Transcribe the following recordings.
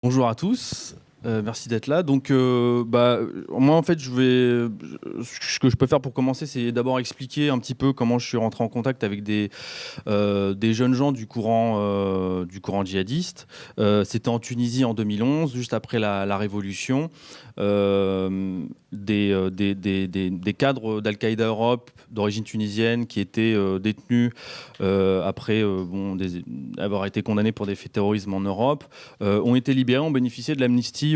Bonjour à tous, merci d'être là. Donc, moi, en fait, ce que je peux faire pour commencer, c'est d'abord expliquer un petit peu comment je suis rentré en contact avec des jeunes gens du courant djihadiste. C'était en Tunisie en 2011, juste après la révolution. Des cadres d'Al-Qaïda Europe d'origine tunisienne qui étaient détenus après avoir été condamnés pour des faits de terrorisme en Europe, ont été libérés, ont bénéficié de l'amnistie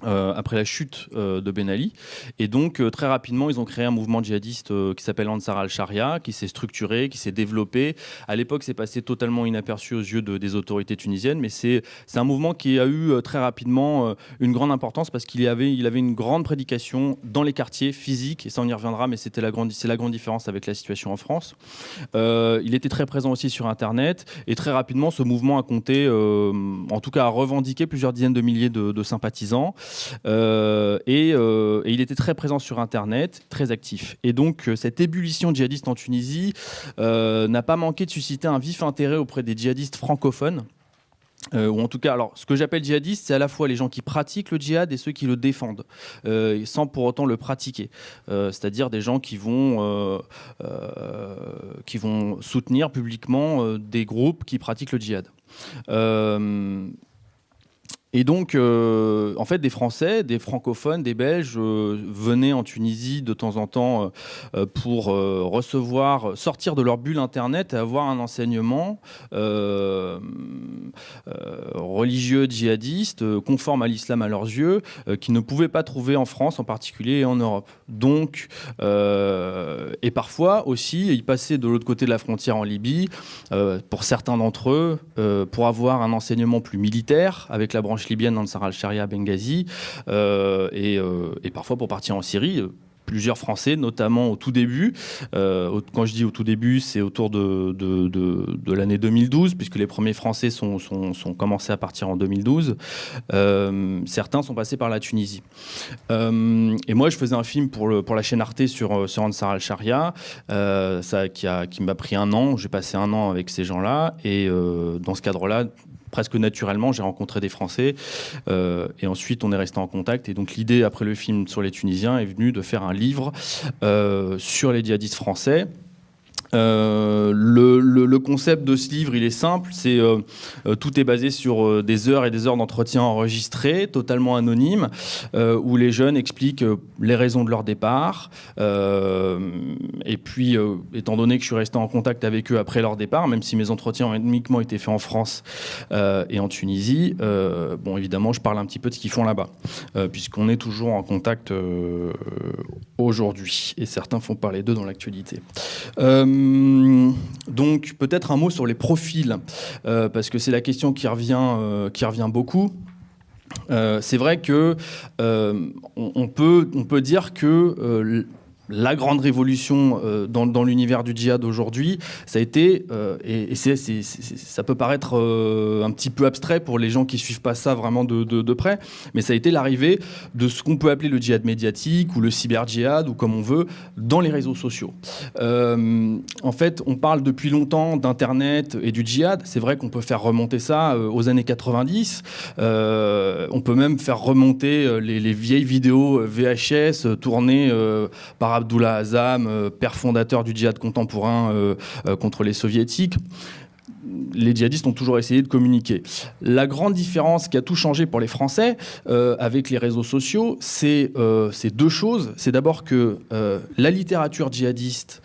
après la chute de Ben Ali. Et donc, très rapidement, ils ont créé un mouvement djihadiste qui s'appelle Ansar al-Sharia, qui s'est structuré, qui s'est développé. À l'époque, c'est passé totalement inaperçu aux yeux des autorités tunisiennes, mais c'est un mouvement qui a eu très rapidement une grande importance parce qu'il avait une grande prédication dans les quartiers physiques, et ça, on y reviendra, mais c'est la grande différence avec la situation en France. Il était très présent aussi sur Internet, et très rapidement, ce mouvement a compté, en tout cas, a revendiqué plusieurs dizaines de milliers de sympathisants. Et il était très présent sur Internet, très actif. Et donc, cette ébullition djihadiste en Tunisie n'a pas manqué de susciter un vif intérêt auprès des djihadistes francophones. Ou en tout cas, alors, ce que j'appelle djihadiste, c'est à la fois les gens qui pratiquent le djihad et ceux qui le défendent, sans pour autant le pratiquer. C'est-à-dire des gens qui vont soutenir publiquement des groupes qui pratiquent le djihad. Et donc, en fait, des Français, des francophones, des Belges venaient en Tunisie de temps en temps pour sortir de leur bulle Internet et avoir un enseignement religieux, djihadiste, conforme à l'islam à leurs yeux, qu'ils ne pouvaient pas trouver en France en particulier et en Europe. Donc, et parfois aussi, ils passaient de l'autre côté de la frontière en Libye, pour certains d'entre eux, pour avoir un enseignement plus militaire avec la branche libyenne Ansar al-Sharia à Benghazi, et parfois pour partir en Syrie. Plusieurs Français, notamment au tout début. Quand je dis au tout début, c'est autour de l'année 2012, puisque les premiers Français sont commencés à partir en 2012. Certains sont passés par la Tunisie. Et moi, je faisais un film pour la chaîne Arte sur Ansar al-Sharia, qui m'a pris un an. J'ai passé un an avec ces gens-là, et dans ce cadre-là, presque naturellement, j'ai rencontré des Français, et ensuite on est resté en contact. Et donc l'idée, après le film sur les Tunisiens, est venue de faire un livre sur les djihadistes français. Le concept de ce livre, il est simple, tout est basé sur des heures et des heures d'entretien enregistrés, totalement anonymes, où les jeunes expliquent les raisons de leur départ. Et puis, étant donné que je suis resté en contact avec eux après leur départ, même si mes entretiens ont uniquement été faits en France et en Tunisie, évidemment, je parle un petit peu de ce qu'ils font là-bas, puisqu'on est toujours en contact aujourd'hui, et certains font parler d'eux dans l'actualité. Donc peut-être un mot sur les profils, parce que c'est la question qui revient beaucoup. C'est vrai que on peut dire que la grande révolution dans l'univers du djihad aujourd'hui, ça a été, ça peut paraître un petit peu abstrait pour les gens qui ne suivent pas ça vraiment de près, mais ça a été l'arrivée de ce qu'on peut appeler le djihad médiatique ou le cyber-djihad, ou comme on veut, dans les réseaux sociaux. En fait, on parle depuis longtemps d'Internet et du djihad. C'est vrai qu'on peut faire remonter ça aux années 90. On peut même faire remonter les vieilles vidéos VHS tournées par Abdullah Azzam, père fondateur du djihad contemporain contre les soviétiques. Les djihadistes ont toujours essayé de communiquer. La grande différence qui a tout changé pour les Français avec les réseaux sociaux, c'est deux choses. C'est d'abord que la littérature djihadiste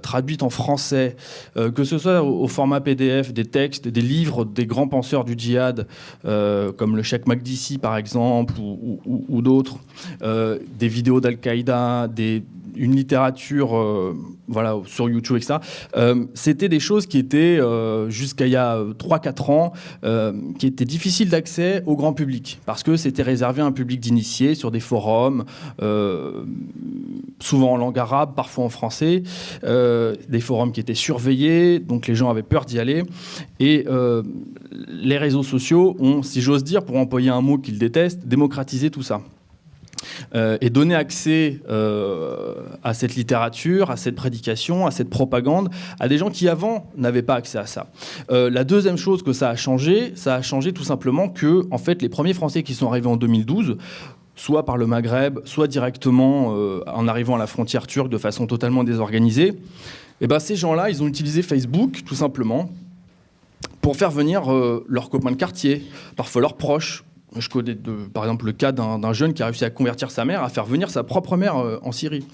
traduite en français, que ce soit au format PDF, des textes, des livres des grands penseurs du djihad, comme le Cheikh Makdissi par exemple, ou d'autres, des vidéos d'Al-Qaïda, une littérature sur YouTube, etc. C'était des choses qui étaient, jusqu'à il y a 3-4 ans, qui étaient difficiles d'accès au grand public, parce que c'était réservé à un public d'initiés sur des forums, souvent en langue arabe, parfois en français, des forums qui étaient surveillés, donc les gens avaient peur d'y aller. Et les réseaux sociaux ont, si j'ose dire, pour employer un mot qu'ils détestent, démocratisé tout ça. et donner accès à cette littérature, à cette prédication, à cette propagande, à des gens qui avant n'avaient pas accès à ça. La deuxième chose que ça a changé tout simplement que en fait, les premiers Français qui sont arrivés en 2012, soit par le Maghreb, soit directement en arrivant à la frontière turque de façon totalement désorganisée, et ben ces gens-là, ils ont utilisé Facebook tout simplement pour faire venir leurs copains de quartier, parfois leurs proches. Je connais par exemple le cas d'un jeune qui a réussi à convertir sa mère, à faire venir sa propre mère en Syrie.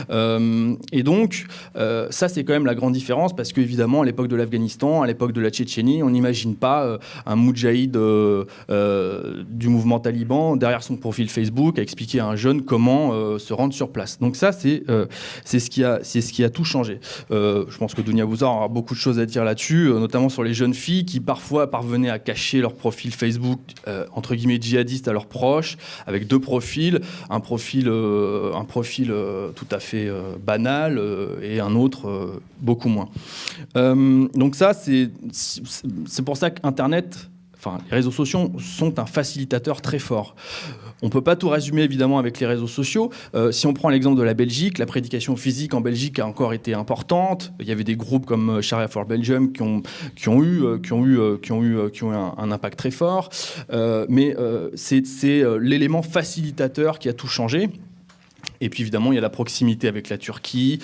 Et donc, ça c'est quand même la grande différence, parce qu'évidemment, à l'époque de l'Afghanistan, à l'époque de la Tchétchénie, on n'imagine pas un moudjahid du mouvement taliban derrière son profil Facebook à expliquer à un jeune comment se rendre sur place. Donc ça, c'est ce qui a tout changé. Je pense que Dounia Bouzar aura beaucoup de choses à dire là-dessus, notamment sur les jeunes filles qui parfois parvenaient à cacher leur profil Facebook entre guillemets djihadistes à leurs proches, avec deux profils, un profil tout à fait banal et un autre beaucoup moins. Donc ça, c'est pour ça qu'Internet, enfin, les réseaux sociaux sont un facilitateur très fort. On ne peut pas tout résumer évidemment avec les réseaux sociaux. Si on prend l'exemple de la Belgique, la prédication physique en Belgique a encore été importante. Il y avait des groupes comme Sharia for Belgium qui ont eu un impact très fort. Mais c'est l'élément facilitateur qui a tout changé. Et puis évidemment, il y a la proximité avec la Turquie.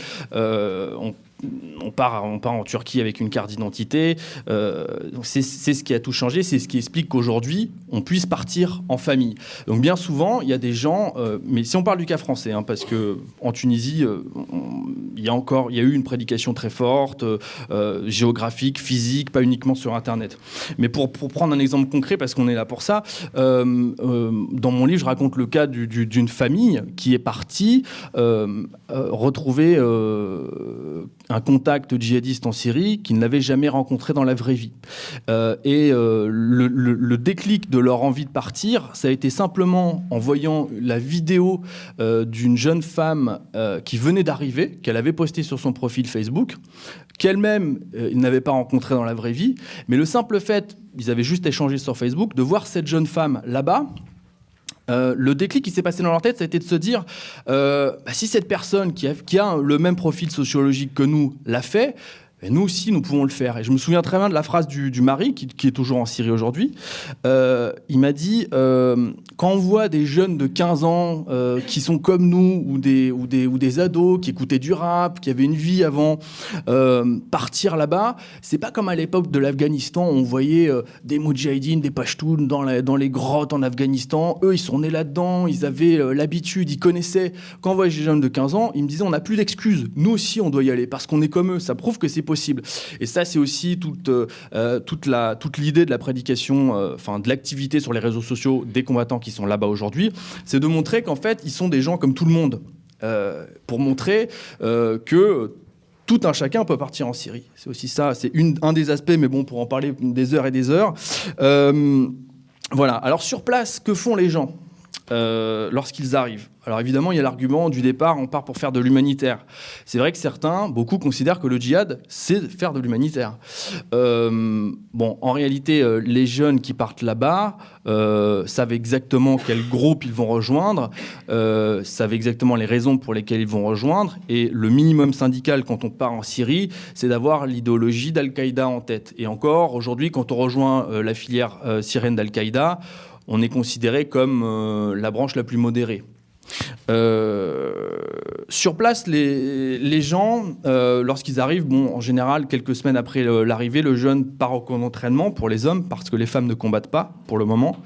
On part en Turquie avec une carte d'identité. Donc c'est ce qui a tout changé. C'est ce qui explique qu'aujourd'hui, on puisse partir en famille. Donc bien souvent, il y a des gens... mais si on parle du cas français, hein, parce qu'en Tunisie, il y a eu une prédication très forte, géographique, physique, pas uniquement sur Internet. Mais pour prendre un exemple concret, parce qu'on est là pour ça, dans mon livre, je raconte le cas d'une famille qui est partie retrouver un contact djihadiste en Syrie qu'ils n'avaient jamais rencontré dans la vraie vie. Le déclic de leur envie de partir, ça a été simplement en voyant la vidéo d'une jeune femme qui venait d'arriver, qu'elle avait postée sur son profil Facebook, qu'elle-même, ils n'avaient pas rencontré dans la vraie vie, mais le simple fait, ils avaient juste échangé sur Facebook, de voir cette jeune femme là-bas, le déclic qui s'est passé dans leur tête, ça a été de se dire si cette personne qui a le même profil sociologique que nous l'a fait, nous aussi, nous pouvons le faire. Et je me souviens très bien de la phrase du mari, qui est toujours en Syrie aujourd'hui. Il m'a dit, quand on voit des jeunes de 15 ans qui sont comme nous, ou des ados qui écoutaient du rap, qui avaient une vie avant, partir là-bas, c'est pas comme à l'époque de l'Afghanistan, on voyait des moudjahidines, des pashtuns dans les grottes en Afghanistan. Eux, ils sont nés là-dedans, ils avaient l'habitude, ils connaissaient. Quand on voyait des jeunes de 15 ans, ils me disaient, on n'a plus d'excuses. Nous aussi, on doit y aller, parce qu'on est comme eux. Ça prouve que c'est possible. Et ça, c'est aussi toute l'idée de la prédication, de l'activité sur les réseaux sociaux des combattants qui sont là-bas aujourd'hui, c'est de montrer qu'en fait, ils sont des gens comme tout le monde, pour montrer que tout un chacun peut partir en Syrie. C'est aussi ça, c'est un des aspects, mais bon, pour en parler des heures et des heures. Voilà. Alors sur place, que font les gens lorsqu'ils arrivent? Alors évidemment, il y a l'argument du départ, on part pour faire de l'humanitaire. C'est vrai que beaucoup considèrent que le djihad, c'est faire de l'humanitaire. En réalité, les jeunes qui partent là-bas savent exactement quel groupe ils vont rejoindre, savent exactement les raisons pour lesquelles ils vont rejoindre, et le minimum syndical quand on part en Syrie, c'est d'avoir l'idéologie d'Al-Qaïda en tête. Et encore, aujourd'hui, quand on rejoint la filière syrienne d'Al-Qaïda, on est considéré comme la branche la plus modérée. Sur place, les gens, lorsqu'ils arrivent, en général, quelques semaines après l'arrivée, le jeune part au camp d'entraînement pour les hommes, parce que les femmes ne combattent pas pour le moment.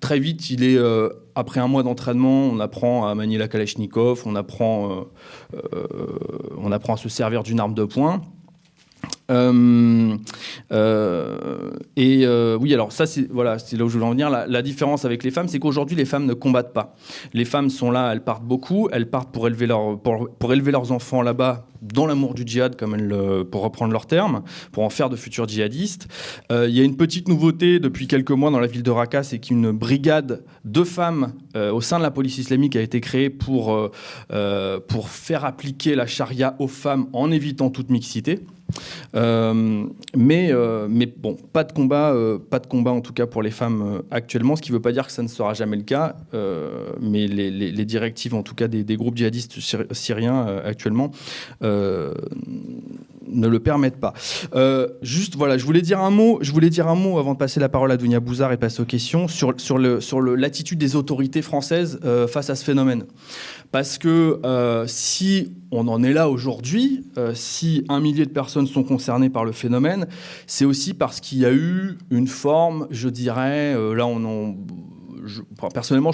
Très vite, après un mois d'entraînement, on apprend à manier la Kalachnikov, on apprend à se servir d'une arme de poing. Oui, alors ça, c'est là où je voulais en venir. La différence avec les femmes, c'est qu'aujourd'hui, les femmes ne combattent pas. Les femmes sont là, elles partent beaucoup, elles partent pour élever leurs enfants là-bas, dans l'amour du djihad, pour reprendre leurs termes, pour en faire de futurs djihadistes. Il y a une petite nouveauté depuis quelques mois dans la ville de Raqqa, c'est qu'une brigade de femmes au sein de la police islamique a été créée pour faire appliquer la charia aux femmes en évitant toute mixité. Mais bon, pas de combat en tout cas pour les femmes actuellement, ce qui ne veut pas dire que ça ne sera jamais le cas, mais les directives en tout cas des groupes djihadistes syriens actuellement ne le permettent pas. Juste voilà, je voulais dire un mot avant de passer la parole à Dounia Bouzar et passer aux questions sur l'attitude des autorités françaises face à ce phénomène. Parce que si on en est là aujourd'hui, si 1 millier de personnes sont concernées par le phénomène, c'est aussi parce qu'il y a eu une forme, je dirais, personnellement,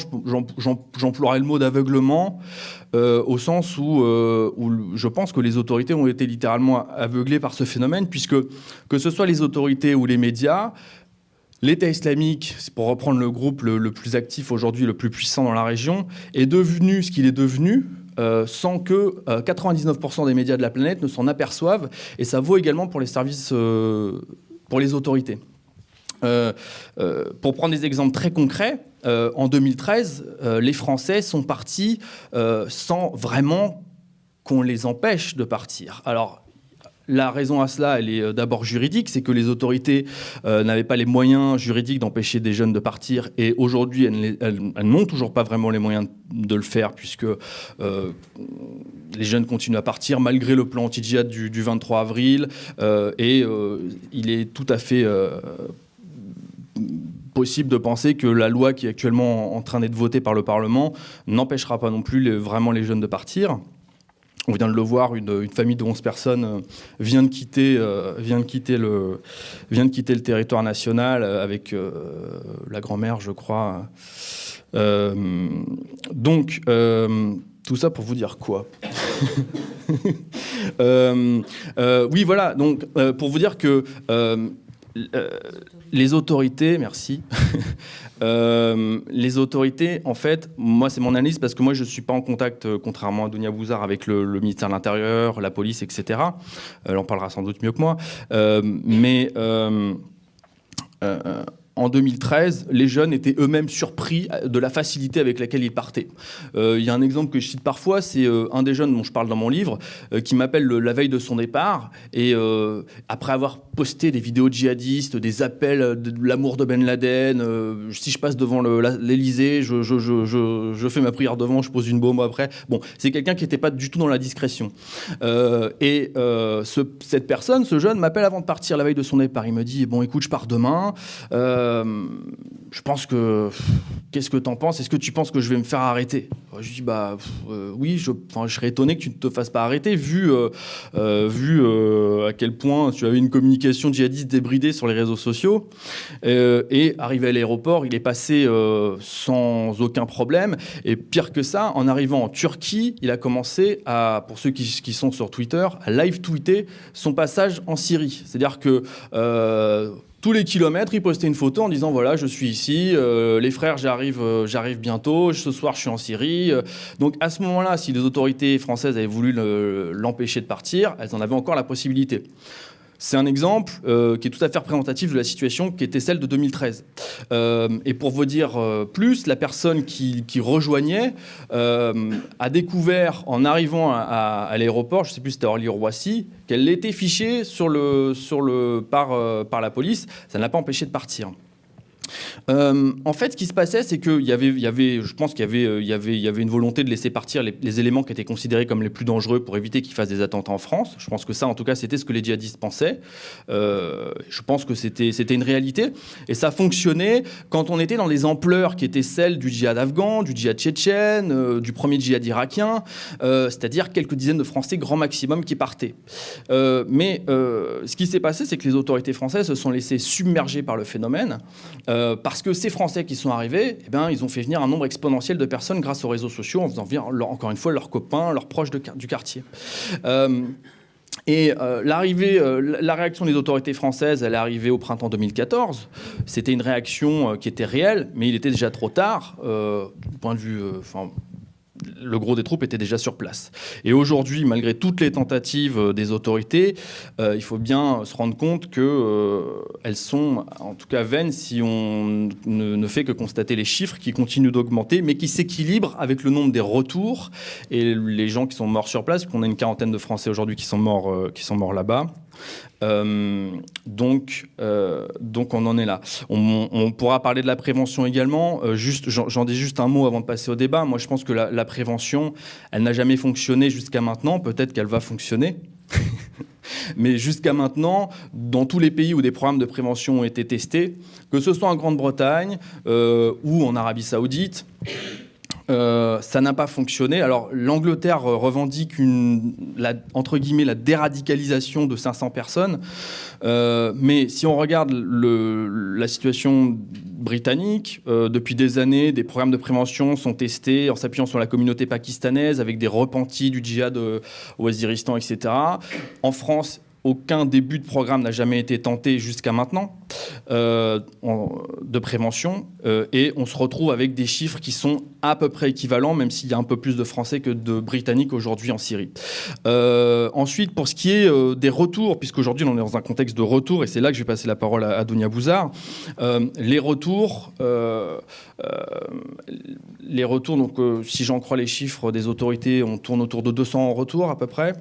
j'emploierais le mot d'aveuglement, au sens où je pense que les autorités ont été littéralement aveuglées par ce phénomène, puisque que ce soit les autorités ou les médias, l'État islamique, pour reprendre le groupe le plus actif aujourd'hui, le plus puissant dans la région, est devenu ce qu'il est devenu, sans que 99% des médias de la planète ne s'en aperçoivent. Et ça vaut également pour les services, pour les autorités. Pour prendre des exemples très concrets, en 2013, les Français sont partis sans vraiment qu'on les empêche de partir. Alors, la raison à cela, elle est d'abord juridique, c'est que les autorités n'avaient pas les moyens juridiques d'empêcher des jeunes de partir, et aujourd'hui, elles n'ont toujours pas vraiment les moyens de le faire, puisque les jeunes continuent à partir, malgré le plan anti-djihad du 23 avril, et il est tout à fait possible de penser que la loi qui est actuellement en train d'être votée par le Parlement n'empêchera pas non plus vraiment les jeunes de partir. On vient de le voir, une famille de 11 personnes vient de quitter le territoire national avec la grand-mère, je crois. Donc, tout ça pour vous dire quoi? Oui, voilà. Donc, pour vous dire que les autorités, merci. Les autorités, en fait, moi c'est mon analyse parce que moi je ne suis pas en contact, contrairement à Dounia Bouzar, avec le ministère de l'Intérieur, la police, etc. Elle en parlera sans doute mieux que moi. En 2013, les jeunes étaient eux-mêmes surpris de la facilité avec laquelle ils partaient. Il y a un exemple que je cite parfois, c'est un des jeunes dont je parle dans mon livre, qui m'appelle la veille de son départ, et après avoir posté des vidéos djihadistes, des appels de l'amour de Ben Laden, si je passe devant l'Élysée, je fais ma prière devant, je pose une bombe après. Bon, c'est quelqu'un qui n'était pas du tout dans la discrétion. Cette personne, ce jeune, m'appelle avant de partir la veille de son départ. Il me dit, bon écoute, je pars demain, je pense que... Qu'est-ce que t'en penses? Est-ce que tu penses que je vais me faire arrêter? Je dis, oui, je serais étonné que tu ne te fasses pas arrêter, vu à quel point tu avais une communication djihadiste débridée sur les réseaux sociaux. Et arrivé à l'aéroport, il est passé sans aucun problème. Et pire que ça, en arrivant en Turquie, il a commencé à, pour ceux qui sont sur Twitter, à live-tweeter son passage en Syrie. C'est-à-dire que... tous les kilomètres, il postait une photo en disant voilà, je suis ici, les frères, j'arrive bientôt, ce soir je suis en Syrie. Donc à ce moment-là, si les autorités françaises avaient voulu l'empêcher de partir, elles en avaient encore la possibilité. C'est un exemple qui est tout à fait représentatif de la situation qui était celle de 2013. Et pour vous dire plus, la personne qui rejoignait a découvert en arrivant à l'aéroport, je ne sais plus si c'était Orly ou Roissy, qu'elle était fichée par la police. Ça ne l'a pas empêché de partir. En fait, ce qui se passait, c'est qu'il y avait, je pense qu'il y avait une volonté de laisser partir les éléments qui étaient considérés comme les plus dangereux pour éviter qu'ils fassent des attentats en France. Je pense que ça, en tout cas, c'était ce que les djihadistes pensaient. Je pense que c'était une réalité. Et ça fonctionnait quand on était dans les ampleurs qui étaient celles du djihad afghan, du djihad tchétchène, du premier djihad irakien, c'est-à-dire quelques dizaines de Français, grand maximum, qui partaient. Mais ce qui s'est passé, c'est que les autorités françaises se sont laissées submerger par le phénomène. Parce que ces Français qui sont arrivés, ils ont fait venir un nombre exponentiel de personnes grâce aux réseaux sociaux, en faisant venir, encore une fois, leurs copains, leurs proches du quartier. La réaction des autorités françaises, elle est arrivée au printemps 2014. C'était une réaction qui était réelle, mais il était déjà trop tard, du point de vue... le gros des troupes était déjà sur place. Et aujourd'hui, malgré toutes les tentatives des autorités, il faut bien se rendre compte qu'elles sont, en tout cas, vaines si on ne fait que constater les chiffres qui continuent d'augmenter, mais qui s'équilibrent avec le nombre des retours et les gens qui sont morts sur place, qu'on a une quarantaine de Français aujourd'hui qui sont morts là-bas. Donc on en est là. On pourra parler de la prévention également. J'en dis juste un mot avant de passer au débat. Moi, je pense que la prévention, elle n'a jamais fonctionné jusqu'à maintenant. Peut-être qu'elle va fonctionner. Mais jusqu'à maintenant, dans tous les pays où des programmes de prévention ont été testés, que ce soit en Grande-Bretagne ou en Arabie Saoudite, ça n'a pas fonctionné. Alors l'Angleterre revendique entre guillemets la déradicalisation de 500 personnes, mais si on regarde la situation britannique, depuis des années, des programmes de prévention sont testés en s'appuyant sur la communauté pakistanaise avec des repentis du djihad au Waziristan, etc. En France, aucun début de programme n'a jamais été tenté jusqu'à maintenant de prévention et on se retrouve avec des chiffres qui sont à peu près équivalents, même s'il y a un peu plus de Français que de Britanniques aujourd'hui en Syrie. Ensuite, pour ce qui est des retours, puisqu'aujourd'hui on est dans un contexte de retour, et c'est là que je vais passer la parole à Dounia Bouzar, les retours, donc, si j'en crois les chiffres des autorités, on tourne autour de 200 retours à peu près.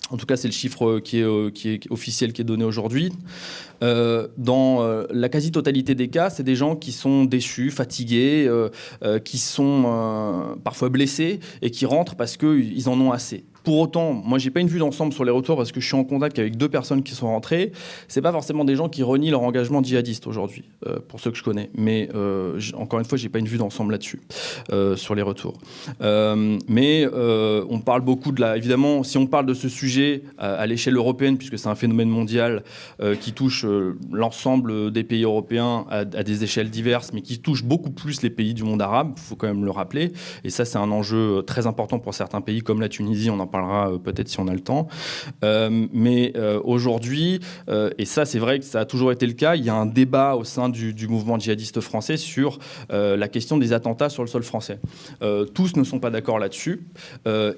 En tout cas, c'est le chiffre qui est officiel, qui est donné aujourd'hui. Dans la quasi-totalité des cas, c'est des gens qui sont déçus, fatigués, qui sont parfois blessés et qui rentrent parce qu'ils en ont assez. Pour autant, moi, j'ai pas une vue d'ensemble sur les retours parce que je suis en contact avec 2 personnes qui sont rentrées. C'est pas forcément des gens qui renient leur engagement djihadiste aujourd'hui, pour ceux que je connais. Mais encore une fois, j'ai pas une vue d'ensemble là-dessus, sur les retours. Mais on parle beaucoup évidemment, si on parle de ce sujet à l'échelle européenne, puisque c'est un phénomène mondial qui touche l'ensemble des pays européens à des échelles diverses, mais qui touche beaucoup plus les pays du monde arabe, il faut quand même le rappeler. Et ça, c'est un enjeu très important pour certains pays comme la Tunisie, on en parlera peut-être si on a le temps. Mais aujourd'hui, et ça c'est vrai que ça a toujours été le cas, il y a un débat au sein du mouvement djihadiste français sur la question des attentats sur le sol français. Tous ne sont pas d'accord là-dessus.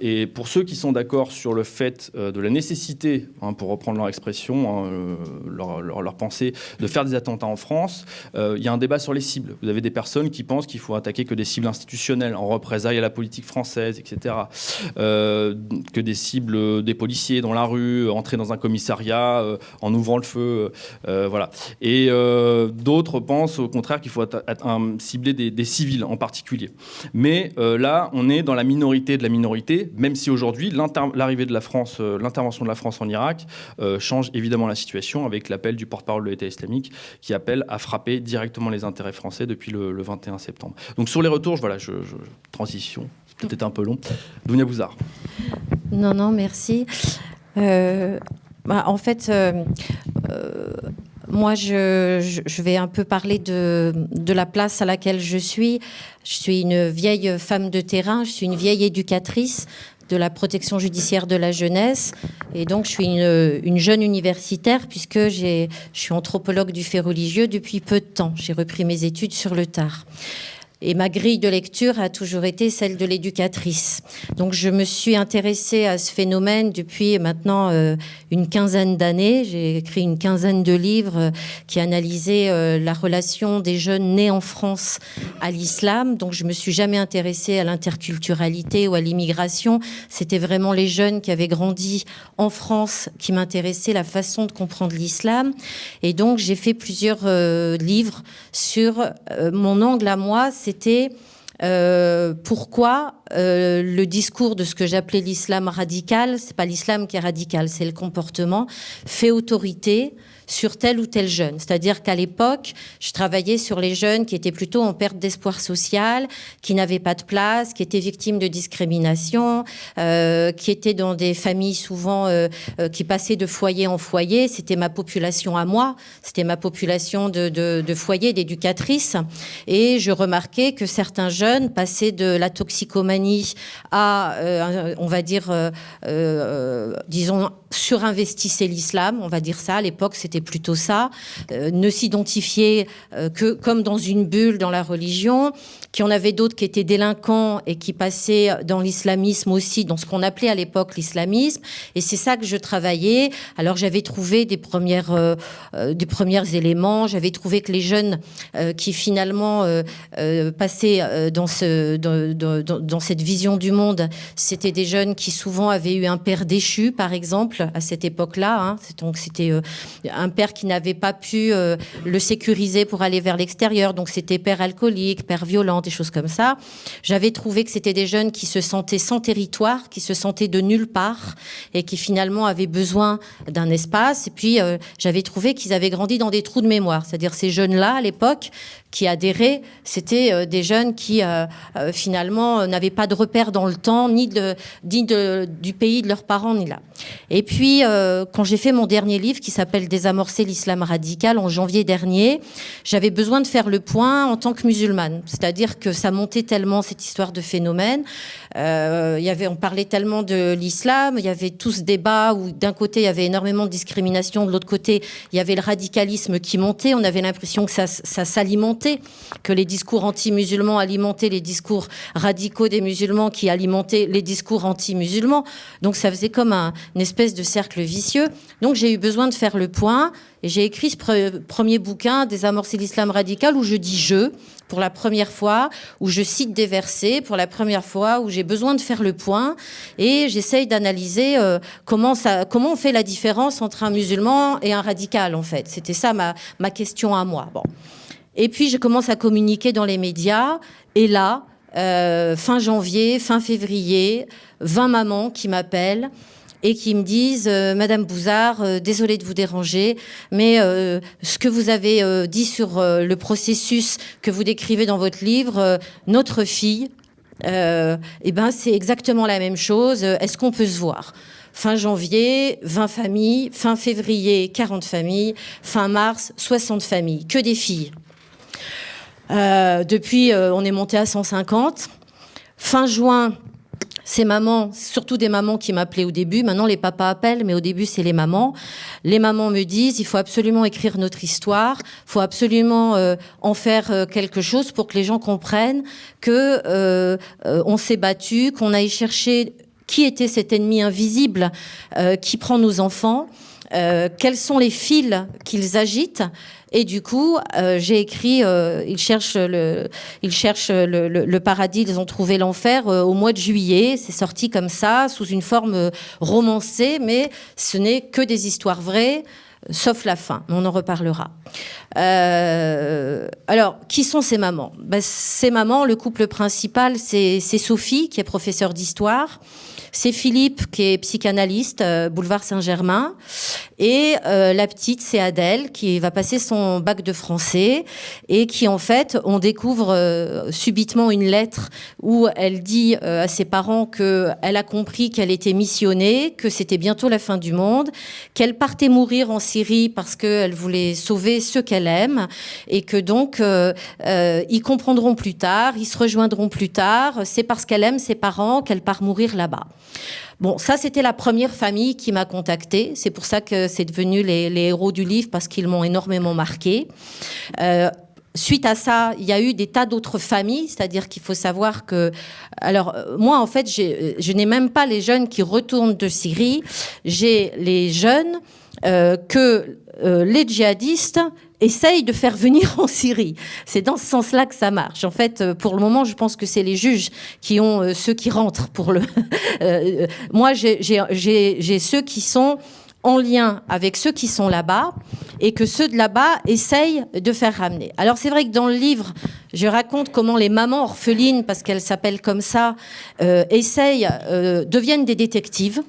Et pour ceux qui sont d'accord sur le fait de la nécessité, pour reprendre leur expression, leur pensée, de faire des attentats en France, il y a un débat sur les cibles. Vous avez des personnes qui pensent qu'il faut attaquer que des cibles institutionnelles, en représailles à la politique française, etc. Que des cibles des policiers dans la rue, entrer dans un commissariat en ouvrant le feu, voilà. Et d'autres pensent au contraire qu'il faut cibler des civils en particulier. Mais là, on est dans la minorité de la minorité, même si aujourd'hui, l'arrivée de la France, l'intervention de la France en Irak change évidemment la situation avec l'appel du porte-parole de l'État islamique qui appelle à frapper directement les intérêts français depuis le 21 septembre. Donc sur les retours, voilà, transition, peut-être un peu long. Dounia Bouzar. Non, merci. En fait, moi, je vais un peu parler de la place à laquelle je suis. Je suis une vieille femme de terrain, je suis une vieille éducatrice de la protection judiciaire de la jeunesse. Et donc, je suis une jeune universitaire puisque je suis anthropologue du fait religieux depuis peu de temps. J'ai repris mes études sur le tard. Et ma grille de lecture a toujours été celle de l'éducatrice. Donc, je me suis intéressée à ce phénomène depuis maintenant une quinzaine d'années. J'ai écrit une quinzaine de livres qui analysaient la relation des jeunes nés en France à l'islam. Donc, je me suis jamais intéressée à l'interculturalité ou à l'immigration. C'était vraiment les jeunes qui avaient grandi en France qui m'intéressaient, la façon de comprendre l'islam. Et donc, j'ai fait plusieurs livres sur mon angle à moi. C'était pourquoi le discours de ce que j'appelais l'islam radical, c'est pas l'islam qui est radical, c'est le comportement, fait autorité sur tel ou tel jeune. C'est-à-dire qu'à l'époque, je travaillais sur les jeunes qui étaient plutôt en perte d'espoir social, qui n'avaient pas de place, qui étaient victimes de discrimination, qui étaient dans des familles souvent qui passaient de foyer en foyer. C'était ma population à moi, c'était ma population de foyer, d'éducatrices. Et je remarquais que certains jeunes passaient de la toxicomanie à, on va dire, disons, surinvestissaient l'islam, on va dire ça. À l'époque, c'était plutôt ça. Ne s'identifiaient que comme dans une bulle dans la religion. Qu'il y en avait d'autres qui étaient délinquants et qui passaient dans l'islamisme aussi, dans ce qu'on appelait à l'époque l'islamisme. Et c'est ça que je travaillais. Alors, j'avais trouvé des premiers éléments. J'avais trouvé que les jeunes qui finalement passaient dans cette vision du monde, c'était des jeunes qui souvent avaient eu un père déchu, par exemple, couple à cette époque-là. Hein. Donc c'était un père qui n'avait pas pu le sécuriser pour aller vers l'extérieur. Donc c'était père alcoolique, père violent, des choses comme ça. J'avais trouvé que c'était des jeunes qui se sentaient sans territoire, qui se sentaient de nulle part et qui finalement avaient besoin d'un espace. Et puis j'avais trouvé qu'ils avaient grandi dans des trous de mémoire. C'est-à-dire ces jeunes-là, à l'époque, qui adhéraient, c'était des jeunes qui finalement n'avaient pas de repères dans le temps, ni du pays de leurs parents, ni là. Et puis, quand j'ai fait mon dernier livre qui s'appelle Désamorcer l'islam radical en janvier dernier, j'avais besoin de faire le point en tant que musulmane. C'est-à-dire que ça montait tellement, cette histoire de phénomène. On parlait tellement de l'islam, il y avait tout ce débat où d'un côté, il y avait énormément de discrimination, de l'autre côté, il y avait le radicalisme qui montait. On avait l'impression que ça s'alimentait, que les discours anti-musulmans alimentaient les discours radicaux des musulmans qui alimentaient les discours anti-musulmans. Donc ça faisait comme une espèce de cercle vicieux. Donc j'ai eu besoin de faire le point et j'ai écrit ce premier bouquin, Désamorcer l'islam radical, où je dis « je » pour la première fois, où je cite des versets pour la première fois, où j'ai besoin de faire le point et j'essaye d'analyser comment on fait la différence entre un musulman et un radical, en fait. C'était ça ma question à moi. Bon. Et puis, je commence à communiquer dans les médias. Et là, fin janvier, fin février, 20 mamans qui m'appellent et qui me disent Madame Bouzard, désolée de vous déranger, mais ce que vous avez dit sur le processus que vous décrivez dans votre livre, notre fille, c'est exactement la même chose. Est-ce qu'on peut se voir ? Fin janvier, 20 familles. Fin février, 40 familles. Fin mars, 60 familles. Que des filles. Depuis, on est monté à 150. Fin juin, ces mamans, surtout des mamans qui m'appelaient au début, maintenant les papas appellent, mais au début c'est les mamans. Les mamans me disent, il faut absolument écrire notre histoire, il faut absolument en faire quelque chose pour que les gens comprennent que on s'est battu, qu'on aille chercher qui était cet ennemi invisible qui prend nos enfants, quels sont les fils qu'ils agitent. Et du coup, j'ai écrit ils cherchent le paradis, ils ont trouvé l'enfer au mois de juillet. C'est sorti comme ça, sous une forme romancée, mais ce n'est que des histoires vraies, sauf la fin. On en reparlera. Alors, qui sont ces mamans ? Ces mamans, le couple principal, c'est Sophie, qui est professeure d'histoire. C'est Philippe, qui est psychanalyste, boulevard Saint-Germain. Et la petite, c'est Adèle, qui va passer son bac de français et qui, en fait, on découvre subitement une lettre où elle dit à ses parents qu'elle a compris qu'elle était missionnée, que c'était bientôt la fin du monde, qu'elle partait mourir en Syrie parce qu'elle voulait sauver ceux qu'elle aime et que donc ils comprendront plus tard, ils se rejoindront plus tard. C'est parce qu'elle aime ses parents qu'elle part mourir là-bas. Bon, ça, c'était la première famille qui m'a contactée. C'est pour ça que c'est devenu les héros du livre, parce qu'ils m'ont énormément marquée. Suite à ça, il y a eu des tas d'autres familles, c'est-à-dire qu'il faut savoir que... Alors, moi, en fait, je n'ai même pas les jeunes qui retournent de Syrie. J'ai les jeunes que les djihadistes essayent de faire venir en Syrie. C'est dans ce sens-là que ça marche. En fait, pour le moment, je pense que c'est les juges qui ont ceux qui rentrent. Moi, j'ai ceux qui sont en lien avec ceux qui sont là-bas et que ceux de là-bas essayent de faire ramener. Alors, c'est vrai que dans le livre, je raconte comment les mamans orphelines, parce qu'elles s'appellent comme ça, deviennent des détectives,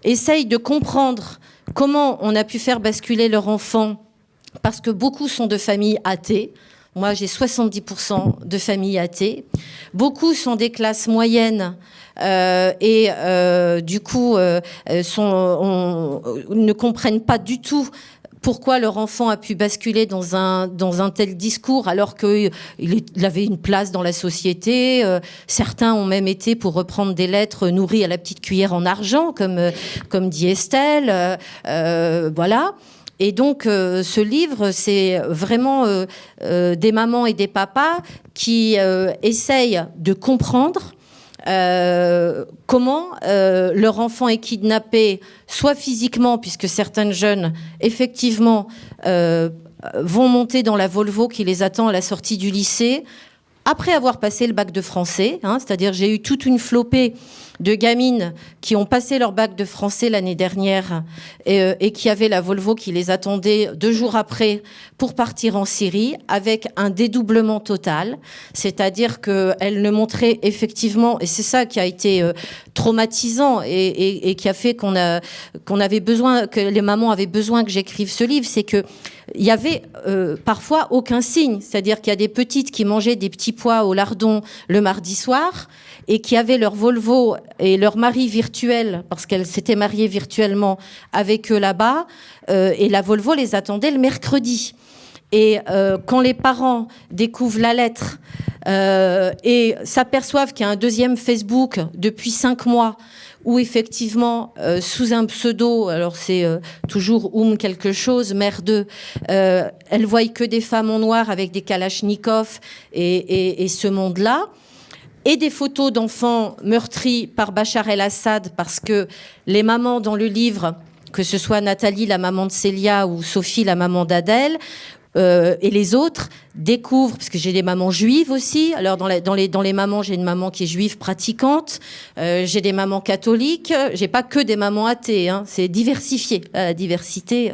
essayent de comprendre comment on a pu faire basculer leur enfant, parce que beaucoup sont de familles athées. Moi, j'ai 70% de familles athées. Beaucoup sont des classes moyennes et du coup ne comprennent pas du tout pourquoi leur enfant a pu basculer dans un tel discours alors qu'il avait une place dans la société. Certains ont même été, pour reprendre des lettres, nourris à la petite cuillère en argent, comme dit Estelle. Voilà. Et donc, ce livre, c'est vraiment des mamans et des papas qui essayent de comprendre comment leur enfant est kidnappé, soit physiquement, puisque certaines jeunes, effectivement, vont monter dans la Volvo qui les attend à la sortie du lycée, après avoir passé le bac de français, c'est-à-dire j'ai eu toute une flopée de gamines qui ont passé leur bac de français l'année dernière et qui avaient la Volvo qui les attendait 2 jours après pour partir en Syrie avec un dédoublement total. C'est-à-dire qu'elles ne montraient effectivement, et c'est ça qui a été traumatisant et qui a fait qu'on avait besoin, que les mamans avaient besoin que j'écrive ce livre, c'est que il y avait parfois aucun signe. C'est-à-dire qu'il y a des petites qui mangeaient des petits pois au lardon le mardi soir et qui avaient leur Volvo et leur mari virtuel, parce qu'elles s'étaient mariées virtuellement avec eux là-bas, et la Volvo les attendait le mercredi. Et quand les parents découvrent la lettre et s'aperçoivent qu'il y a un deuxième Facebook depuis 5 mois, où effectivement, sous un pseudo, alors c'est toujours quelque chose, mère d'eux, elle voit que des femmes en noir avec des kalachnikovs et ce monde-là, et des photos d'enfants meurtris par Bachar el-Assad, parce que les mamans dans le livre, que ce soit Nathalie, la maman de Célia, ou Sophie, la maman d'Adèle, et les autres découvrent, parce que j'ai des mamans juives aussi. Alors dans les mamans, j'ai une maman qui est juive pratiquante, j'ai des mamans catholiques, j'ai pas que des mamans athées, c'est diversifié, la diversité.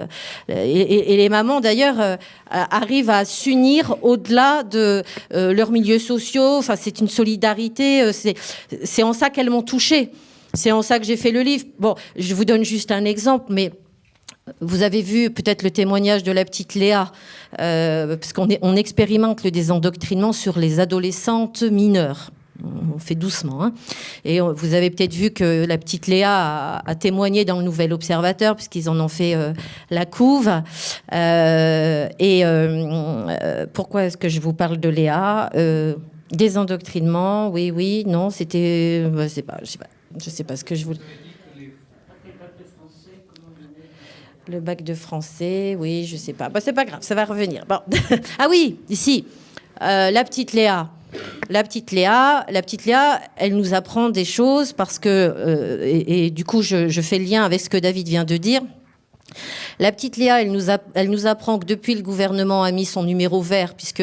Et les mamans d'ailleurs arrivent à s'unir au-delà de leurs milieux sociaux. Enfin, c'est une solidarité. C'est en ça qu'elles m'ont touchée. C'est en ça que j'ai fait le livre. Bon, je vous donne juste un exemple, mais vous avez vu peut-être le témoignage de la petite Léa, parce qu'on expérimente le désendoctrinement sur les adolescentes mineures. On fait doucement. Et vous avez peut-être vu que la petite Léa a témoigné dans le Nouvel Observateur, puisqu'ils en ont fait la couve. Pourquoi est-ce que je vous parle de Léa Désendoctrinement, oui, non, c'était... je sais pas ce que je voulais... Le bac de français, oui, je sais pas. C'est pas grave, ça va revenir. Bon. Ah oui, ici, la petite Léa. La petite Léa, elle nous apprend des choses parce que, et du coup, je fais le lien avec ce que David vient de dire. La petite Léa, elle nous apprend que depuis le gouvernement a mis son numéro vert, puisque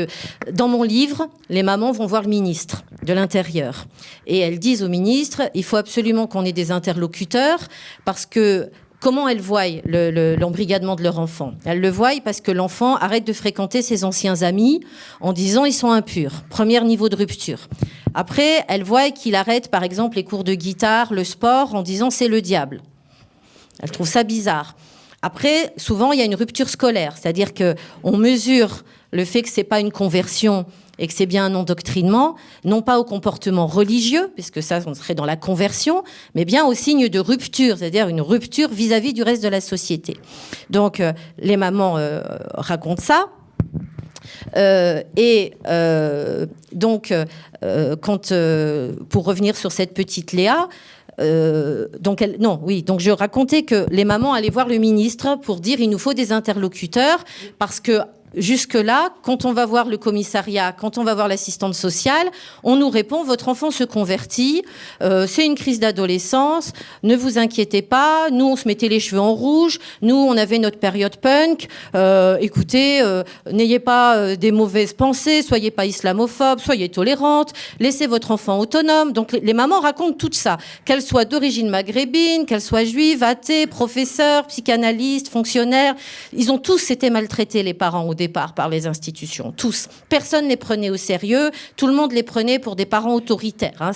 dans mon livre, les mamans vont voir le ministre de l'Intérieur. Et elles disent au ministre, il faut absolument qu'on ait des interlocuteurs, parce que comment elles voient l'embrigadement de leur enfant? Elles le voient parce que l'enfant arrête de fréquenter ses anciens amis en disant ils sont impurs. Premier niveau de rupture. Après, elles voient qu'il arrête par exemple les cours de guitare, le sport en disant c'est le diable. Elles trouvent ça bizarre. Après, souvent, il y a une rupture scolaire. C'est-à-dire qu'on mesure le fait que ce n'est pas une conversion et que c'est bien un endoctrinement, non pas au comportement religieux, puisque ça, on serait dans la conversion, mais bien au signe de rupture, c'est-à-dire une rupture vis-à-vis du reste de la société. Donc, les mamans racontent ça. Pour revenir sur cette petite Léa, donc je racontais que les mamans allaient voir le ministre pour dire il nous faut des interlocuteurs, parce que jusque-là, quand on va voir le commissariat, quand on va voir l'assistante sociale, on nous répond « Votre enfant se convertit, c'est une crise d'adolescence, ne vous inquiétez pas, nous on se mettait les cheveux en rouge, nous on avait notre période punk, écoutez, n'ayez pas des mauvaises pensées, soyez pas islamophobes, soyez tolérantes, laissez votre enfant autonome. » Donc les mamans racontent tout ça, qu'elles soient d'origine maghrébine, qu'elles soient juives, athées, professeurs, psychanalystes, fonctionnaires, ils ont tous été maltraités, les parents, au départ par les institutions, tous. Personne ne les prenait au sérieux, tout le monde les prenait pour des parents autoritaires.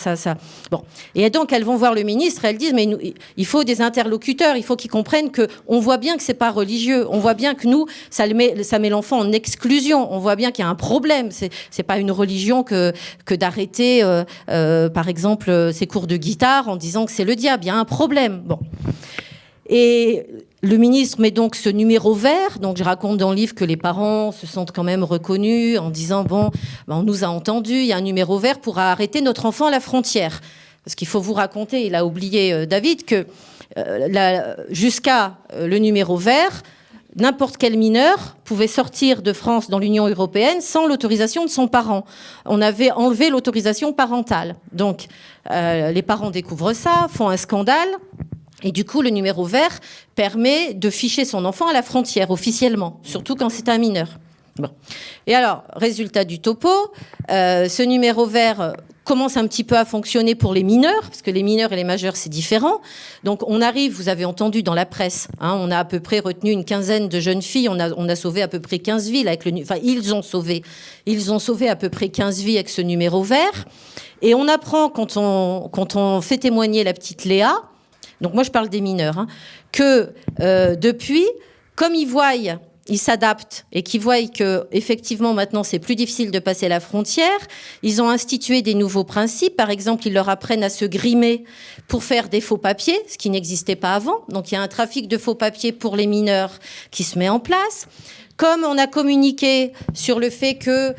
Bon. Et donc elles vont voir le ministre et elles disent mais il faut des interlocuteurs, il faut qu'ils comprennent qu'on voit bien que c'est pas religieux, on voit bien que nous, ça met l'enfant en exclusion, on voit bien qu'il y a un problème, c'est pas une religion que d'arrêter par exemple ses cours de guitare en disant que c'est le diable, il y a un problème. Bon. Et le ministre met donc ce numéro vert. Donc je raconte dans le livre que les parents se sentent quand même reconnus en disant on nous a entendus, il y a un numéro vert pour arrêter notre enfant à la frontière. Parce qu'il faut vous raconter, il a oublié David, que jusqu'à le numéro vert, n'importe quel mineur pouvait sortir de France dans l'Union européenne sans l'autorisation de son parent. On avait enlevé l'autorisation parentale. Donc les parents découvrent ça, font un scandale. Et du coup, le numéro vert permet de ficher son enfant à la frontière, officiellement, surtout quand c'est un mineur. Bon. Et alors, résultat du topo, ce numéro vert commence un petit peu à fonctionner pour les mineurs, parce que les mineurs et les majeurs, c'est différent. Donc, on arrive, vous avez entendu dans la presse, hein, on a à peu près retenu une quinzaine de jeunes filles, on a sauvé à peu près 15 vies avec enfin, ils ont sauvé à peu près 15 vies avec ce numéro vert. Et on apprend, quand on fait témoigner la petite Léa, donc moi je parle des mineurs, hein, que depuis, comme ils s'adaptent et qu'ils voient que effectivement maintenant c'est plus difficile de passer la frontière, ils ont institué des nouveaux principes. Par exemple, ils leur apprennent à se grimer pour faire des faux papiers, ce qui n'existait pas avant. Donc il y a un trafic de faux papiers pour les mineurs qui se met en place. Comme on a communiqué sur le fait que,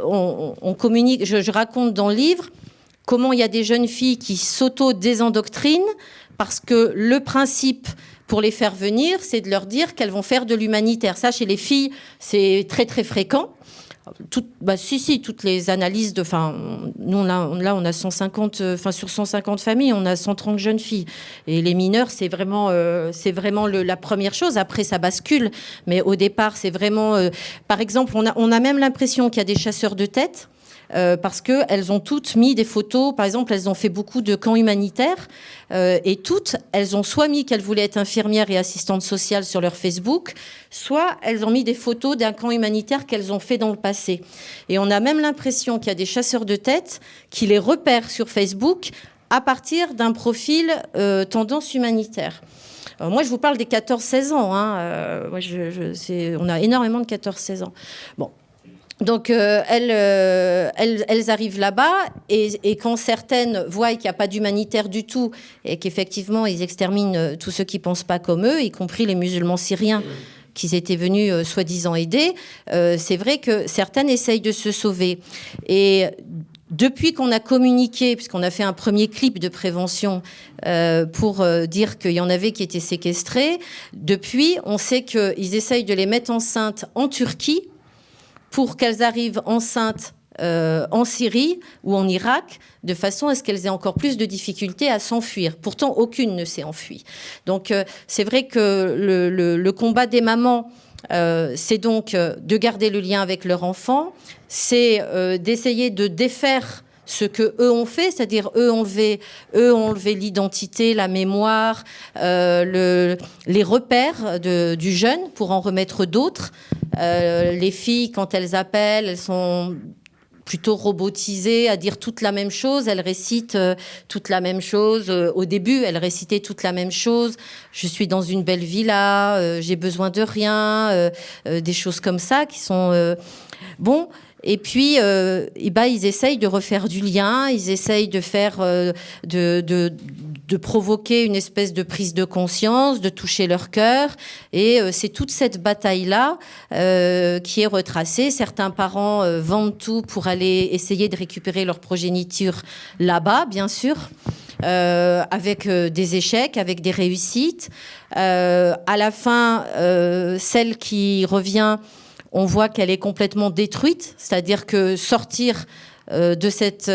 on communique, je raconte dans le livre comment il y a des jeunes filles qui s'auto-désendoctrinent parce que le principe pour les faire venir, c'est de leur dire qu'elles vont faire de l'humanitaire. Ça, chez les filles, c'est très, très fréquent. Toutes les analyses nous, là, on a 150, sur 150 familles, on a 130 jeunes filles. Et les mineurs, c'est vraiment la première chose. Après, ça bascule. Mais au départ, c'est vraiment, par exemple, on a même l'impression qu'il y a des chasseurs de tête. Parce qu'elles ont toutes mis des photos. Par exemple, elles ont fait beaucoup de camps humanitaires et toutes, elles ont soit mis qu'elles voulaient être infirmières et assistantes sociales sur leur Facebook, soit elles ont mis des photos d'un camp humanitaire qu'elles ont fait dans le passé. Et on a même l'impression qu'il y a des chasseurs de tête qui les repèrent sur Facebook à partir d'un profil tendance humanitaire. Moi, je vous parle des 14-16 ans. Hein. On a énormément de 14-16 ans. Bon. Donc, elles arrivent là-bas et quand certaines voient qu'il n'y a pas d'humanitaire du tout et qu'effectivement, ils exterminent tous ceux qui ne pensent pas comme eux, y compris les musulmans syriens qu'ils étaient venus soi-disant aider, c'est vrai que certaines essayent de se sauver. Et depuis qu'on a communiqué, puisqu'on a fait un premier clip de prévention pour dire qu'il y en avait qui étaient séquestrés, depuis, on sait qu'ils essayent de les mettre enceintes en Turquie pour qu'elles arrivent enceintes en Syrie ou en Irak, de façon à ce qu'elles aient encore plus de difficultés à s'enfuir. Pourtant, aucune ne s'est enfuie. Donc, c'est vrai que le combat des mamans, c'est donc de garder le lien avec leur enfant, c'est d'essayer de défaire ce que eux ont fait, c'est-à-dire eux ont enlevé l'identité, la mémoire, les repères du jeune pour en remettre d'autres. Les filles, quand elles appellent, elles sont plutôt robotisées à dire toute la même chose. Elles récitent toute la même chose. Au début, elles récitaient toute la même chose. Je suis dans une belle villa, j'ai besoin de rien, des choses comme ça qui sont bon. Et puis, ils essayent de refaire du lien, ils essayent de faire, de provoquer une espèce de prise de conscience, de toucher leur cœur. Et c'est toute cette bataille-là qui est retracée. Certains parents vendent tout pour aller essayer de récupérer leur progéniture là-bas, bien sûr. Avec des échecs, avec des réussites. À la fin, celle qui revient, on voit qu'elle est complètement détruite, c'est-à-dire que sortir de cette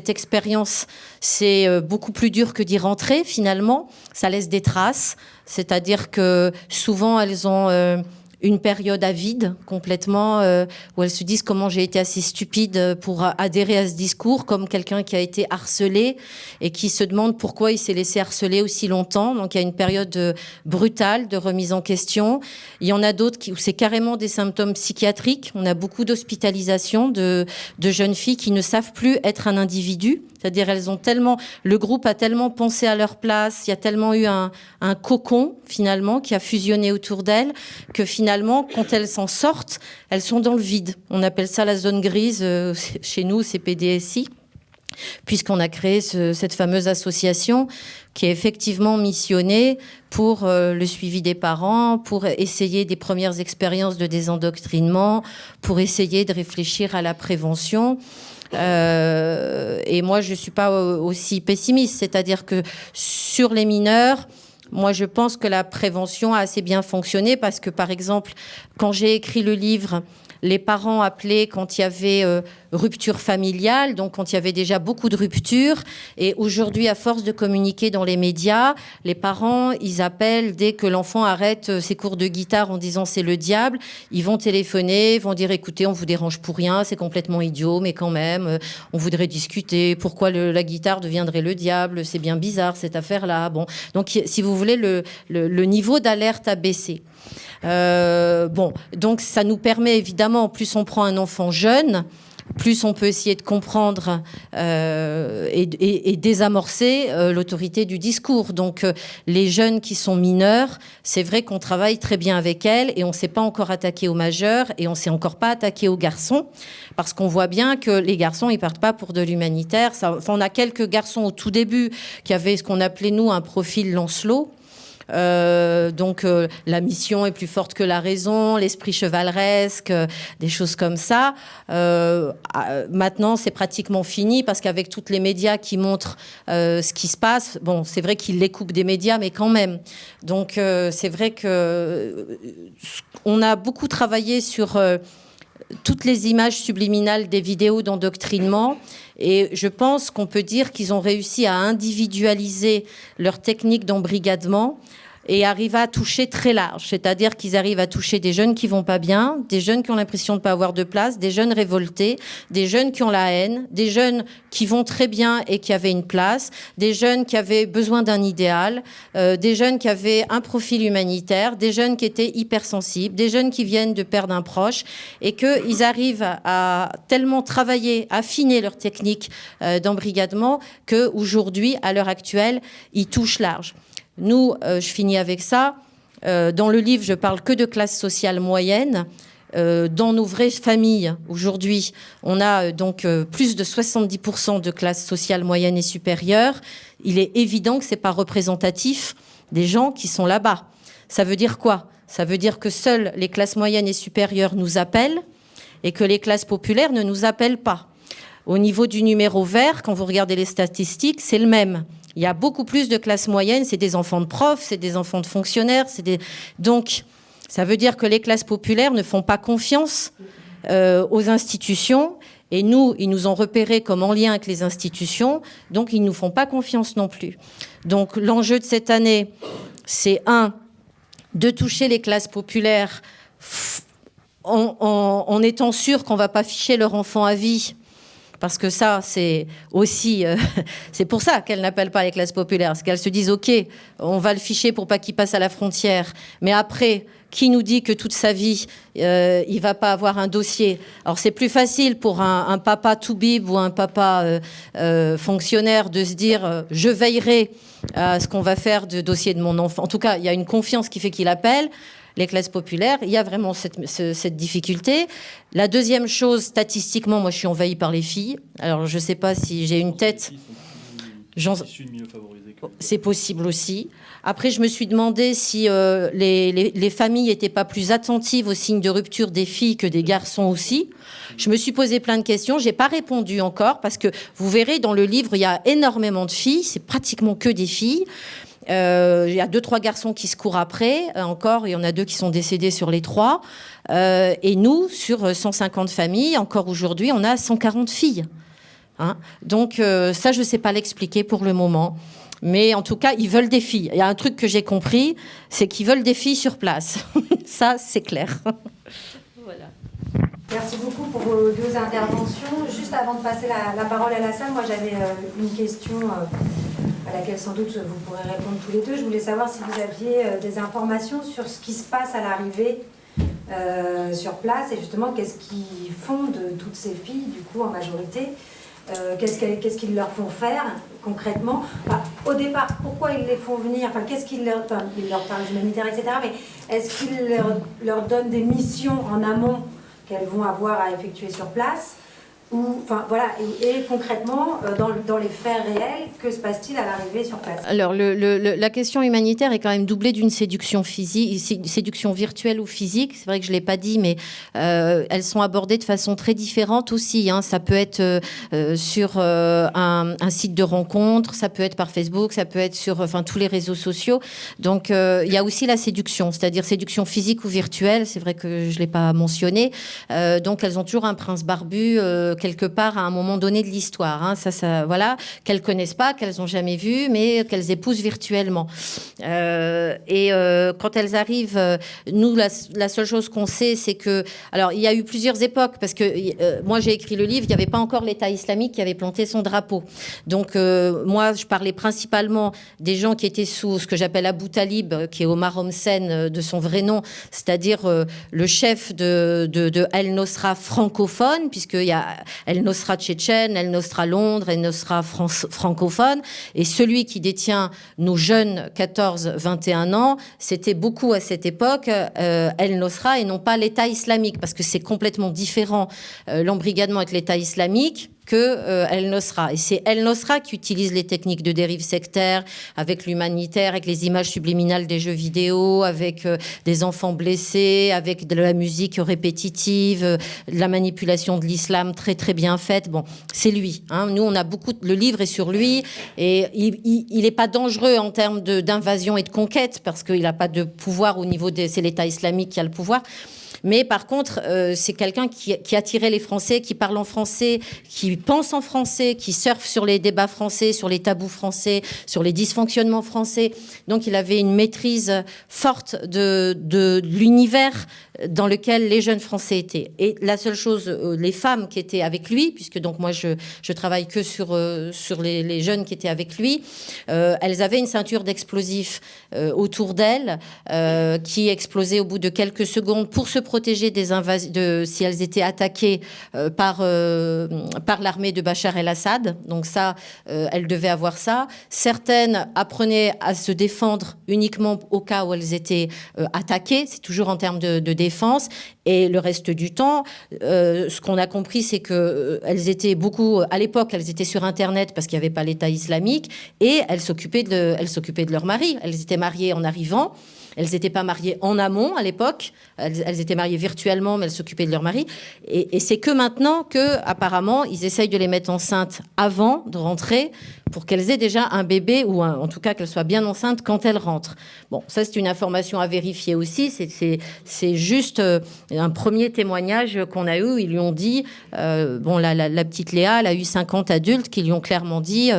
expérience, c'est beaucoup plus dur que d'y rentrer finalement. Ça laisse des traces, c'est-à-dire que souvent elles ont une période à vide complètement, où elles se disent comment j'ai été assez stupide pour adhérer à ce discours, comme quelqu'un qui a été harcelé et qui se demande pourquoi il s'est laissé harceler aussi longtemps. Donc il y a une période brutale de remise en question. Il y en a d'autres où c'est carrément des symptômes psychiatriques. On a beaucoup d'hospitalisations de jeunes filles qui ne savent plus être un individu. C'est-à-dire le groupe a tellement pensé à leur place, il y a tellement eu un cocon finalement qui a fusionné autour d'elles que finalement, quand elles s'en sortent, elles sont dans le vide. On appelle ça la zone grise, chez nous c'est PDSI, puisqu'on a créé cette fameuse association qui est effectivement missionnée pour le suivi des parents, pour essayer des premières expériences de désendoctrinement, pour essayer de réfléchir à la prévention. Et moi, je ne suis pas aussi pessimiste, c'est-à-dire que sur les mineurs, moi, je pense que la prévention a assez bien fonctionné parce que, par exemple, quand j'ai écrit le livre, les parents appelaient quand il y avait rupture familiale, donc quand il y avait déjà beaucoup de ruptures. Et aujourd'hui, à force de communiquer dans les médias, les parents, ils appellent dès que l'enfant arrête ses cours de guitare en disant c'est le diable. Ils vont téléphoner, vont dire écoutez, on vous dérange pour rien, c'est complètement idiot, mais quand même, on voudrait discuter. Pourquoi la guitare deviendrait le diable? C'est bien bizarre cette affaire-là. Bon, donc si vous voulez, le niveau d'alerte a baissé. Bon, donc ça nous permet évidemment, plus on prend un enfant jeune, plus on peut essayer de comprendre et désamorcer l'autorité du discours. Donc les jeunes qui sont mineurs, c'est vrai qu'on travaille très bien avec elles et on ne s'est pas encore attaqué aux majeurs et on ne s'est encore pas attaqué aux garçons parce qu'on voit bien que les garçons, ils ne partent pas pour de l'humanitaire. On a quelques garçons au tout début qui avaient ce qu'on appelait nous un profil Lancelot. Donc la mission est plus forte que la raison, l'esprit chevaleresque, des choses comme ça. Maintenant, c'est pratiquement fini parce qu'avec toutes les médias qui montrent ce qui se passe, bon, c'est vrai qu'ils les coupent des médias, mais quand même. Donc c'est vrai que on a beaucoup travaillé sur toutes les images subliminales des vidéos d'endoctrinement. Et je pense qu'on peut dire qu'ils ont réussi à individualiser leur technique d'embrigadement et arrivent à toucher très large. C'est-à-dire qu'ils arrivent à toucher des jeunes qui vont pas bien, des jeunes qui ont l'impression de ne pas avoir de place, des jeunes révoltés, des jeunes qui ont la haine, des jeunes qui vont très bien et qui avaient une place, des jeunes qui avaient besoin d'un idéal, des jeunes qui avaient un profil humanitaire, des jeunes qui étaient hypersensibles, des jeunes qui viennent de perdre un proche et qu'ils arrivent à tellement travailler, affiner leur technique d'embrigadement qu'aujourd'hui, à l'heure actuelle, ils touchent large. Nous, je finis avec ça. Dans le livre, je parle que de classe sociale moyenne. Dans nos vraies familles, aujourd'hui, on a donc plus de 70% de classe sociale moyenne et supérieure. Il est évident que ce n'est pas représentatif des gens qui sont là-bas. Ça veut dire quoi? Ça veut dire que seules les classes moyennes et supérieures nous appellent et que les classes populaires ne nous appellent pas. Au niveau du numéro vert, quand vous regardez les statistiques, c'est le même. Il y a beaucoup plus de classes moyennes, c'est des enfants de profs, c'est des enfants de fonctionnaires. Donc, ça veut dire que les classes populaires ne font pas confiance aux institutions. Et nous, ils nous ont repérés comme en lien avec les institutions, donc ils ne nous font pas confiance non plus. Donc l'enjeu de cette année, c'est de toucher les classes populaires en étant sûr qu'on ne va pas ficher leur enfant à vie. Parce que ça, c'est aussi... c'est pour ça qu'elles n'appellent pas les classes populaires. Parce qu'elles se disent, OK, on va le ficher pour pas qu'il passe à la frontière. Mais après, qui nous dit que toute sa vie, il va pas avoir un dossier? Alors, c'est plus facile pour un papa toubib ou un papa fonctionnaire de se dire, je veillerai à ce qu'on va faire de dossier de mon enfant. En tout cas, il y a une confiance qui fait qu'il appelle. Les classes populaires, il y a vraiment cette difficulté. La deuxième chose, statistiquement, moi je suis envahie par les filles. Alors je ne sais pas si j'ai une tête... C'est possible aussi. Après, je me suis demandé si les familles n'étaient pas plus attentives aux signes de rupture des filles que des garçons aussi. Je me suis posé plein de questions. Je n'ai pas répondu encore parce que vous verrez, dans le livre, il y a énormément de filles. C'est pratiquement que des filles. Il y a 2-3 garçons qui se courent après. Encore, il y en a 2 qui sont décédés sur les 3. Et nous, sur 150 familles, encore aujourd'hui, on a 140 filles. Hein, donc ça, je ne sais pas l'expliquer pour le moment. Mais en tout cas, ils veulent des filles. Il y a un truc que j'ai compris, c'est qu'ils veulent des filles sur place. Ça, c'est clair. Voilà. Merci beaucoup pour vos 2 interventions. Juste avant de passer la parole à la salle, moi j'avais une question à laquelle sans doute vous pourrez répondre tous les deux. Je voulais savoir si vous aviez des informations sur ce qui se passe à l'arrivée sur place et justement qu'est-ce qu'ils font de toutes ces filles, du coup en majorité. Qu'est-ce qu'ils leur font faire concrètement? Au départ, pourquoi ils les font venir? Qu'est-ce qu'ils leur parlent? Ils leur parlent d'humanitaire, etc. Mais est-ce qu'ils leur donnent des missions en amont qu'elles vont avoir à effectuer sur place? Voilà, et concrètement, dans les faits réels, que se passe-t-il à l'arrivée sur place? Alors, la question humanitaire est quand même doublée d'une séduction physique, séduction virtuelle ou physique. C'est vrai que je ne l'ai pas dit, mais elles sont abordées de façon très différente aussi. Hein. Ça peut être sur un site de rencontre, ça peut être par Facebook, ça peut être sur tous les réseaux sociaux. Donc, il y a aussi la séduction, c'est-à-dire séduction physique ou virtuelle. C'est vrai que je ne l'ai pas mentionné. Donc, elles ont toujours un prince barbu quelque part à un moment donné de l'histoire. Hein. Voilà, qu'elles connaissent pas, qu'elles n'ont jamais vu, mais qu'elles épousent virtuellement. Quand elles arrivent, nous, la seule chose qu'on sait, c'est que... Alors, il y a eu plusieurs époques, parce que moi, j'ai écrit le livre, il n'y avait pas encore l'État islamique qui avait planté son drapeau. Donc, moi, je parlais principalement des gens qui étaient sous ce que j'appelle Abu Talib, qui est Omar Homsen de son vrai nom, c'est-à-dire le chef de El Nosra francophone, puisqu'il y a El Nosra tchétchène, El Nosra Londres, El Nosra francophone, et celui qui détient nos jeunes 14-21 ans, c'était beaucoup à cette époque El Nosra et non pas l'État islamique, parce que c'est complètement différent l'embrigadement avec l'État islamique que El Nosra. Et c'est El Nosra qui utilise les techniques de dérive sectaire, avec l'humanitaire, avec les images subliminales des jeux vidéo, avec des enfants blessés, avec de la musique répétitive, de la manipulation de l'islam très très bien faite. Bon, c'est lui. Hein. Nous, on a beaucoup... Le livre est sur lui, et il n'est pas dangereux en termes d'invasion et de conquête, parce qu'il n'a pas de pouvoir au niveau des... C'est l'État islamique qui a le pouvoir. Mais par contre, c'est quelqu'un qui attirait les Français, qui parle en français, qui pense en français, qui surfe sur les débats français, sur les tabous français, sur les dysfonctionnements français. Donc, il avait une maîtrise forte de l'univers dans lequel les jeunes Français étaient. Et la seule chose, les femmes qui étaient avec lui, puisque donc moi, je travaille que sur les jeunes qui étaient avec lui, elles avaient une ceinture d'explosifs autour d'elles qui explosait au bout de quelques secondes pour se protéger si elles étaient attaquées par l'armée de Bachar el-Assad. Donc ça, elles devaient avoir ça. Certaines apprenaient à se défendre uniquement au cas où elles étaient attaquées. C'est toujours en termes de défense. Et le reste du temps, ce qu'on a compris, c'est que elles étaient beaucoup... À l'époque, elles étaient sur Internet parce qu'il n'y avait pas l'État islamique. Et elles s'occupaient de leur mari. Elles étaient mariées en arrivant. Elles n'étaient pas mariées en amont à l'époque. Elles étaient mariées virtuellement, mais elles s'occupaient de leur mari. Et c'est que maintenant qu'apparemment, ils essayent de les mettre enceintes avant de rentrer pour qu'elles aient déjà un bébé, ou en tout cas qu'elles soient bien enceintes quand elles rentrent. Bon, ça, c'est une information à vérifier aussi. C'est juste un premier témoignage qu'on a eu. Ils lui ont dit, la petite Léa, elle a eu 50 adultes qui lui ont clairement dit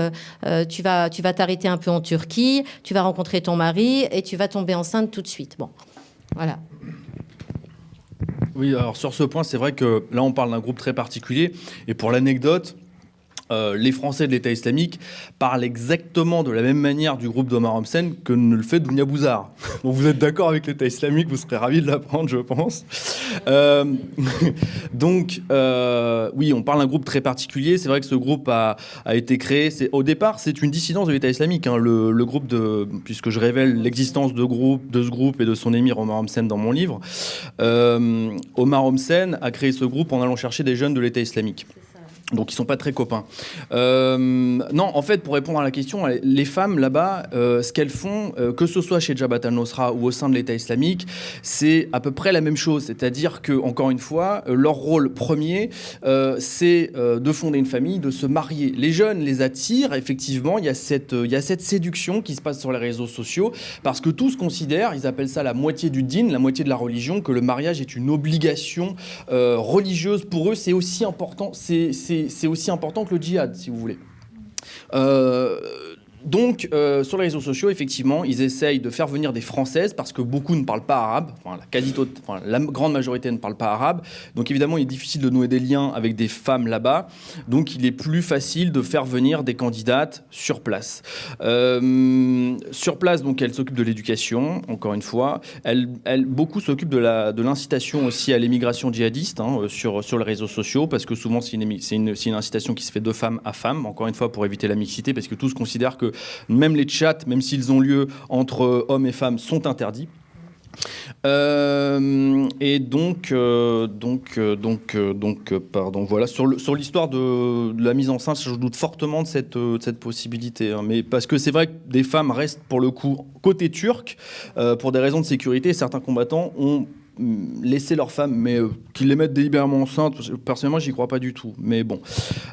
tu vas t'arrêter un peu en Turquie, tu vas rencontrer ton mari et tu vas tomber enceinte tout de suite. Bon, voilà. Oui, alors sur ce point, c'est vrai que là, on parle d'un groupe très particulier. Et pour l'anecdote, les Français de l'État islamique parlent exactement de la même manière du groupe d'Omar Homsen que ne le fait Dounia Bouzar. Donc vous êtes d'accord avec l'État islamique, vous serez ravis de l'apprendre, je pense. Oui, on parle d'un groupe très particulier. C'est vrai que ce groupe a été créé. Au départ, c'est une dissidence de l'État islamique. Hein, le groupe puisque je révèle l'existence de ce groupe et de son émir Omar Homsen dans mon livre. Omar Homsen a créé ce groupe en allant chercher des jeunes de l'État islamique. Donc, ils ne sont pas très copains. Non, en fait, pour répondre à la question, les femmes, là-bas, ce qu'elles font, que ce soit chez Jabhat al-Nosra ou au sein de l'État islamique, c'est à peu près la même chose. C'est-à-dire que, encore une fois, leur rôle premier, c'est de fonder une famille, de se marier. Les jeunes les attirent. Effectivement, il y a cette séduction qui se passe sur les réseaux sociaux, parce que tous considèrent, ils appellent ça la moitié du din, la moitié de la religion, que le mariage est une obligation religieuse. Pour eux, c'est aussi important. C'est aussi important que le djihad, si vous voulez. Donc, sur les réseaux sociaux, effectivement, ils essayent de faire venir des Françaises parce que beaucoup ne parlent pas arabe. La grande majorité ne parle pas arabe. Donc, évidemment, il est difficile de nouer des liens avec des femmes là-bas. Donc, il est plus facile de faire venir des candidates sur place. Sur place, donc, elles s'occupent de l'éducation, encore une fois. Beaucoup s'occupent de l'incitation aussi à l'émigration djihadiste sur les réseaux sociaux, parce que souvent, c'est une incitation qui se fait de femme à femme, encore une fois, pour éviter la mixité, parce que tous considèrent que même les chats, même s'ils ont lieu entre hommes et femmes, sont interdits. Et donc, voilà. Sur l'histoire de la mise enceinte, je doute fortement de cette possibilité. Mais parce que c'est vrai que des femmes restent, pour le coup, côté turc, pour des raisons de sécurité. Certains combattants ont laisser leurs femmes, mais qu'ils les mettent délibérément enceintes, personnellement, j'y crois pas du tout. Mais bon.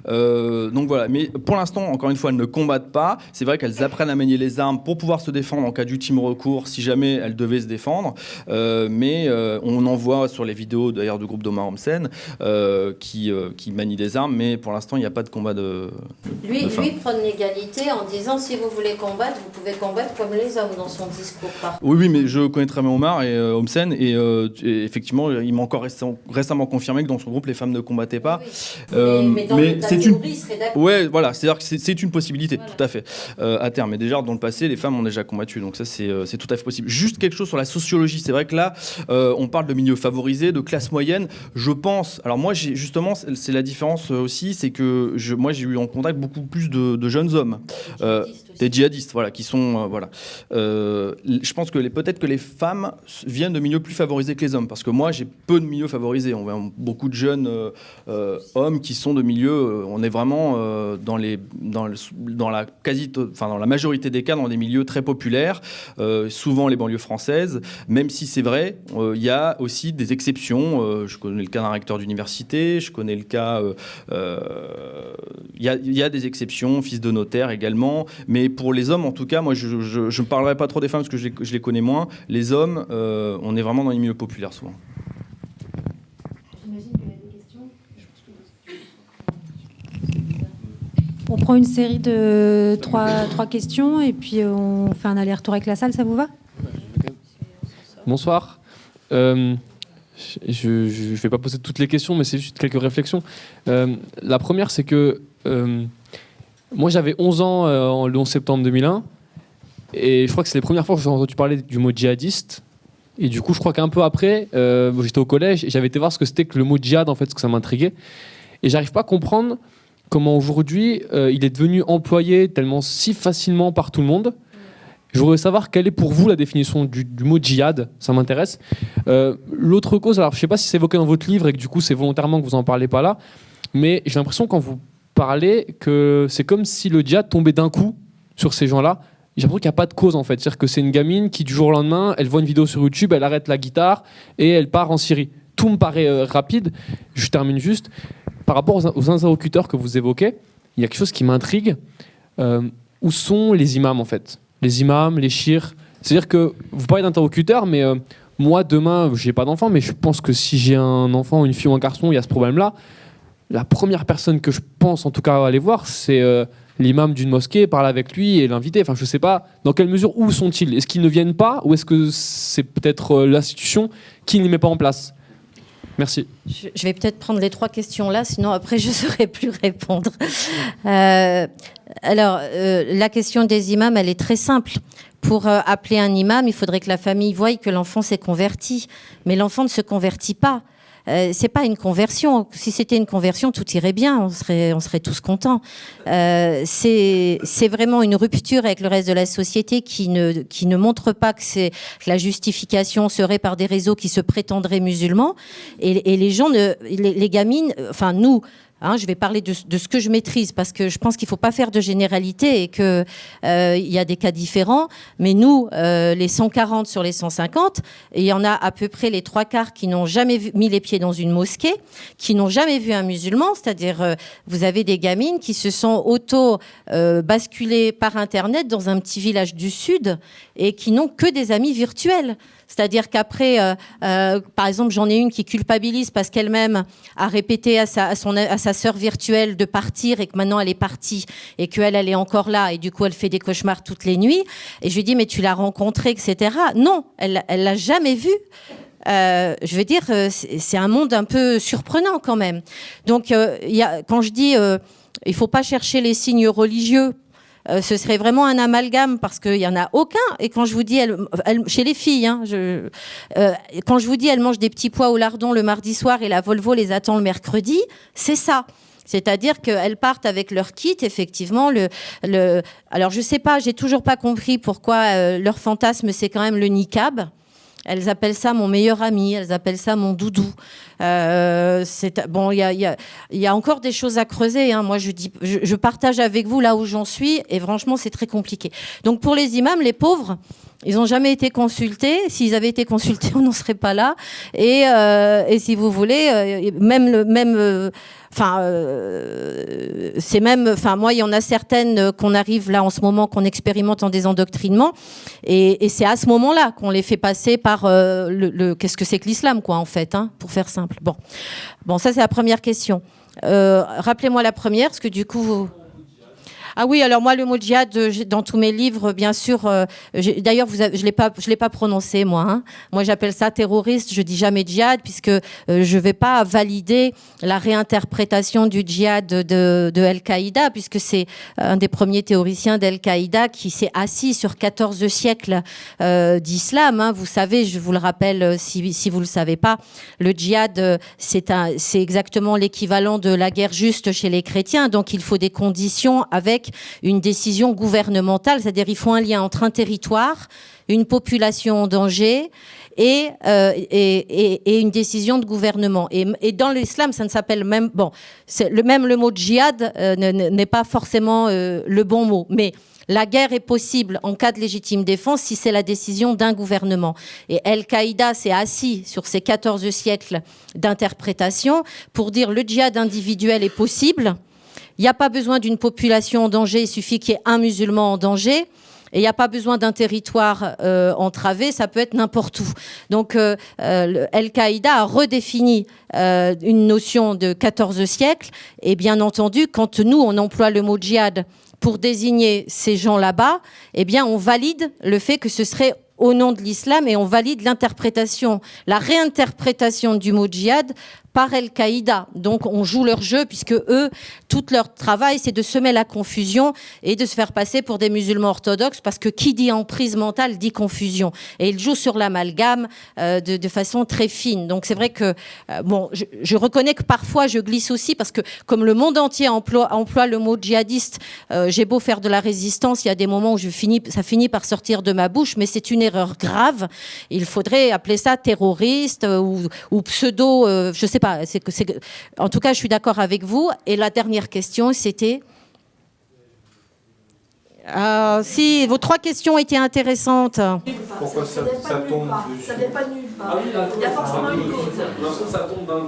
Donc voilà. Mais pour l'instant, encore une fois, elles ne combattent pas. C'est vrai qu'elles apprennent à manier les armes pour pouvoir se défendre en cas d'ultime recours, si jamais elles devaient se défendre. Mais on en voit sur les vidéos, d'ailleurs, du groupe d'Omar Homsen, qui manient des armes, mais pour l'instant, il n'y a pas de combat de femmes. Lui prône l'égalité en disant si vous voulez combattre, vous pouvez combattre comme les hommes dans son discours. Oui, mais je connais très bien Omar et Homsen, et effectivement, il m'a encore récemment confirmé que dans son groupe, les femmes ne combattaient pas. Oui. Mais dans la théorie, il serait d'accord. Ouais, voilà, c'est-à-dire que c'est une possibilité, voilà. Tout à fait, à terme. Mais déjà, dans le passé, les femmes ont déjà combattu, donc ça, c'est tout à fait possible. Juste quelque chose sur la sociologie. C'est vrai que là, on parle de milieux favorisés, de classe moyenne. Je pense... Alors moi, justement, c'est la différence aussi, c'est que moi, j'ai eu en contact beaucoup plus de jeunes hommes. Des djihadistes, voilà, qui sont... voilà. Je pense que peut-être que les femmes viennent de milieux plus favorisés que les hommes, parce que moi, j'ai peu de milieux favorisés. On voit beaucoup de jeunes hommes qui sont de milieux... on est vraiment dans la majorité des cas dans des milieux très populaires, souvent les banlieues françaises, même si c'est vrai, il y a aussi des exceptions. Je connais le cas d'un recteur d'université, je connais le cas... Il y a des exceptions, fils de notaire également, mais pour les hommes, en tout cas, moi, je ne parlerai pas trop des femmes parce que je les connais moins. Les hommes, on est vraiment dans les milieux populaires souvent. J'imagine qu'il y a des questions. On prend une série de trois questions et puis on fait un aller-retour avec la salle, ça vous va ? Bonsoir. Je ne vais pas poser toutes les questions, mais c'est juste quelques réflexions. La première, c'est que moi, j'avais 11 ans le 11 septembre 2001, et je crois que c'est les premières fois que j'ai entendu parler du mot djihadiste. Et du coup, je crois qu'un peu après, j'étais au collège, et j'avais été voir ce que c'était que le mot djihad, en fait, ce que ça m'intriguait. Et j'arrive pas à comprendre comment aujourd'hui, il est devenu employé tellement si facilement par tout le monde. Je voudrais savoir quelle est pour vous la définition du mot djihad, ça m'intéresse. L'autre cause, alors je ne sais pas si c'est évoqué dans votre livre et que du coup c'est volontairement que vous n'en parlez pas là, mais j'ai l'impression quand vous parlez que c'est comme si le djihad tombait d'un coup sur ces gens-là. J'ai l'impression qu'il n'y a pas de cause en fait. C'est-à-dire que c'est une gamine qui du jour au lendemain, elle voit une vidéo sur YouTube, elle arrête la guitare et elle part en Syrie. Tout me paraît rapide. Je termine juste. Par rapport aux interlocuteurs que vous évoquez, il y a quelque chose qui m'intrigue. Où sont les imams en fait ? Les imams, les chirs. C'est-à-dire que vous parlez d'interlocuteurs, mais moi, demain, je n'ai pas d'enfant, mais je pense que si j'ai un enfant, une fille ou un garçon, il y a ce problème-là. La première personne que je pense, en tout cas, aller voir, c'est l'imam d'une mosquée, parler avec lui et l'inviter. Enfin, je ne sais pas dans quelle mesure, où sont-ils ? Est-ce qu'ils ne viennent pas ou est-ce que c'est peut-être l'institution qui ne les met pas en place ? Merci. Je vais peut-être prendre les 3 questions là, sinon après je ne saurais plus répondre. Alors, la question des imams, elle est très simple. Pour appeler un imam, il faudrait que la famille voie que l'enfant s'est converti. Mais l'enfant ne se convertit pas. C'est pas une conversion. Si c'était une conversion, tout irait bien. On serait tous contents. C'est vraiment une rupture avec le reste de la société qui ne montre pas que la justification serait par des réseaux qui se prétendraient musulmans. Et les gens, les gamines, enfin nous. Je vais parler de ce que je maîtrise parce que je pense qu'il ne faut pas faire de généralité et qu'il y a des cas différents. Mais nous, les 140 sur les 150, il y en a à peu près les 3/4 qui n'ont jamais mis les pieds dans une mosquée, qui n'ont jamais vu un musulman. C'est-à-dire, vous avez des gamines qui se sont auto-basculées par Internet dans un petit village du Sud et qui n'ont que des amis virtuels. C'est-à-dire qu'après, par exemple, j'en ai une qui culpabilise parce qu'elle-même a répété à sa sœur virtuelle de partir et que maintenant elle est partie et qu'elle est encore là et du coup elle fait des cauchemars toutes les nuits. Et je lui dis mais tu l'as rencontrée, etc. Non, elle l'a jamais vue. Je veux dire, c'est un monde un peu surprenant quand même. Donc, quand je dis il faut pas chercher les signes religieux. Ce serait vraiment un amalgame parce qu'il n'y en a aucun. Et quand je vous dis, chez les filles, quand je vous dis elles mangent des petits pois au lardon le mardi soir et la Volvo les attend le mercredi, c'est ça. C'est-à-dire qu'elles partent avec leur kit, effectivement. Alors je sais pas, j'ai toujours pas compris pourquoi leur fantasme c'est quand même le niqab. Elles appellent ça mon meilleur ami, elles appellent ça mon doudou. Bon, il y a encore des choses à creuser. Moi, je partage avec vous là où j'en suis, et franchement, c'est très compliqué. Donc, pour les imams, les pauvres, Ils n'ont jamais été consultés. S'ils avaient été consultés, on n'en serait pas là. Et si vous voulez, moi, il y en a certaines qu'on arrive là en ce moment, qu'on expérimente en désendoctrinement. Et c'est à ce moment-là qu'on les fait passer par qu'est-ce que c'est que l'islam, quoi, en fait, hein, pour faire simple. Bon, ça, c'est la première question. Rappelez-moi la première, parce que du coup... Ah oui, alors moi, le mot djihad, dans tous mes livres, bien sûr, d'ailleurs, je l'ai pas prononcé, moi. Hein. Moi, j'appelle ça terroriste, je dis jamais djihad, puisque je vais pas valider la réinterprétation du djihad de Al-Qaïda, puisque c'est un des premiers théoriciens d'Al-Qaïda qui s'est assis sur 14 siècles d'islam. Hein. Vous savez, je vous le rappelle, si vous le savez pas, le djihad, c'est exactement l'équivalent de la guerre juste chez les chrétiens, donc il faut des conditions avec une décision gouvernementale, c'est-à-dire il faut un lien entre un territoire, une population en danger et une décision de gouvernement. Et dans l'islam, ça ne s'appelle même... Bon, le mot djihad n'est pas forcément le bon mot, mais... La guerre est possible en cas de légitime défense si c'est la décision d'un gouvernement. Et Al-Qaïda s'est assis sur ces 14 siècles d'interprétation pour dire le djihad individuel est possible. Il n'y a pas besoin d'une population en danger, il suffit qu'il y ait un musulman en danger. Et il n'y a pas besoin d'un territoire entravé, ça peut être n'importe où. Donc Al-Qaïda a redéfini une notion de 14 siècles. Et bien entendu, quand nous, on emploie le mot djihad pour désigner ces gens là-bas, eh bien on valide le fait que ce serait au nom de l'islam et on valide l'interprétation, la réinterprétation du mot djihad par Al-Qaïda. Donc on joue leur jeu puisque eux, tout leur travail, c'est de semer la confusion et de se faire passer pour des musulmans orthodoxes parce que qui dit emprise mentale dit confusion. Et ils jouent sur l'amalgame de façon très fine. Donc c'est vrai que, je reconnais que parfois je glisse aussi parce que comme le monde entier emploie le mot djihadiste, j'ai beau faire de la résistance, il y a des moments où ça finit par sortir de ma bouche, mais c'est une erreur grave. Il faudrait appeler ça terroriste ou pseudo, je sais pas. En tout cas, je suis d'accord avec vous. Et la dernière question, c'était... si, vos 3 questions étaient intéressantes. Pourquoi ça tombe dessus ? Ça vient pas de nulle part. Il y a forcément une cause. Ça tombe d'un...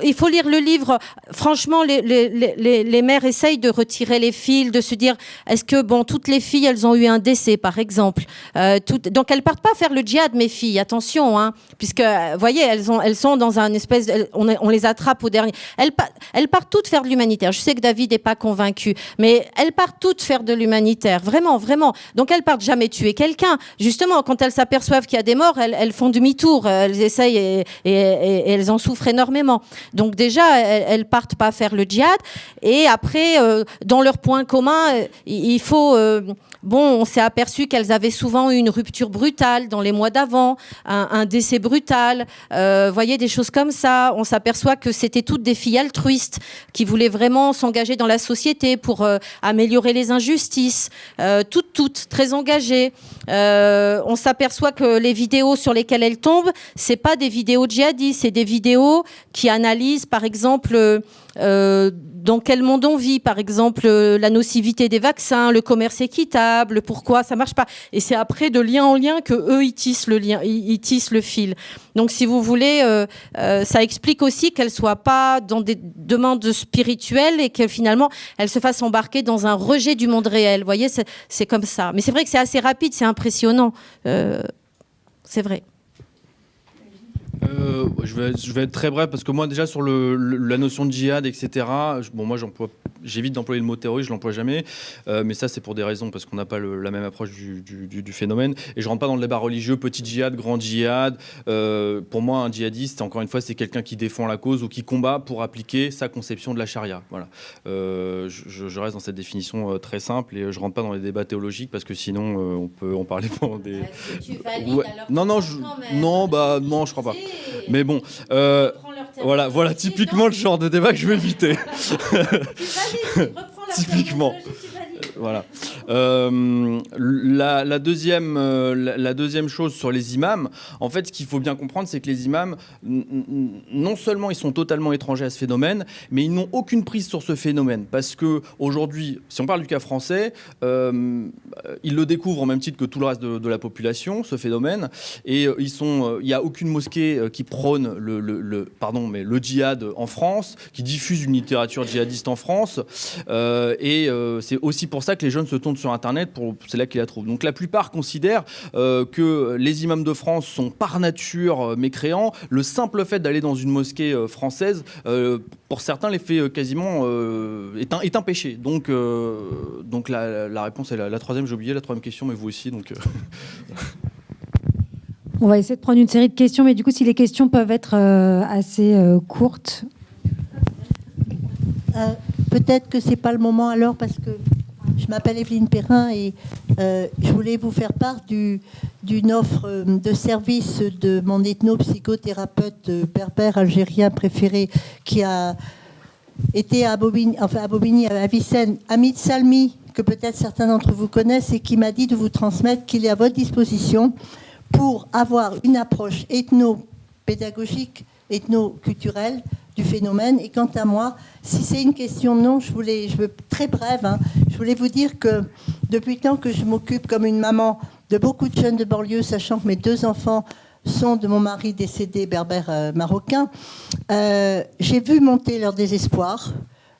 Il faut lire le livre. Franchement, les mères essayent de retirer les fils, de se dire, est-ce que, toutes les filles, elles ont eu un décès, par exemple. Donc, elles partent pas faire le djihad, mes filles, attention, hein, puisque, vous voyez, elles sont dans un espèce... On les attrape au dernier. Elles partent toutes faire de l'humanitaire. Je sais que David n'est pas convaincu, mais elles partent toutes faire de l'humanitaire, vraiment, vraiment. Donc elles partent jamais tuer quelqu'un. Justement, quand elles s'aperçoivent qu'il y a des morts, elles font demi-tour, elles essayent et elles en souffrent énormément. Donc déjà, elles partent pas faire le djihad. Et après, dans leur point commun, il faut... on s'est aperçu qu'elles avaient souvent eu une rupture brutale dans les mois d'avant, un décès brutal, voyez, des choses comme ça. On s'aperçoit que c'était toutes des filles altruistes qui voulaient vraiment s'engager dans la société pour améliorer les injustices, toutes très engagées. On s'aperçoit que les vidéos sur lesquelles elles tombent, c'est pas des vidéos djihadistes, c'est des vidéos qui analysent, par exemple, dans quel monde on vit, par exemple, la nocivité des vaccins, le commerce équitable, pourquoi ça marche pas. Et c'est après, de lien en lien, que eux ils tissent le fil. Donc, si vous voulez, ça explique aussi qu'elles soient pas dans des demandes spirituelles et que finalement elles se fassent embarquer dans un rejet du monde réel. Vous voyez, c'est comme ça. Mais c'est vrai que c'est assez rapide, c'est impressionnant. C'est vrai. Je vais être très bref parce que moi déjà sur la notion de djihad, etc. Moi j'évite d'employer le mot terroriste, je l'emploie jamais, mais ça c'est pour des raisons parce qu'on n'a pas la même approche du phénomène. Et je rentre pas dans le débat religieux, petit djihad, grand djihad. Pour moi un djihadiste, encore une fois, c'est quelqu'un qui défend la cause ou qui combat pour appliquer sa conception de la charia. Voilà. Je reste dans cette définition très simple et je rentre pas dans les débats théologiques parce que sinon on peut en parler pendant des. Tu valides, alors non, je crois pas. Mais bon, voilà typiquement le genre de débat que je veux éviter. Typiquement. Voilà. La deuxième chose sur les imams, en fait, ce qu'il faut bien comprendre, c'est que les imams, non seulement ils sont totalement étrangers à ce phénomène, mais ils n'ont aucune prise sur ce phénomène. Parce qu'aujourd'hui, si on parle du cas français, ils le découvrent au même titre que tout le reste de la population, ce phénomène. Et il n'y a aucune mosquée qui prône le djihad en France, qui diffuse une littérature djihadiste en France. C'est aussi pour ça que les jeunes se tournent sur Internet, c'est là qu'ils la trouvent. Donc la plupart considèrent que les imams de France sont par nature mécréants. Le simple fait d'aller dans une mosquée française, pour certains, les fait quasiment est un péché. Donc la réponse est la troisième. J'ai oublié la troisième question, mais vous aussi. Donc on va essayer de prendre une série de questions, mais du coup, si les questions peuvent être assez courtes. Peut-être que c'est pas le moment alors, parce que je m'appelle Evelyne Perrin et je voulais vous faire part d'une offre de service de mon ethnopsychothérapeute berbère algérien préféré qui a été à Bobigny, à Avicenne, Hamid Salmi, que peut-être certains d'entre vous connaissent, et qui m'a dit de vous transmettre qu'il est à votre disposition pour avoir une approche ethno-pédagogique, ethno-culturelle du phénomène. Et quant à moi, si c'est une question non, je veux très brève, je voulais vous dire que depuis le temps que je m'occupe comme une maman de beaucoup de jeunes de banlieue, sachant que mes 2 enfants sont de mon mari décédé berbère marocain, j'ai vu monter leur désespoir.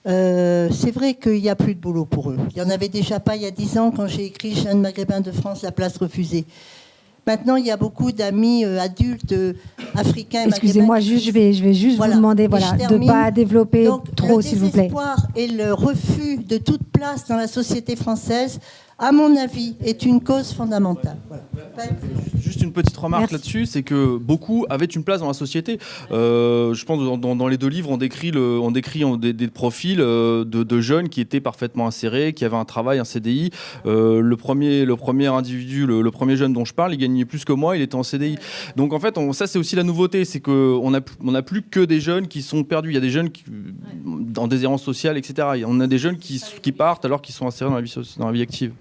C'est vrai qu'il n'y a plus de boulot pour eux. Il n'y en avait déjà pas il y a 10 ans quand j'ai écrit Jeunes maghrébins de France, la place refusée. Maintenant, il y a beaucoup d'amis adultes africains et maghrébins. Excusez-moi, je vais juste vous demander de ne pas développer trop, s'il vous plaît. Le désespoir et le refus de toute place dans la société française, à mon avis, est une cause fondamentale. Voilà. Juste une petite remarque là-dessus, c'est que beaucoup avaient une place dans la société. Je pense dans les 2 livres, on décrit des profils de jeunes qui étaient parfaitement insérés, qui avaient un travail, un CDI. Le premier individu, le premier jeune dont je parle, il gagnait plus que moi, il était en CDI. Donc en fait, ça c'est aussi la nouveauté, c'est qu'on n'a plus que des jeunes qui sont perdus. Il y a des jeunes en déshérence sociale, etc. On a des jeunes qui partent alors qu'ils sont insérés dans la vie active.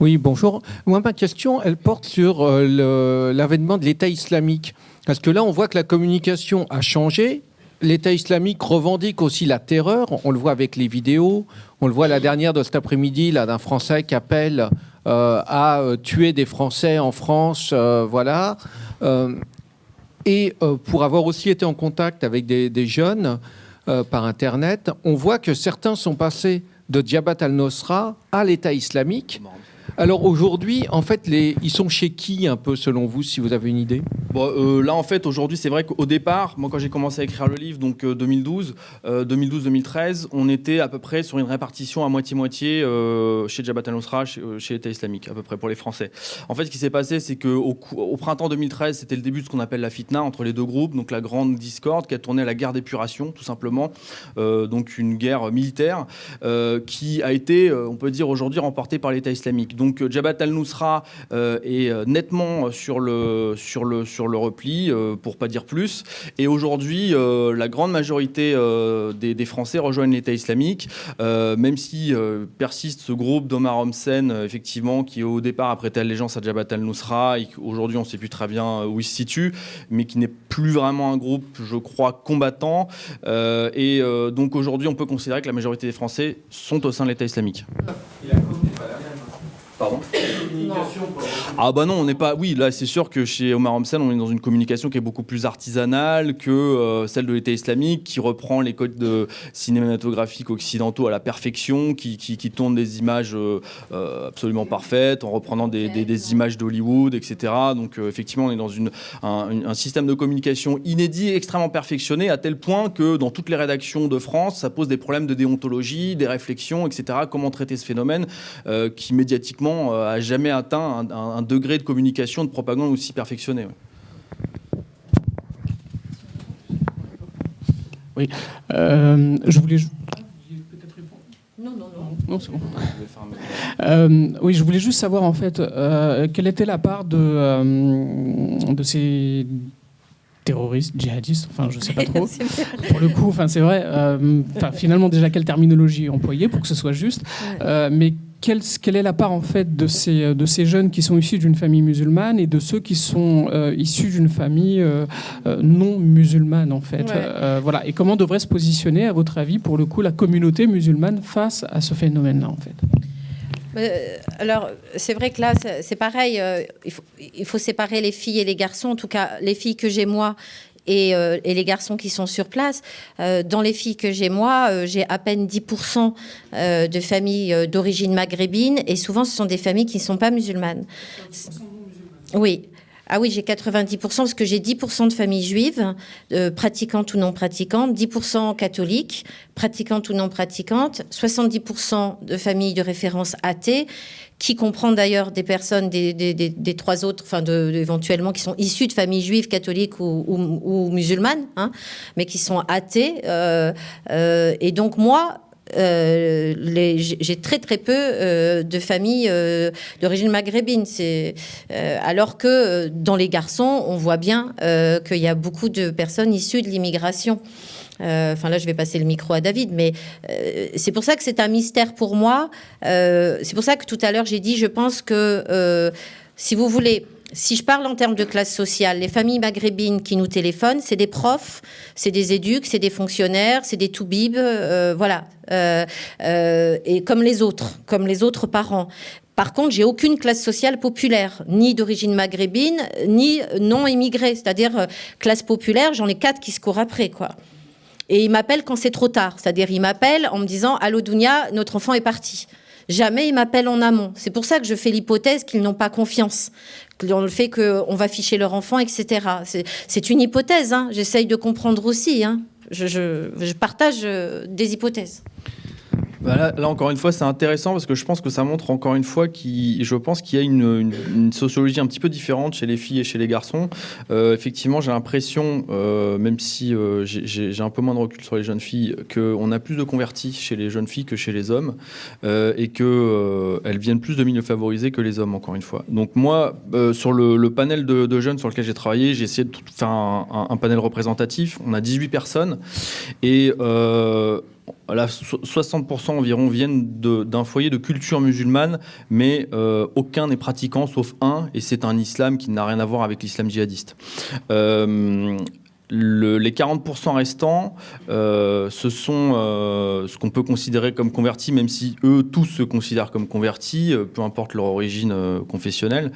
Oui, bonjour. Moi, ma question, elle porte sur l'avènement de l'État islamique. Parce que là, on voit que la communication a changé. L'État islamique revendique aussi la terreur. On le voit avec les vidéos. On le voit la dernière de cet après-midi, là, d'un Français qui appelle à tuer des Français en France. Voilà. Et pour avoir aussi été en contact avec des jeunes par Internet, on voit que certains sont passés de Jabhat al-Nusra à l'État islamique. Alors aujourd'hui, en fait, ils sont chez qui, un peu, selon vous, si vous avez une idée ? Là, en fait, aujourd'hui, c'est vrai qu'au départ, moi, quand j'ai commencé à écrire le livre, donc 2012-2013, on était à peu près sur une répartition à moitié-moitié chez Jabhat al-Nusra, chez l'État islamique, à peu près, pour les Français. En fait, ce qui s'est passé, c'est qu'au printemps 2013, c'était le début de ce qu'on appelle la fitna entre les 2 groupes, donc la grande discorde qui a tourné à la guerre d'épuration, tout simplement, donc une guerre militaire qui a été, on peut dire aujourd'hui, remportée par l'État islamique. Donc Jabhat al-Nusra est nettement sur le repli, pour pas dire plus. Et aujourd'hui, la grande majorité des Français rejoignent l'État islamique, même si persiste ce groupe d'Omar Homsen, effectivement, qui au départ a prêté allégeance à Jabhat al-Nusra, et aujourd'hui on ne sait plus très bien où il se situe, mais qui n'est plus vraiment un groupe, je crois, combattant. Donc aujourd'hui, on peut considérer que la majorité des Français sont au sein de l'État islamique. Et la cause n'est pas la même. Pardon ? Ah bah non, on n'est pas... Oui, là, c'est sûr que chez Omar Homsen, on est dans une communication qui est beaucoup plus artisanale que celle de l'État islamique, qui reprend les codes cinématographiques occidentaux à la perfection, qui tourne des images absolument parfaites, en reprenant des images d'Hollywood, etc. Donc, effectivement, on est dans un système de communication inédit, extrêmement perfectionné, à tel point que dans toutes les rédactions de France, ça pose des problèmes de déontologie, des réflexions, etc. Comment traiter ce phénomène qui, médiatiquement, a jamais atteint un degré de communication, de propagande aussi perfectionné. Oui, je voulais... Non, c'est bon. Oui, je voulais juste savoir en fait quelle était la part de ces terroristes, djihadistes, enfin je sais pas trop. Pour le coup, c'est vrai. Finalement, déjà quelle terminologie employer pour que ce soit juste, mais quelle est la part en fait de ces jeunes qui sont issus d'une famille musulmane et de ceux qui sont issus d'une famille non musulmane en fait. Voilà. Et comment devrait se positionner, à votre avis, pour le coup, la communauté musulmane face à ce phénomène-là en fait? Alors, c'est vrai que là, c'est pareil. Il faut séparer les filles et les garçons. En tout cas, les filles que j'ai moi et les garçons qui sont sur place. Dans les filles que j'ai moi, j'ai à peine 10% de familles d'origine maghrébine. Et souvent, ce sont des familles qui ne sont pas musulmanes. Oui. Ah oui, j'ai 90% parce que j'ai 10% de familles juives, pratiquantes ou non pratiquantes, 10% catholiques, pratiquantes ou non pratiquantes, 70% de familles de référence athées, qui comprend d'ailleurs des personnes des trois autres, éventuellement qui sont issues de familles juives, catholiques ou musulmanes, hein, mais qui sont athées. Et donc moi, j'ai très très peu de familles d'origine maghrébine. Alors que dans les garçons, on voit bien qu'il y a beaucoup de personnes issues de l'immigration. Là, je vais passer le micro à David, mais c'est pour ça que c'est un mystère pour moi. C'est pour ça que tout à l'heure, j'ai dit, je pense que, si vous voulez... Si je parle en termes de classe sociale, les familles maghrébines qui nous téléphonent, c'est des profs, c'est des éducs, c'est des fonctionnaires, c'est des toubibs, voilà. Et comme les autres parents. Par contre, j'ai aucune classe sociale populaire, ni d'origine maghrébine, ni non immigrée. C'est-à-dire, classe populaire, j'en ai 4 qui se courent après, quoi. Et ils m'appellent quand c'est trop tard. C'est-à-dire, ils m'appellent en me disant « Allô Dounia, notre enfant est parti ». Jamais ils m'appellent en amont. C'est pour ça que je fais l'hypothèse qu'ils n'ont pas confiance dans le fait qu'on va ficher leur enfant, etc. C'est une hypothèse. Hein. J'essaye de comprendre aussi. Hein. Je partage des hypothèses. Là, encore une fois, c'est intéressant parce que je pense que ça montre encore une fois qu'il y a une sociologie un petit peu différente chez les filles et chez les garçons. Effectivement, j'ai l'impression, même si j'ai un peu moins de recul sur les jeunes filles, qu'on a plus de convertis chez les jeunes filles que chez les hommes et qu'elles viennent plus de milieux favorisés que les hommes, encore une fois. Donc moi, sur le panel de jeunes sur lequel j'ai travaillé, j'ai essayé de faire un panel représentatif. On a 18 personnes et... Là, 60% environ viennent d'un foyer de culture musulmane, mais aucun n'est pratiquant, sauf un, et c'est un islam qui n'a rien à voir avec l'islam djihadiste. Les 40% restants, ce sont ce qu'on peut considérer comme convertis, même si eux tous se considèrent comme convertis, peu importe leur origine confessionnelle.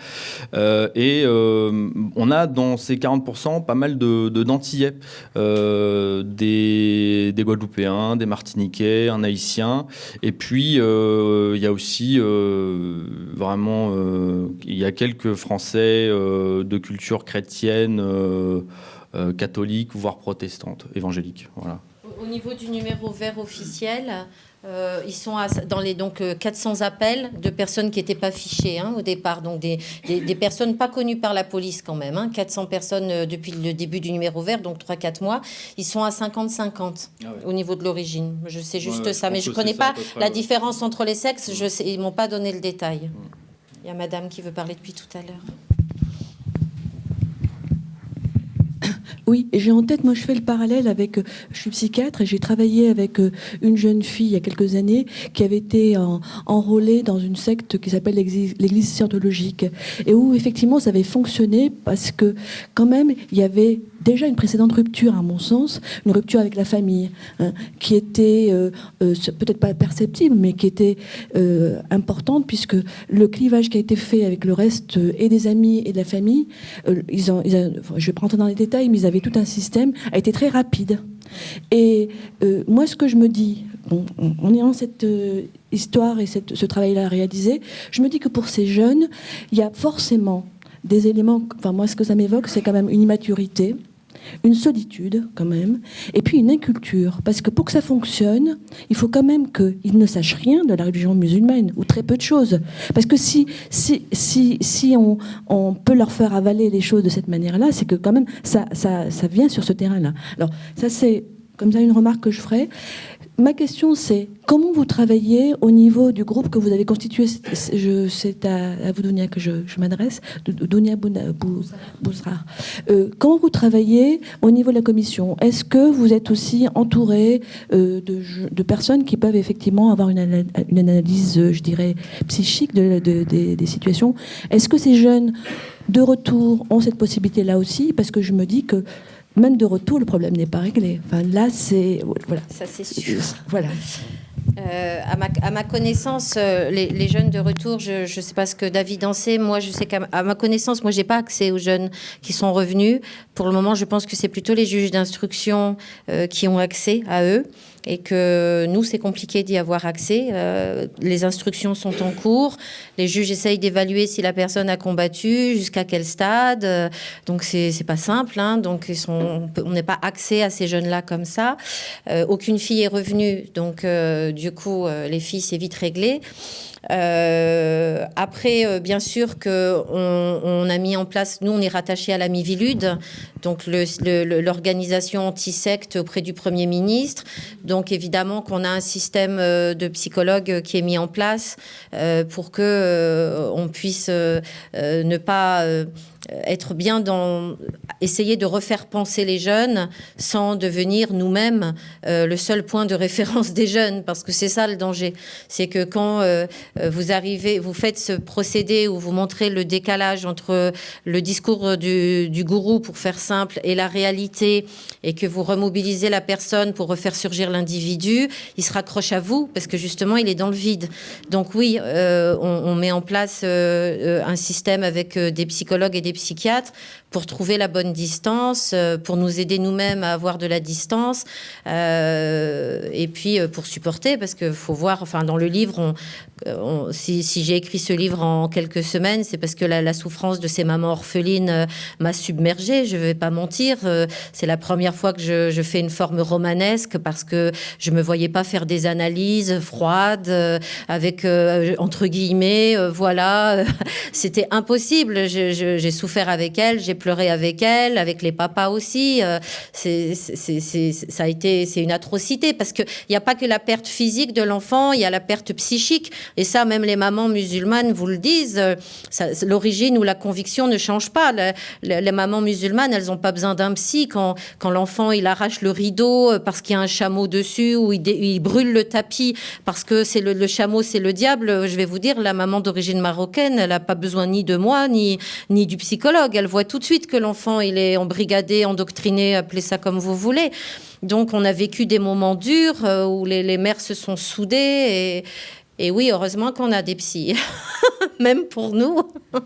Et on a dans ces 40% pas mal d'Antillais, des Guadeloupéens, des Martiniquais, un Haïtien. Et puis il y a aussi vraiment il y a quelques Français de culture chrétienne. Catholique, voire protestante, évangélique. Voilà. Au niveau du numéro vert officiel, ils sont dans les 400 appels de personnes qui n'étaient pas fichées au départ, donc des personnes pas connues par la police quand même. 400 personnes depuis le début du numéro vert, donc 3-4 mois. Ils sont à 50-50 au niveau de l'origine. Je sais juste ça, mais je ne connais pas la différence entre les sexes. Ils ne m'ont pas donné le détail. Il y a madame qui veut parler depuis tout à l'heure. Oui, j'ai en tête, moi je fais le parallèle avec, je suis psychiatre et j'ai travaillé avec une jeune fille il y a quelques années qui avait été enrôlée dans une secte qui s'appelle l'église scientologique et où effectivement ça avait fonctionné parce que quand même il y avait déjà une précédente rupture à mon sens, une rupture avec la famille qui était peut-être pas perceptible mais qui était importante puisque le clivage qui a été fait avec le reste et des amis et de la famille, je vais pas rentrer dans les détails mais ils avaient tout un système, a été très rapide. Et moi, ce que je me dis, en ayant cette histoire et ce travail-là à réaliser, je me dis que pour ces jeunes, il y a forcément des éléments... Enfin, moi, ce que ça m'évoque, c'est quand même une immaturité, une solitude, quand même, et puis une inculture. Parce que pour que ça fonctionne, il faut quand même qu'ils ne sachent rien de la religion musulmane, ou très peu de choses. Parce que si on peut leur faire avaler les choses de cette manière-là, c'est que quand même, ça vient sur ce terrain-là. Alors, ça, c'est comme ça une remarque que je ferai. Ma question, c'est comment vous travaillez au niveau du groupe que vous avez constitué. C'est à vous, Dounia, que je m'adresse, Dounia Bouzrar. Comment vous travaillez au niveau de la commission? Est-ce que vous êtes aussi entouré de personnes qui peuvent effectivement avoir une analyse, je dirais, psychique des situations? Est-ce que ces jeunes de retour ont cette possibilité-là aussi? Parce que je me dis que même de retour, le problème n'est pas réglé. Enfin, là, c'est... Voilà. Ça, c'est sûr. Voilà. À ma connaissance, les jeunes de retour, je ne sais pas ce que David en sait. Moi, je sais qu'à ma connaissance, moi, je n'ai pas accès aux jeunes qui sont revenus. Pour le moment, je pense que c'est plutôt les juges d'instruction qui ont accès à eux. Et que nous, c'est compliqué d'y avoir accès. Les instructions sont en cours. Les juges essayent d'évaluer si la personne a combattu, jusqu'à quel stade. Donc, c'est pas simple. Hein. Donc, on n'est pas accès à ces jeunes-là comme ça. Aucune fille est revenue. Donc, du coup, les filles, c'est vite réglé. Après, bien sûr qu'on a mis en place, nous on est rattaché à la Mivilude, donc l'organisation anti-secte auprès du Premier ministre. Donc évidemment qu'on a un système de psychologues qui est mis en place pour que on puisse ne pas être bien dans essayer de refaire penser les jeunes sans devenir nous-mêmes le seul point de référence des jeunes, parce que c'est ça le danger. C'est que quand vous faites ce procédé où vous montrez le décalage entre le discours du gourou, pour faire simple, et la réalité, et que vous remobilisez la personne pour refaire surgir l'individu, il se raccroche à vous parce que justement il est dans le vide. Donc oui, on met en place un système avec des psychologues et des psychiatres pour trouver la bonne distance, pour nous aider nous-mêmes à avoir de la distance, et puis pour supporter, parce qu'il faut voir, enfin dans le livre, si j'ai écrit ce livre en quelques semaines, c'est parce que la souffrance de ces mamans orphelines m'a submergée, je ne vais pas mentir. C'est la première fois que je fais une forme romanesque, parce que je ne me voyais pas faire des analyses froides, avec, entre guillemets, voilà, c'était impossible. J'ai souffert avec elle, j'ai pleuré avec elle, avec les papas aussi. C'est une atrocité, parce qu'il n'y a pas que la perte physique de l'enfant, il y a la perte psychique. Et ça, même les mamans musulmanes vous le disent, l'origine ou la conviction ne change pas. Les mamans musulmanes, elles n'ont pas besoin d'un psy. Quand l'enfant, il arrache le rideau parce qu'il y a un chameau dessus, ou il brûle le tapis parce que c'est le chameau, c'est le diable, je vais vous dire, la maman d'origine marocaine, elle n'a pas besoin ni de moi, ni du psychologue. Elle voit tout de suite que l'enfant, il est embrigadé, endoctriné, appelez ça comme vous voulez. Donc, on a vécu des moments durs où les mères se sont soudées. Et oui, heureusement qu'on a des psys, même pour nous. On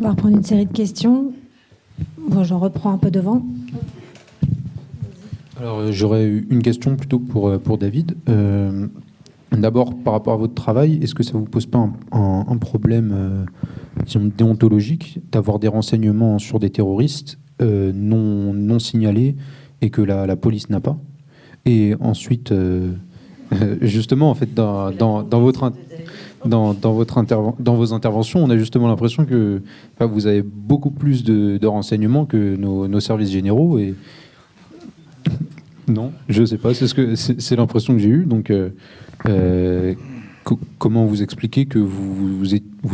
va reprendre une série de questions. Bon, j'en reprends un peu devant. Alors, j'aurais une question plutôt pour David. D'abord, par rapport à votre travail, est-ce que ça ne vous pose pas un problème disons, déontologique d'avoir des renseignements sur des terroristes non signalés et que la police n'a pas? Et ensuite, justement, en fait, dans vos interventions, on a justement l'impression que vous avez beaucoup plus de renseignements que nos services généraux. Et non, je ne sais pas, c'est l'impression que j'ai eue. Donc, comment vous expliquez que vous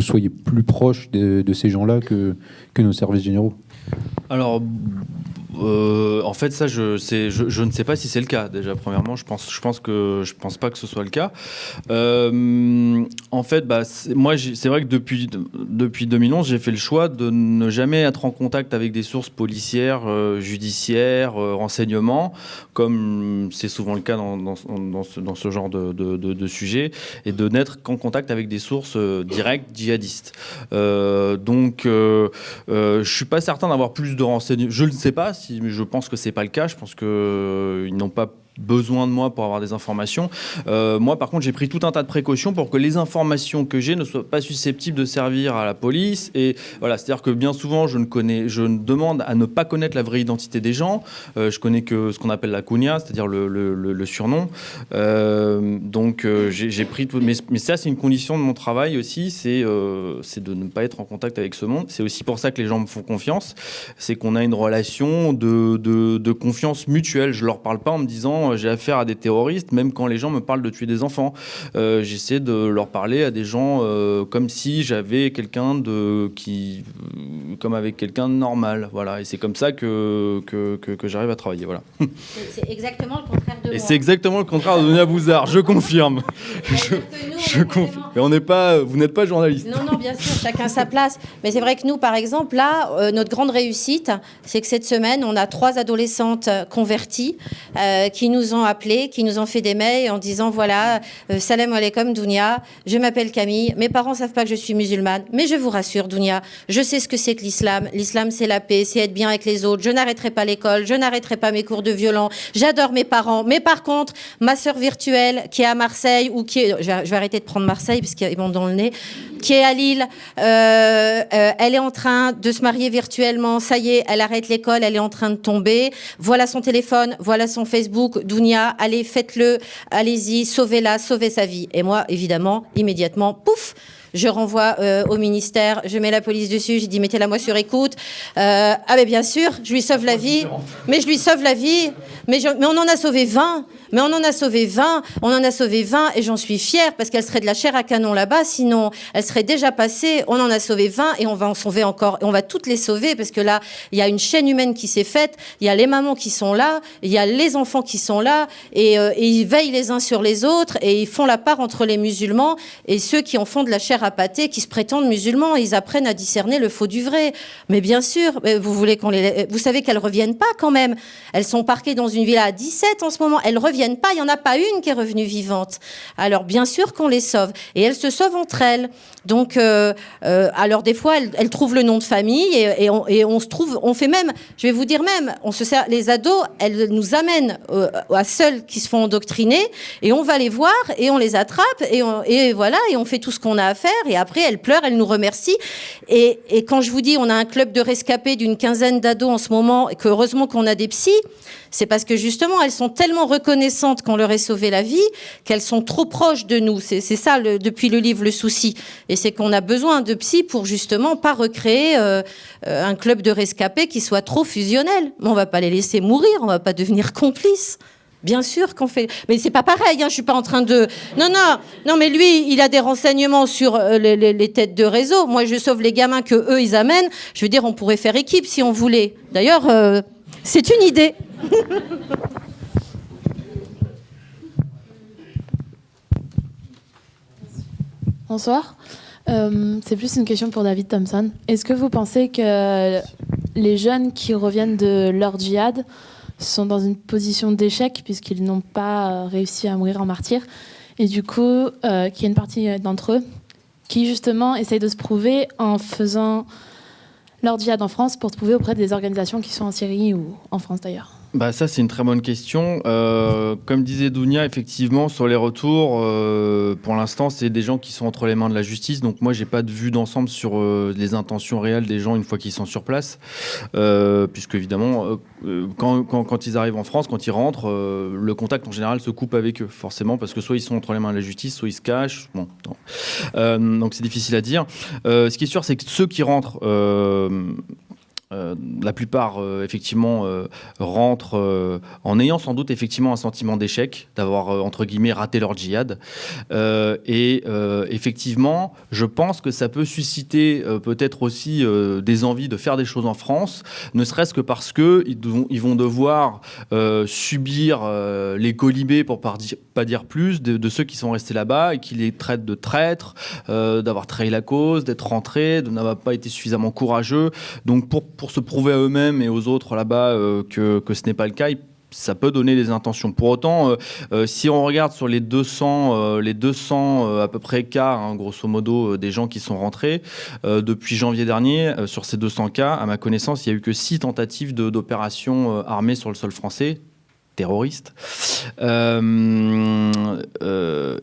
soyez plus proche de ces gens-là que nos services généraux? Alors, en fait, ça, je ne sais pas si c'est le cas. Déjà, premièrement, je pense pas que ce soit le cas. En fait, moi, c'est vrai que depuis 2011, j'ai fait le choix de ne jamais être en contact avec des sources policières, judiciaires, renseignements, comme c'est souvent le cas dans ce genre de sujet, et de n'être qu'en contact avec des sources directes djihadistes. Donc, je suis pas certain d'avoir plus de renseignements. Je ne sais pas. Mais je pense que c'est pas le cas. Je pense qu'ils n'ont pas besoin de moi pour avoir des informations. Moi, par contre, j'ai pris tout un tas de précautions pour que les informations que j'ai ne soient pas susceptibles de servir à la police. Et voilà, c'est-à-dire que bien souvent, je ne demande à ne pas connaître la vraie identité des gens. Je connais que ce qu'on appelle la cuña, c'est-à-dire le surnom. Donc, j'ai pris tout. Mais ça, c'est une condition de mon travail aussi, c'est de ne pas être en contact avec ce monde. C'est aussi pour ça que les gens me font confiance. C'est qu'on a une relation de confiance mutuelle. Je leur parle pas en me disant j'ai affaire à des terroristes, même quand les gens me parlent de tuer des enfants. J'essaie de leur parler à des gens comme si j'avais quelqu'un comme avec quelqu'un de normal. Voilà. Et c'est comme ça que j'arrive à travailler. Voilà. C'est exactement le contraire de moi. Et c'est exactement le contraire de Dunia Bouzard, je confirme. Je confirme. Mais vous n'êtes pas journaliste. Non, bien sûr, chacun sa place. Mais c'est vrai que nous, par exemple, là, notre grande réussite, c'est que cette semaine, on a 3 adolescentes converties qui nous ont appelés, qui nous ont fait des mails en disant voilà, salam alaikum Dounia, je m'appelle Camille, mes parents savent pas que je suis musulmane, mais je vous rassure Dounia, je sais ce que c'est que l'islam. L'islam, c'est la paix, c'est être bien avec les autres. Je n'arrêterai pas l'école, je n'arrêterai pas mes cours de violon. J'adore mes parents, mais par contre, ma sœur virtuelle qui est à Marseille ou qui est, je vais arrêter de prendre Marseille parce qu'ils m'ont dans le nez, qui est à Lille, elle est en train de se marier virtuellement, ça y est, elle arrête l'école, elle est en train de tomber, voilà son téléphone, voilà son Facebook, Dounia, allez, faites-le, allez-y, sauvez-la, sauvez sa vie. Et moi, évidemment, immédiatement, pouf, je renvoie au ministère, je mets la police dessus, j'ai dit mettez-la moi sur écoute. Ah mais bien sûr, je lui sauve la vie, mais je lui sauve la vie, mais on en a sauvé 20. Mais on en a sauvé 20, et j'en suis fière, parce qu'elle serait de la chair à canon là-bas, sinon elle serait déjà passée. On en a sauvé 20, et on va en sauver encore, et on va toutes les sauver, parce que là, il y a une chaîne humaine qui s'est faite, il y a les mamans qui sont là, il y a les enfants qui sont là, et ils veillent les uns sur les autres, et ils font la part entre les musulmans, et ceux qui en font de la chair à pâté, qui se prétendent musulmans, ils apprennent à discerner le faux du vrai. Mais bien sûr, vous savez qu'elles reviennent pas quand même. Elles sont parquées dans une villa à 17 en ce moment, elles reviennent pas, il n'y en a pas une qui est revenue vivante. Alors bien sûr qu'on les sauve, et elles se sauvent entre elles. Donc, alors des fois, elles trouvent le nom de famille, et on se trouve, on fait même, je vais vous dire même, les ados, elles nous amènent à celles qui se font endoctriner, et on va les voir, et on les attrape, et voilà, et on fait tout ce qu'on a à faire, et après elles pleurent, elles nous remercient. Et quand je vous dis, on a un club de rescapés d'une 15aine d'ados en ce moment, et que heureusement qu'on a des psys, c'est parce que justement, elles sont tellement reconnaissantes qu'on leur ait sauvé la vie, qu'elles sont trop proches de nous. C'est ça, depuis le livre, le souci. Et c'est qu'on a besoin de psy pour justement pas recréer un club de rescapés qui soit trop fusionnel. Mais on va pas les laisser mourir, on va pas devenir complices. Bien sûr qu'on fait... Mais c'est pas pareil, hein, je suis pas en train de... Non, mais lui, il a des renseignements sur les têtes de réseau. Moi, je sauve les gamins que eux ils amènent. Je veux dire, on pourrait faire équipe si on voulait. D'ailleurs, c'est une idée. Bonsoir. C'est plus une question pour David Thompson. Est-ce que vous pensez que les jeunes qui reviennent de leur djihad sont dans une position d'échec puisqu'ils n'ont pas réussi à mourir en martyrs, et du coup qu'il y a une partie d'entre eux qui justement essayent de se prouver en faisant leur djihad en France pour se prouver auprès des organisations qui sont en Syrie ou en France d'ailleurs? Ça, c'est une très bonne question. Comme disait Dounia, effectivement, sur les retours, pour l'instant, c'est des gens qui sont entre les mains de la justice. Donc moi, j'ai pas de vue d'ensemble sur les intentions réelles des gens une fois qu'ils sont sur place. Puisque, évidemment, quand ils arrivent en France, quand ils rentrent, le contact, en général, se coupe avec eux, forcément, parce que soit ils sont entre les mains de la justice, soit ils se cachent. Bon, donc c'est difficile à dire. Ce qui est sûr, c'est que ceux qui rentrent... la plupart, effectivement, rentrent en ayant sans doute effectivement un sentiment d'échec, d'avoir, entre guillemets, raté leur djihad. Effectivement, je pense que ça peut susciter peut-être aussi des envies de faire des choses en France, ne serait-ce que parce qu'ils vont devoir subir les colibés, pour pas dire plus, de ceux qui sont restés là-bas et qui les traitent de traîtres, d'avoir trahi la cause, d'être rentrés, de n'avoir pas été suffisamment courageux. Donc pour se prouver à eux-mêmes et aux autres là-bas que ce n'est pas le cas, ça peut donner des intentions. Pour autant, si on regarde sur les 200 à peu près cas, hein, grosso modo, des gens qui sont rentrés, depuis janvier dernier, sur ces 200 cas, à ma connaissance, il n'y a eu que 6 tentatives d'opérations armées sur le sol français, terroristes.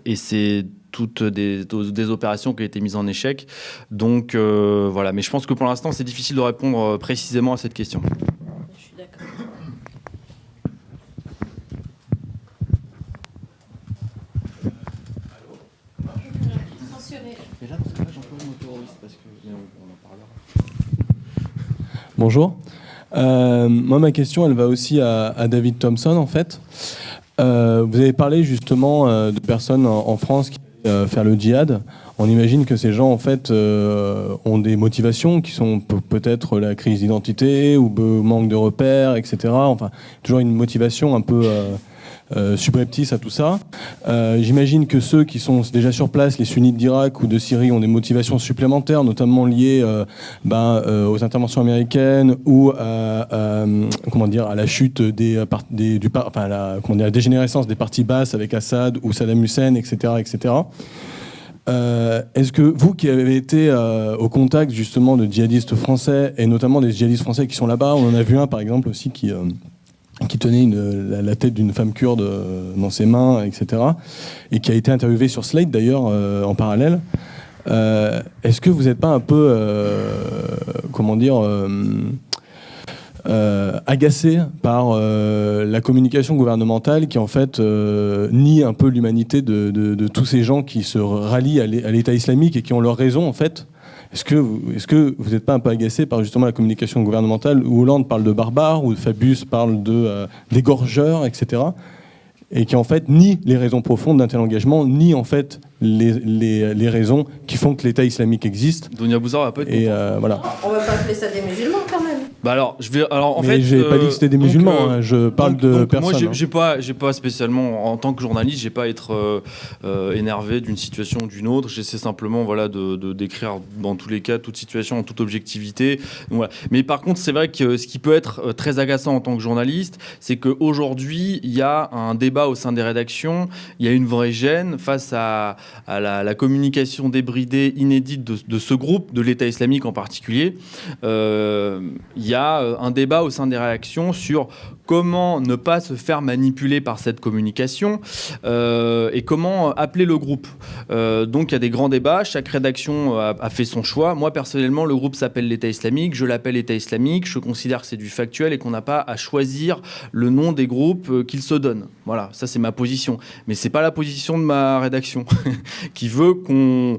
Et c'est toutes des opérations qui ont été mises en échec. Donc voilà, mais je pense que pour l'instant, c'est difficile de répondre précisément à cette question. Je suis d'accord. Bonjour. Moi, ma question, elle va aussi à David Thompson, en fait. Vous avez parlé justement de personnes en France qui faire le djihad. On imagine que ces gens, en fait, ont des motivations qui sont peut-être la crise d'identité ou manque de repères, etc. Enfin, toujours une motivation un peu subreptice à tout ça. J'imagine que ceux qui sont déjà sur place, les sunnites d'Irak ou de Syrie, ont des motivations supplémentaires, notamment liées aux interventions américaines ou comment dire, à la chute la dégénérescence des partis basses avec Assad ou Saddam Hussein, etc., etc. Est-ce que vous qui avez été au contact justement de djihadistes français et notamment des djihadistes français qui sont là-bas, on en a vu un par exemple aussi qui tenait la tête d'une femme kurde dans ses mains, etc., et qui a été interviewé sur Slate d'ailleurs en parallèle. Est-ce que vous n'êtes pas un peu, agacé par la communication gouvernementale qui en fait nie un peu l'humanité de tous ces gens qui se rallient à l'État islamique et qui ont leur raison en fait? Est-ce que vous n'êtes pas un peu agacé par justement la communication gouvernementale où Hollande parle de barbares, où Fabius parle d'égorgeurs, etc., et qui en fait nie les raisons profondes d'un tel engagement, nie en fait les raisons qui font que l'État islamique existe. Donia Bouzar va pas être voilà. On va pas appeler ça des musulmans quand même. Bah alors, en Mais fait, j'ai pas dit que c'était des musulmans, je parle de personnes. Moi, j'ai pas spécialement, en tant que journaliste, j'ai pas à être énervé d'une situation ou d'une autre. J'essaie simplement, voilà, de décrire dans tous les cas toute situation en toute objectivité. Donc, voilà. Mais par contre, c'est vrai que ce qui peut être très agaçant en tant que journaliste, c'est qu'aujourd'hui, il y a un débat au sein des rédactions, il y a une vraie gêne face à la communication débridée, inédite de ce groupe, de l'État islamique en particulier. Il y a un débat au sein des rédactions sur comment ne pas se faire manipuler par cette communication et comment appeler le groupe. Donc il y a des grands débats, chaque rédaction a fait son choix. Moi personnellement, le groupe s'appelle l'État islamique, je l'appelle État islamique, je considère que c'est du factuel et qu'on n'a pas à choisir le nom des groupes qu'ils se donnent. Voilà, ça c'est ma position. Mais c'est pas la position de ma rédaction qui veut qu'on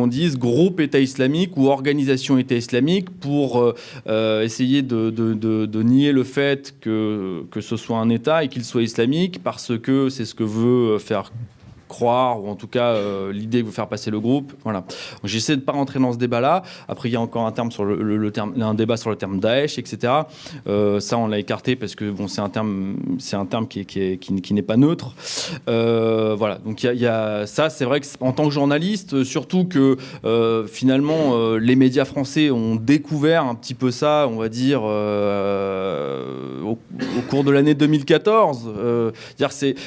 dise groupe État islamique ou organisation État islamique pour essayer de nier le fait que ce soit un État et qu'il soit islamique parce que c'est ce que veut faire croire, ou en tout cas l'idée que veut faire passer le groupe. Voilà. Donc, j'essaie de ne pas rentrer dans ce débat-là. Après, il y a encore un terme sur un débat sur le terme Daesh, etc. Ça, on l'a écarté parce que bon, c'est un terme qui n'est pas neutre. Voilà. Donc il y a ça. C'est vrai que en tant que journaliste, surtout que finalement les médias français ont découvert un petit peu ça, on va dire au cours de l'année 2014.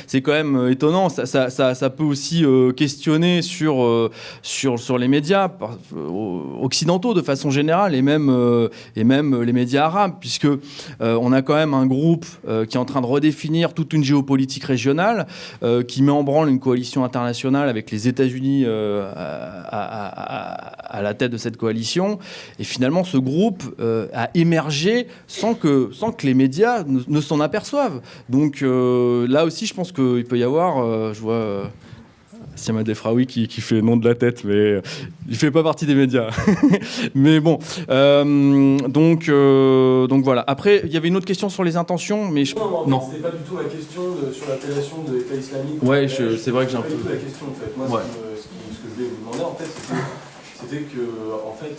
C'est quand même étonnant. Ça peut aussi questionner sur les médias occidentaux de façon générale et même les médias arabes, puisque on a quand même un groupe qui est en train de redéfinir toute une géopolitique régionale, qui met en branle une coalition internationale avec les États-Unis à la tête de cette coalition. Et finalement, ce groupe a émergé sans que les médias ne s'en aperçoivent. Donc là aussi, je pense qu'il peut y avoir, je vois Siama Defraoui qui fait non de la tête, mais il fait pas partie des médias. Mais bon, donc voilà. Après, il y avait une autre question sur les intentions, mais non. C'était pas du tout la question sur l'appellation de l'État islamique. Ouais, c'est vrai que j'ai un peu. C'est pas du tout la question en fait. Moi, ce que je voulais vous demander en fait, c'était que en fait,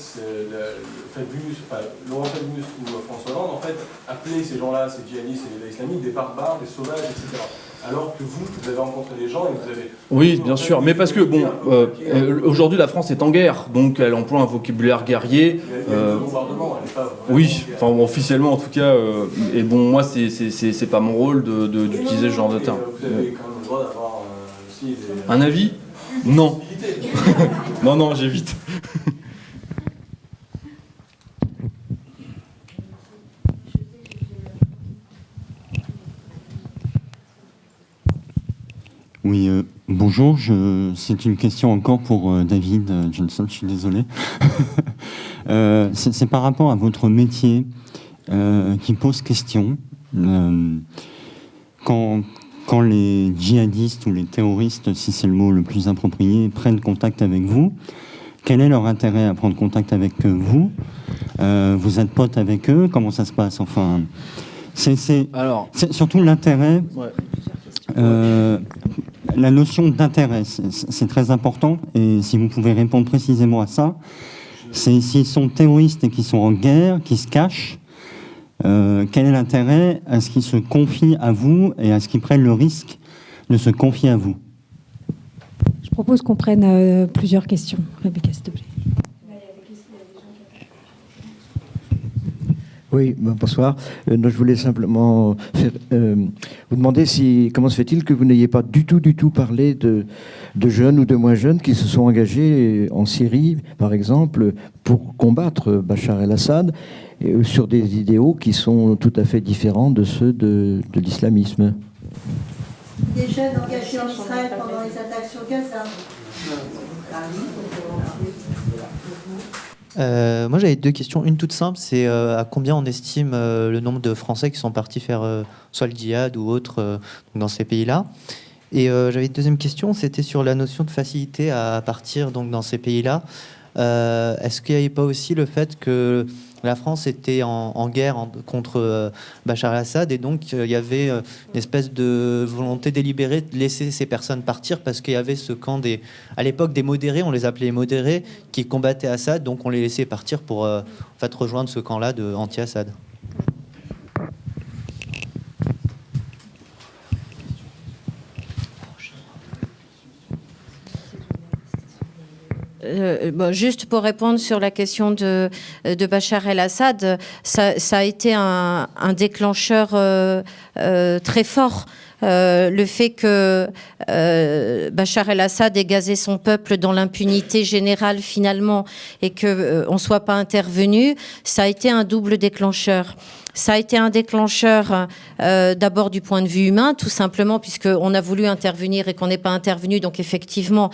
Laurent Fabius ou François Hollande en fait appelaient ces gens-là, ces djihadistes et l'État islamique, des barbares, des sauvages, etc. Alors que vous avez rencontré des gens et vous avez... Oui, bien sûr, mais parce que, bon, aujourd'hui, la France est en guerre, donc elle emploie un vocabulaire guerrier. Il y a eu des bombardements, elle n'est pas... Oui, enfin, officiellement, en tout cas, et bon, moi, c'est pas mon rôle d'utiliser ce genre de terme. Vous avez quand même le droit d'avoir aussi des... Un avis ? Non. Non, j'évite. Oui, bonjour. C'est une question encore pour David Johnson, je suis désolé. C'est par rapport à votre métier qui pose question. Quand les djihadistes ou les terroristes, si c'est le mot le plus approprié, prennent contact avec vous, quel est leur intérêt à prendre contact avec vous? Vous êtes pote avec eux? Comment ça se passe? Enfin, c'est surtout l'intérêt. Ouais. La notion d'intérêt, c'est très important. Et si vous pouvez répondre précisément à ça, c'est s'ils sont terroristes et qu'ils sont en guerre, qui se cachent, quel est l'intérêt à ce qu'ils se confient à vous et à ce qu'ils prennent le risque de se confier à vous? Je propose qu'on prenne plusieurs questions. Rebecca, s'il te plaît. Oui, bonsoir. Je voulais simplement vous demander comment se fait-il que vous n'ayez pas du tout parlé de jeunes ou de moins jeunes qui se sont engagés en Syrie, par exemple, pour combattre Bachar el-Assad, sur des idéaux qui sont tout à fait différents de ceux de l'islamisme. Des jeunes engagés en Israël pendant les attaques sur Gaza. Moi j'avais deux questions. Une toute simple, c'est à combien on estime le nombre de Français qui sont partis faire soit le djihad ou autre dans ces pays-là. Et j'avais une deuxième question, c'était sur la notion de facilité à partir donc, dans ces pays-là. Est-ce qu'il n'y avait pas aussi le fait que la France était en guerre contre Bachar el-Assad et donc il y avait une espèce de volonté délibérée de laisser ces personnes partir parce qu'il y avait ce camp à l'époque des modérés, on les appelait les modérés, qui combattaient Assad, donc on les laissait partir pour en fait, rejoindre ce camp-là de anti-Assad. Juste pour répondre sur la question de Bachar el-Assad, ça a été un déclencheur très fort. Le fait que Bachar el-Assad ait gazé son peuple dans l'impunité générale finalement et qu'on ne soit pas intervenu, ça a été un double déclencheur. Ça a été un déclencheur d'abord du point de vue humain, tout simplement, puisqu'on a voulu intervenir et qu'on n'est pas intervenu. Donc effectivement,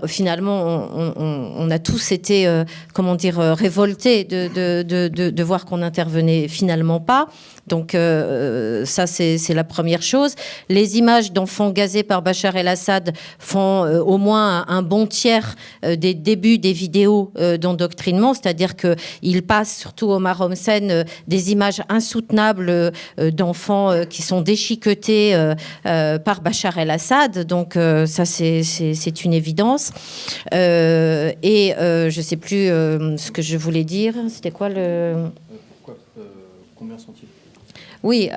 finalement, on a tous été, révoltés de voir qu'on n'intervenait finalement pas. Donc ça, c'est la première chose. Les images d'enfants gazés par Bachar el-Assad font au moins un bon tiers des débuts des vidéos d'endoctrinement, c'est-à-dire qu'il passe, surtout Omar Homsen, des images insoutenables d'enfants qui sont déchiquetés par Bachar el-Assad. Donc ça, c'est une évidence. Et je ne sais plus ce que je voulais dire. C'était quoi le... Combien sont-ils? Oui,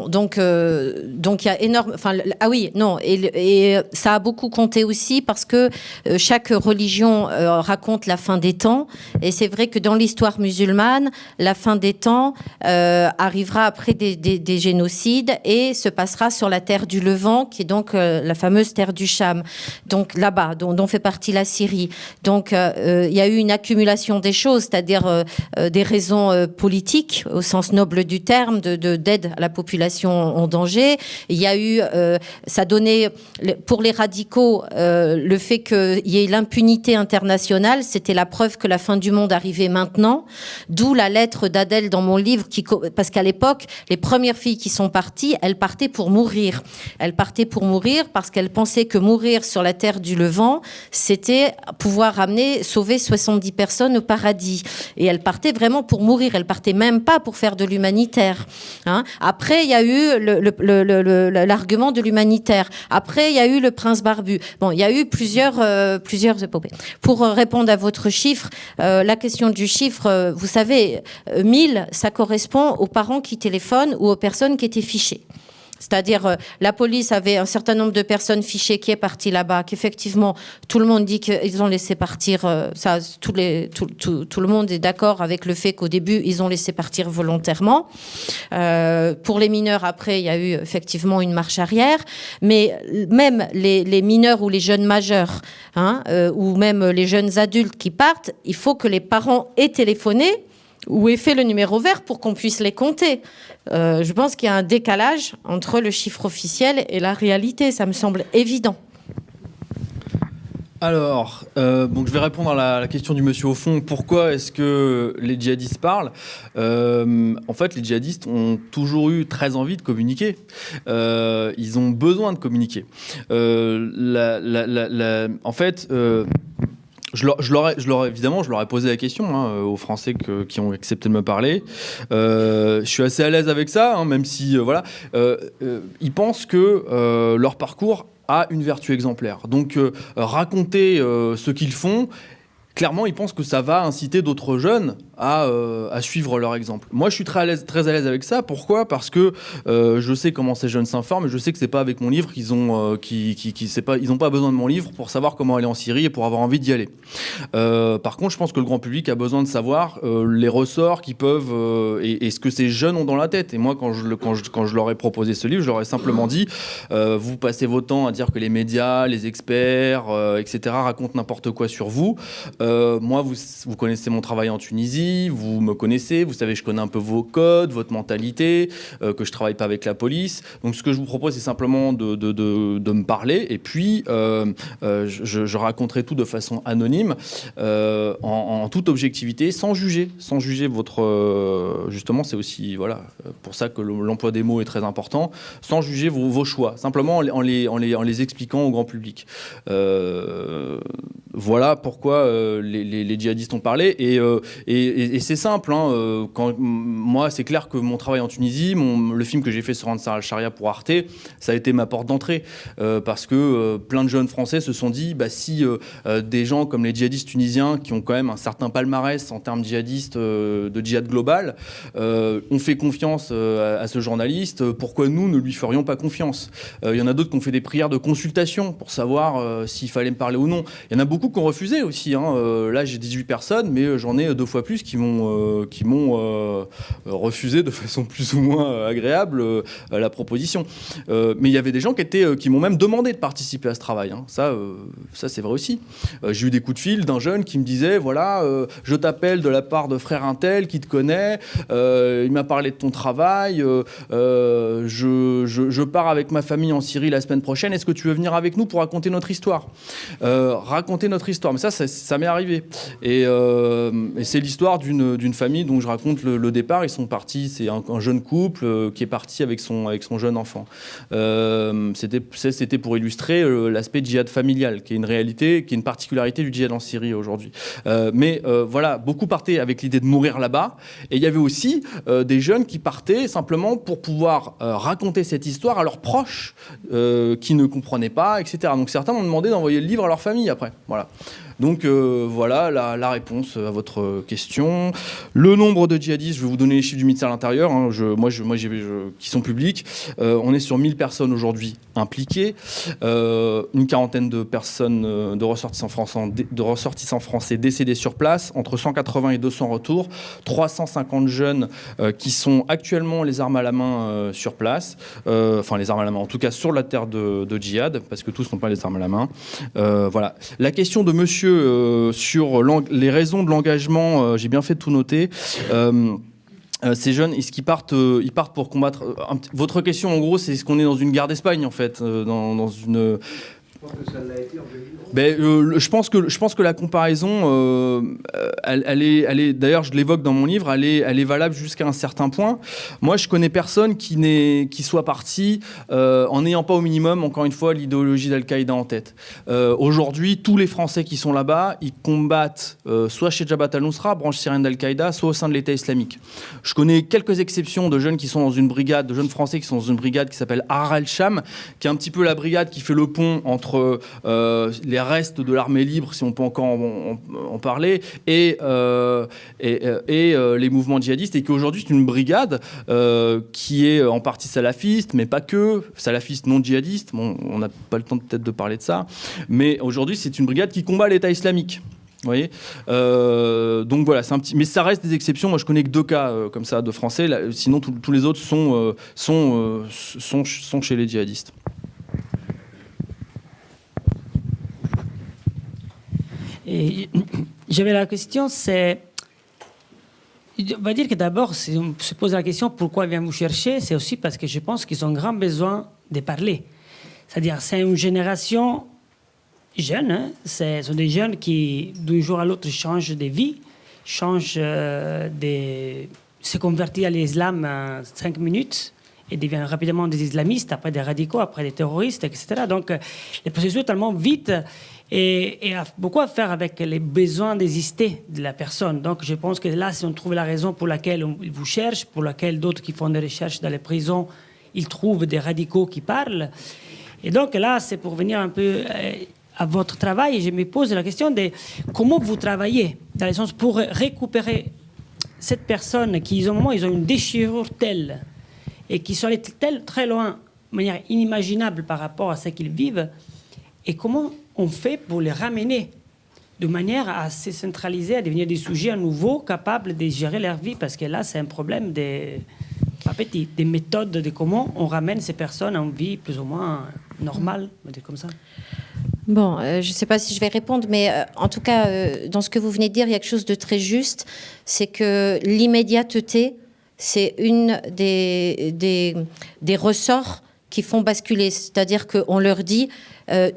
donc il y a énorme. Enfin, ah oui, non, et ça a beaucoup compté aussi parce que chaque religion raconte la fin des temps, et c'est vrai que dans l'histoire musulmane, la fin des temps arrivera après des génocides et se passera sur la terre du Levant, qui est donc la fameuse terre du Cham, donc là-bas, dont fait partie la Syrie. Donc il y a eu une accumulation des choses, c'est-à-dire des raisons politiques au sens noble du terme. D'aide à la population en danger. Il y a eu, ça donnait, pour les radicaux, le fait qu'il y ait l'impunité internationale, c'était la preuve que la fin du monde arrivait maintenant, d'où la lettre d'Adèle dans mon livre, parce qu'à l'époque, les premières filles qui sont parties, elles partaient pour mourir. Elles partaient pour mourir parce qu'elles pensaient que mourir sur la terre du Levant, c'était pouvoir sauver 70 personnes au paradis. Et elles partaient vraiment pour mourir, elles partaient même pas pour faire de l'humanitaire. Après, il y a eu l'argument de l'humanitaire. Après, il y a eu le prince barbu. Bon, il y a eu plusieurs épopées. Pour répondre à votre chiffre, la question du chiffre, vous savez, 1000, ça correspond aux parents qui téléphonent ou aux personnes qui étaient fichées. C'est-à-dire, la police avait un certain nombre de personnes fichées qui est parti là-bas, qu'effectivement, tout le monde dit qu'ils ont laissé partir, ça, tout le monde est d'accord avec le fait qu'au début, ils ont laissé partir volontairement. Pour les mineurs, après, il y a eu effectivement une marche arrière, mais même les mineurs ou les jeunes majeurs, ou même les jeunes adultes qui partent, il faut que les parents aient téléphoné Où est fait le numéro vert pour qu'on puisse les compter? Je pense qu'il y a un décalage entre le chiffre officiel et la réalité. Ça me semble évident. Alors, donc je vais répondre à la question du monsieur au fond. Pourquoi est-ce que les djihadistes parlent? En fait, les djihadistes ont toujours eu très envie de communiquer. Ils ont besoin de communiquer. En fait... évidemment, je leur ai posé la question aux Français qui ont accepté de me parler. Je suis assez à l'aise avec ça, même si ils pensent que leur parcours a une vertu exemplaire. Donc raconter ce qu'ils font, clairement, ils pensent que ça va inciter d'autres jeunes à suivre leur exemple. Moi, je suis très à l'aise avec ça. Pourquoi? Parce que je sais comment ces jeunes s'informent et je sais que c'est pas avec mon livre qu'ils ont, ils n'ont pas besoin de mon livre pour savoir comment aller en Syrie et pour avoir envie d'y aller. Par contre, je pense que le grand public a besoin de savoir les ressorts qui peuvent et ce que ces jeunes ont dans la tête. Et moi, quand je leur ai proposé ce livre, je leur ai simplement dit vous passez votre temps à dire que les médias, les experts, etc. racontent n'importe quoi sur vous. Moi, vous connaissez mon travail en Tunisie, vous me connaissez, vous savez, je connais un peu vos codes, votre mentalité, que je travaille pas avec la police. Donc, ce que je vous propose, c'est simplement de me parler, et puis je raconterai tout de façon anonyme, en toute objectivité, sans juger votre. Justement, c'est aussi pour ça que l'emploi des mots est très important, sans juger vos choix, simplement en les expliquant au grand public. Voilà pourquoi les djihadistes ont parlé, et c'est simple. Moi, c'est clair que mon travail en Tunisie, le film que j'ai fait sur Ansar al-Sharia pour Arte, ça a été ma porte d'entrée, parce que plein de jeunes Français se sont dit, si des gens comme les djihadistes tunisiens, qui ont quand même un certain palmarès en termes djihadistes, de djihad global, ont fait confiance à ce journaliste, pourquoi nous ne lui ferions pas confiance? Il y en a d'autres qui ont fait des prières de consultation pour savoir s'il fallait me parler ou non. Il y en a beaucoup qui ont refusé aussi. Là, j'ai 18 personnes, mais j'en ai 2 fois plus qui m'ont refusé de façon plus ou moins agréable la proposition. Mais il y avait des gens qui m'ont même demandé de participer à ce travail. Ça, c'est vrai aussi. J'ai eu des coups de fil d'un jeune qui me disait, voilà, je t'appelle de la part de frère Intel qui te connaît, il m'a parlé de ton travail, je pars avec ma famille en Syrie la semaine prochaine, est-ce que tu veux venir avec nous pour raconter notre histoire? Raconter notre histoire, mais ça m'est arrivé. Et c'est l'histoire d'une famille dont je raconte le départ. Ils sont partis, c'est un jeune couple qui est parti avec son jeune enfant. C'était pour illustrer l'aspect djihad familial, qui est une réalité, qui est une particularité du djihad en Syrie aujourd'hui. Mais voilà, beaucoup partaient avec l'idée de mourir là-bas, et il y avait aussi des jeunes qui partaient simplement pour pouvoir raconter cette histoire à leurs proches qui ne comprenaient pas, etc. Donc certains m'ont demandé d'envoyer le livre à leur famille après. Voilà. Donc voilà la réponse à votre question. Le nombre de djihadistes, je vais vous donner les chiffres du ministère de l'Intérieur, qui sont publics. On est sur 1000 personnes aujourd'hui impliquées, une quarantaine de personnes, de ressortissants français décédés sur place, entre 180 et 200 retours, 350 jeunes qui sont actuellement les armes à la main sur place, enfin les armes à la main, en tout cas sur la terre de djihad, parce que tous n'ont pas les armes à la main. Voilà. La question de monsieur sur les raisons de l'engagement, j'ai bien fait de tout noter. Ces jeunes, est-ce qu'ils partent, ils partent pour combattre. Votre question, en gros, c'est est-ce qu'on est dans une guerre d'Espagne, en fait, dans une. Je pense que ça l'a été en 2011. Je pense que la comparaison, elle est d'ailleurs, je l'évoque dans mon livre, elle est valable jusqu'à un certain point. Moi, je connais personne qui soit parti en n'ayant pas au minimum, encore une fois, l'idéologie d'Al-Qaïda en tête. Aujourd'hui, tous les Français qui sont là-bas, ils combattent soit chez Jabhat al-Nusra, branche syrienne d'Al-Qaïda, soit au sein de l'État islamique. Je connais quelques exceptions de jeunes qui sont dans une brigade, de jeunes Français qui sont dans une brigade qui s'appelle Ahrar al-Sham, qui est un petit peu la brigade qui fait le pont entre les restes de l'armée libre, si on peut encore en parler, et les mouvements djihadistes, et qu'aujourd'hui c'est une brigade qui est en partie salafiste, mais pas que, salafiste non djihadiste. Bon, on n'a pas le temps peut-être de parler de ça, mais aujourd'hui c'est une brigade qui combat l'État islamique. Vous voyez, donc voilà, c'est un petit, mais ça reste des exceptions. Moi, je connais que 2 cas comme ça de Français. Là, sinon, tous les autres sont chez les djihadistes. Et j'avais la question, c'est On va dire que d'abord, si on se pose la question pourquoi ils viennent vous chercher, c'est aussi parce que je pense qu'ils ont grand besoin de parler. C'est-à-dire, c'est une génération jeune, hein? Ce sont des jeunes qui, d'un jour à l'autre, changent de vie, se convertissent à l'islam en 5 minutes et deviennent rapidement des islamistes, après des radicaux, après des terroristes, etc. Donc, le processus est tellement vite et a beaucoup à faire avec les besoins d'exister de la personne. Donc, je pense que là, si on trouve la raison pour laquelle ils vous cherchent, pour laquelle d'autres qui font des recherches dans les prisons, ils trouvent des radicaux qui parlent. Et donc, là, c'est pour venir un peu à votre travail. Et je me pose la question de comment vous travaillez, dans le sens pour récupérer cette personne qui, au moment, ils ont une déchirure telle et qui sont allés très loin, de manière inimaginable par rapport à ce qu'ils vivent, et comment on fait pour les ramener de manière à se centraliser, à devenir des sujets à nouveau capables de gérer leur vie, parce que là, c'est un problème des méthodes de comment on ramène ces personnes à une vie plus ou moins normale, on va dire comme ça. Bon, je ne sais pas si je vais répondre, mais en tout cas, dans ce que vous venez de dire, il y a quelque chose de très juste, c'est que l'immédiateté, c'est une des ressorts qui font basculer. C'est-à-dire qu'on leur dit,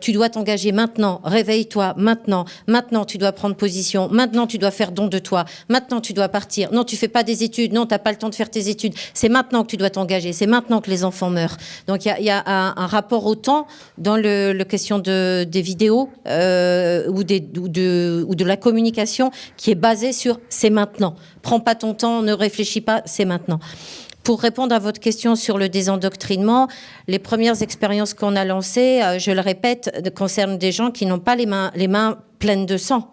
tu dois t'engager maintenant, réveille-toi maintenant, maintenant tu dois prendre position, maintenant tu dois faire don de toi, maintenant tu dois partir, non tu fais pas des études, non tu n'as pas le temps de faire tes études, c'est maintenant que tu dois t'engager, c'est maintenant que les enfants meurent. Donc il y a un rapport au temps dans le question des vidéos ou de la communication qui est basé sur c'est maintenant, prends pas ton temps, ne réfléchis pas, c'est maintenant. Pour répondre à votre question sur le désendoctrinement, les premières expériences qu'on a lancées, je le répète, concernent des gens qui n'ont pas les mains pleines de sang,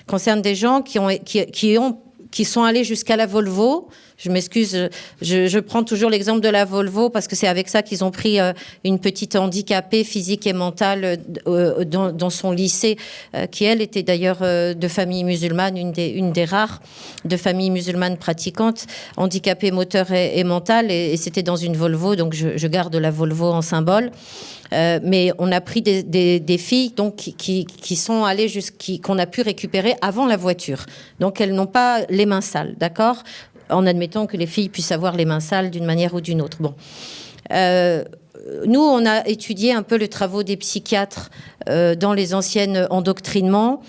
concernent des gens qui sont allés jusqu'à la Volvo. Je m'excuse, je prends toujours l'exemple de la Volvo parce que c'est avec ça qu'ils ont pris une petite handicapée physique et mentale dans son lycée, qui elle était d'ailleurs de famille musulmane, une des rares de familles musulmanes pratiquantes, handicapée moteur et mentale, et c'était dans une Volvo, donc je garde la Volvo en symbole. Mais on a pris des filles donc, qui sont allées qu'on a pu récupérer avant la voiture. Donc elles n'ont pas les mains sales, d'accord ? En admettant que les filles puissent avoir les mains sales d'une manière ou d'une autre. Bon. Nous, on a étudié un peu les travaux des psychiatres dans les anciennes endoctrinements.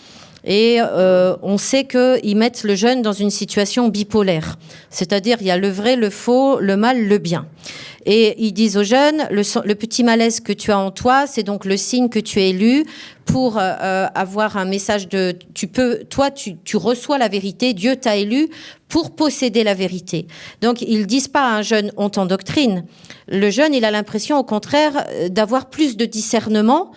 Et on sait qu'ils mettent le jeune dans une situation bipolaire. C'est-à-dire, il y a le vrai, le faux, le mal, le bien. Et ils disent aux jeunes, le petit malaise que tu as en toi, c'est donc le signe que tu es élu pour avoir un message de... Tu reçois la vérité, Dieu t'a élu pour posséder la vérité. Donc, ils disent pas à un jeune, on t'endoctrine. Le jeune, il a l'impression, au contraire, d'avoir plus de discernement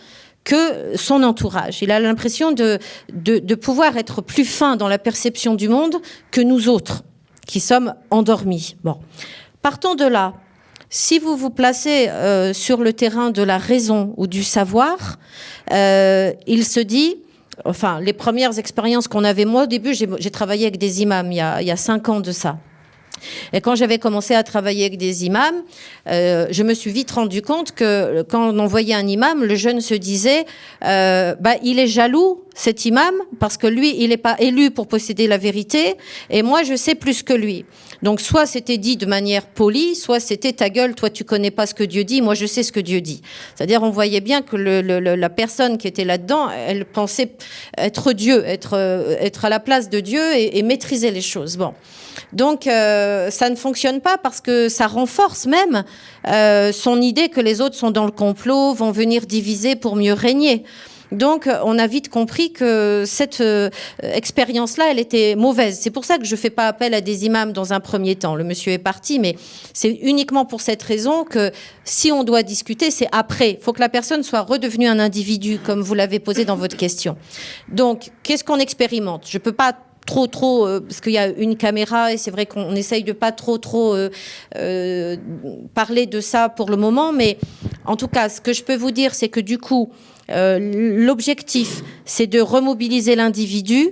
que son entourage. Il a l'impression de pouvoir être plus fin dans la perception du monde que nous autres, qui sommes endormis. Bon. Partons de là. Si vous vous placez sur le terrain de la raison ou du savoir, il se dit... Enfin, les premières expériences qu'on avait, moi, au début, j'ai travaillé avec des imams, il y a 5 ans de ça. Et quand j'avais commencé à travailler avec des imams, je me suis vite rendu compte que quand on envoyait un imam, le jeune se disait il est jaloux, cet imam, parce que lui, il n'est pas élu pour posséder la vérité, et moi, je sais plus que lui. Donc, soit c'était dit de manière polie, soit c'était ta gueule, toi, tu connais pas ce que Dieu dit, moi, je sais ce que Dieu dit. C'est-à-dire, on voyait bien que la personne qui était là-dedans, elle pensait être Dieu, être à la place de Dieu et maîtriser les choses. Bon. Donc, ça ne fonctionne pas parce que ça renforce même son idée que les autres sont dans le complot, vont venir diviser pour mieux régner. Donc, on a vite compris que cette expérience-là, elle était mauvaise. C'est pour ça que je ne fais pas appel à des imams dans un premier temps. Le monsieur est parti, mais c'est uniquement pour cette raison que si on doit discuter, c'est après. Il faut que la personne soit redevenue un individu, comme vous l'avez posé dans votre question. Donc, qu'est-ce qu'on expérimente ? Je ne peux pas trop, parce qu'il y a une caméra et c'est vrai qu'on essaye de pas trop parler de ça pour le moment, mais en tout cas, ce que je peux vous dire, c'est que du coup, l'objectif, c'est de remobiliser l'individu,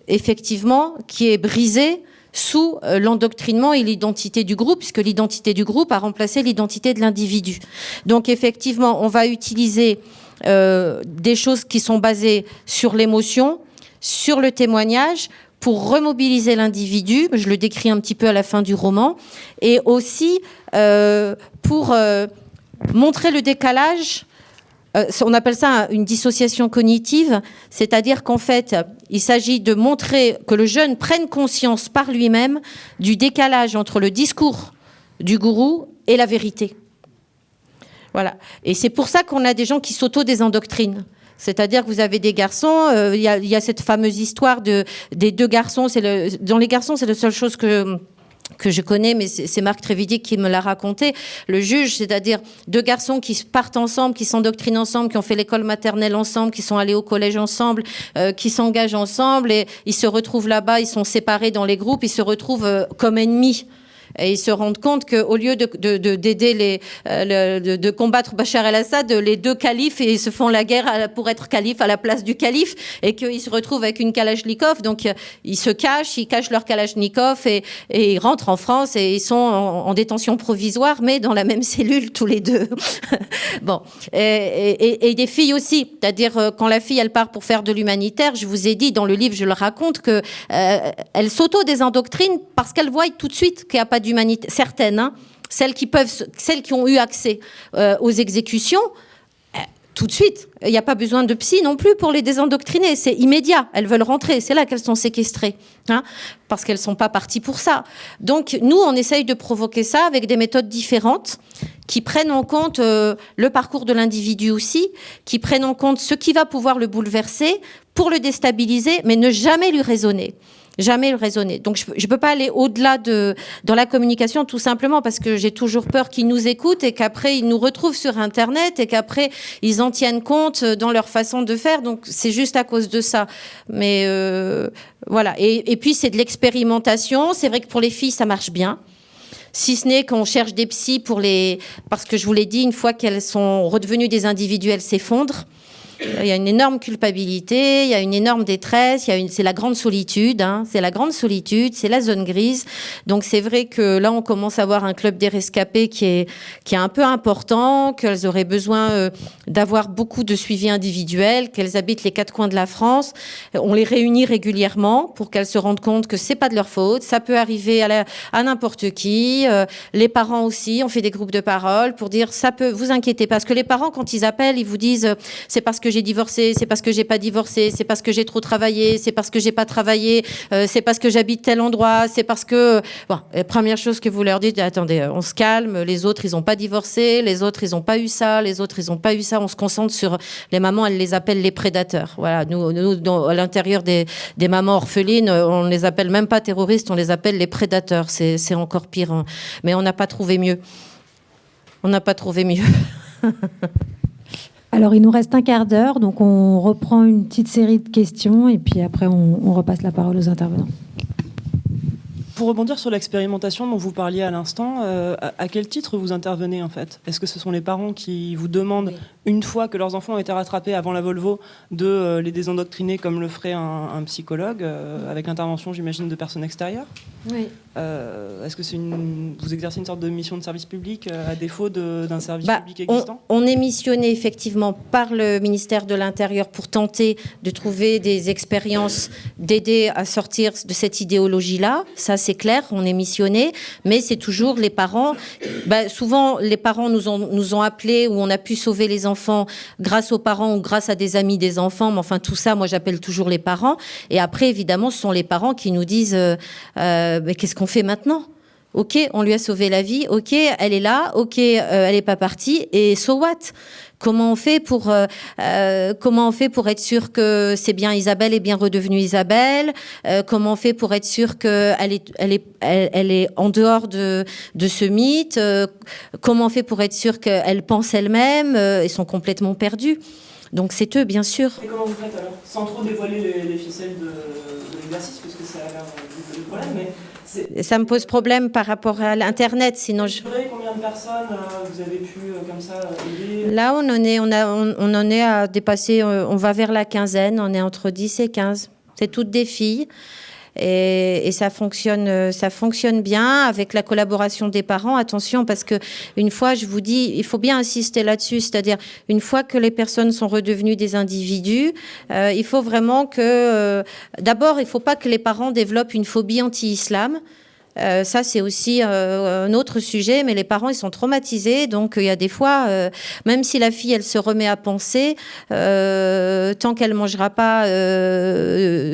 effectivement, qui est brisé sous l'endoctrinement et l'identité du groupe, puisque l'identité du groupe a remplacé l'identité de l'individu. Donc, effectivement, on va utiliser des choses qui sont basées sur l'émotion, sur le témoignage, pour remobiliser l'individu, je le décris un petit peu à la fin du roman, et aussi pour montrer le décalage. On appelle ça une dissociation cognitive, c'est-à-dire qu'en fait, il s'agit de montrer que le jeune prenne conscience par lui-même du décalage entre le discours du gourou et la vérité. Voilà. Et c'est pour ça qu'on a des gens qui s'auto-désendoctrinent. C'est-à-dire que vous avez des garçons, il y a cette fameuse histoire des deux garçons. Dans les garçons, c'est la seule chose que je connais, mais c'est Marc Trévidic qui me l'a raconté. Le juge, c'est-à-dire deux garçons qui partent ensemble, qui s'endoctrinent ensemble, qui ont fait l'école maternelle ensemble, qui sont allés au collège ensemble, qui s'engagent ensemble, et ils se retrouvent là-bas, ils sont séparés dans les groupes, ils se retrouvent comme ennemis. Et ils se rendent compte qu'au lieu d'aider de combattre Bachar el-Assad, les deux califes, ils se font la guerre pour être calife à la place du calife, et qu'ils se retrouvent avec une kalachnikov. Donc ils se cachent, ils cachent leur kalachnikov, et ils rentrent en France, et ils sont en détention provisoire, mais dans la même cellule tous les deux. Bon, et des filles aussi. C'est-à-dire quand la fille elle part pour faire de l'humanitaire, je vous ai dit dans le livre, je le raconte, que elle s'auto-désendoctrine parce qu'elle voit tout de suite qu'il n'y a pas d'humanité, certaines, hein, celles qui ont eu accès aux exécutions, tout de suite. Il n'y a pas besoin de psy non plus pour les désendoctriner, c'est immédiat. Elles veulent rentrer, c'est là qu'elles sont séquestrées, hein, parce qu'elles ne sont pas parties pour ça. Donc nous, on essaye de provoquer ça avec des méthodes différentes qui prennent en compte le parcours de l'individu aussi, qui prennent en compte ce qui va pouvoir le bouleverser pour le déstabiliser, mais ne jamais lui raisonner. Jamais le raisonner. Donc je ne peux pas aller au-delà dans la communication, tout simplement parce que j'ai toujours peur qu'ils nous écoutent et qu'après ils nous retrouvent sur Internet et qu'après ils en tiennent compte dans leur façon de faire. Donc c'est juste à cause de ça. Mais voilà. Et puis c'est de l'expérimentation. C'est vrai que pour les filles ça marche bien. Si ce n'est qu'on cherche des psys parce que je vous l'ai dit, une fois qu'elles sont redevenues des individus, elles s'effondrent. Il y a une énorme culpabilité, il y a une énorme détresse, c'est la grande solitude, hein, c'est la grande solitude, c'est la zone grise. Donc c'est vrai que là on commence à avoir un club des rescapés qui est un peu important, qu'elles auraient besoin d'avoir beaucoup de suivi individuel, qu'elles habitent les quatre coins de la France. On les réunit régulièrement pour qu'elles se rendent compte que c'est pas de leur faute, ça peut arriver à n'importe qui. Les parents aussi, on fait des groupes de parole pour dire ça peut, vous inquiétez pas, parce que les parents quand ils appellent, ils vous disent c'est parce que j'ai divorcé, c'est parce que j'ai pas divorcé, c'est parce que j'ai trop travaillé, c'est parce que j'ai pas travaillé, c'est parce que j'habite tel endroit, c'est parce que... Bon, la première chose que vous leur dites, attendez, on se calme, les autres, ils ont pas divorcé, les autres, ils ont pas eu ça, les autres, ils ont pas eu ça, on se concentre sur... Les mamans, elles les appellent les prédateurs. Voilà, nous à l'intérieur des mamans orphelines, on les appelle même pas terroristes, on les appelle les prédateurs, c'est encore pire. Hein. Mais on n'a pas trouvé mieux. On n'a pas trouvé mieux. Alors, il nous reste un quart d'heure, donc on reprend une petite série de questions et puis après, on repasse la parole aux intervenants. Pour rebondir sur l'expérimentation dont vous parliez à l'instant, à quel titre vous intervenez en fait ? Est-ce que ce sont les parents qui vous demandent, une fois que leurs enfants ont été rattrapés avant la Volvo, de les désendoctriner comme le ferait un psychologue, avec l'intervention, j'imagine, de personnes extérieures ? Oui. Est-ce que vous exercez une sorte de mission de service public à défaut d'un service public existant ? On est missionné effectivement par le ministère de l'Intérieur pour tenter de trouver des expériences, d'aider à sortir de cette idéologie-là. Ça, c'est clair, on est missionné, mais c'est toujours les parents. Souvent, les parents nous ont appelés où on a pu sauver les enfants grâce aux parents ou grâce à des amis des enfants. Mais enfin, tout ça, moi, j'appelle toujours les parents. Et après, évidemment, ce sont les parents qui nous disent mais qu'est-ce qu'on fait maintenant ? Ok, on lui a sauvé la vie. Ok, elle est là. Ok, elle n'est pas partie. Et so what ? Comment on fait pour être sûr que c'est bien Isabelle est bien redevenue Isabelle ? Comment on fait pour être sûr qu'elle est en dehors de ce mythe ? Comment on fait pour être sûr qu'elle pense elle-même ? Ils sont complètement perdus. Donc c'est eux, bien sûr. Et comment vous faites alors ? Sans trop dévoiler les ficelles de l'exercice, parce que ça a l'air du problème, mais... Ça me pose problème par rapport à l'Internet, sinon Combien de personnes vous avez pu comme ça aider ? Là, on en est à dépasser, on va vers la quinzaine, on est entre 10 et 15. C'est toutes des filles. et ça fonctionne bien avec la collaboration des parents. Attention, parce que une fois, je vous dis, il faut bien insister là-dessus, c'est-à-dire une fois que les personnes sont redevenues des individus, il faut vraiment que, d'abord, il ne faut pas que les parents développent une phobie anti-islam. Ça, c'est aussi un autre sujet, mais les parents, ils sont traumatisés. Donc, il y a des fois, même si la fille, elle se remet à penser, tant qu'elle ne mangera pas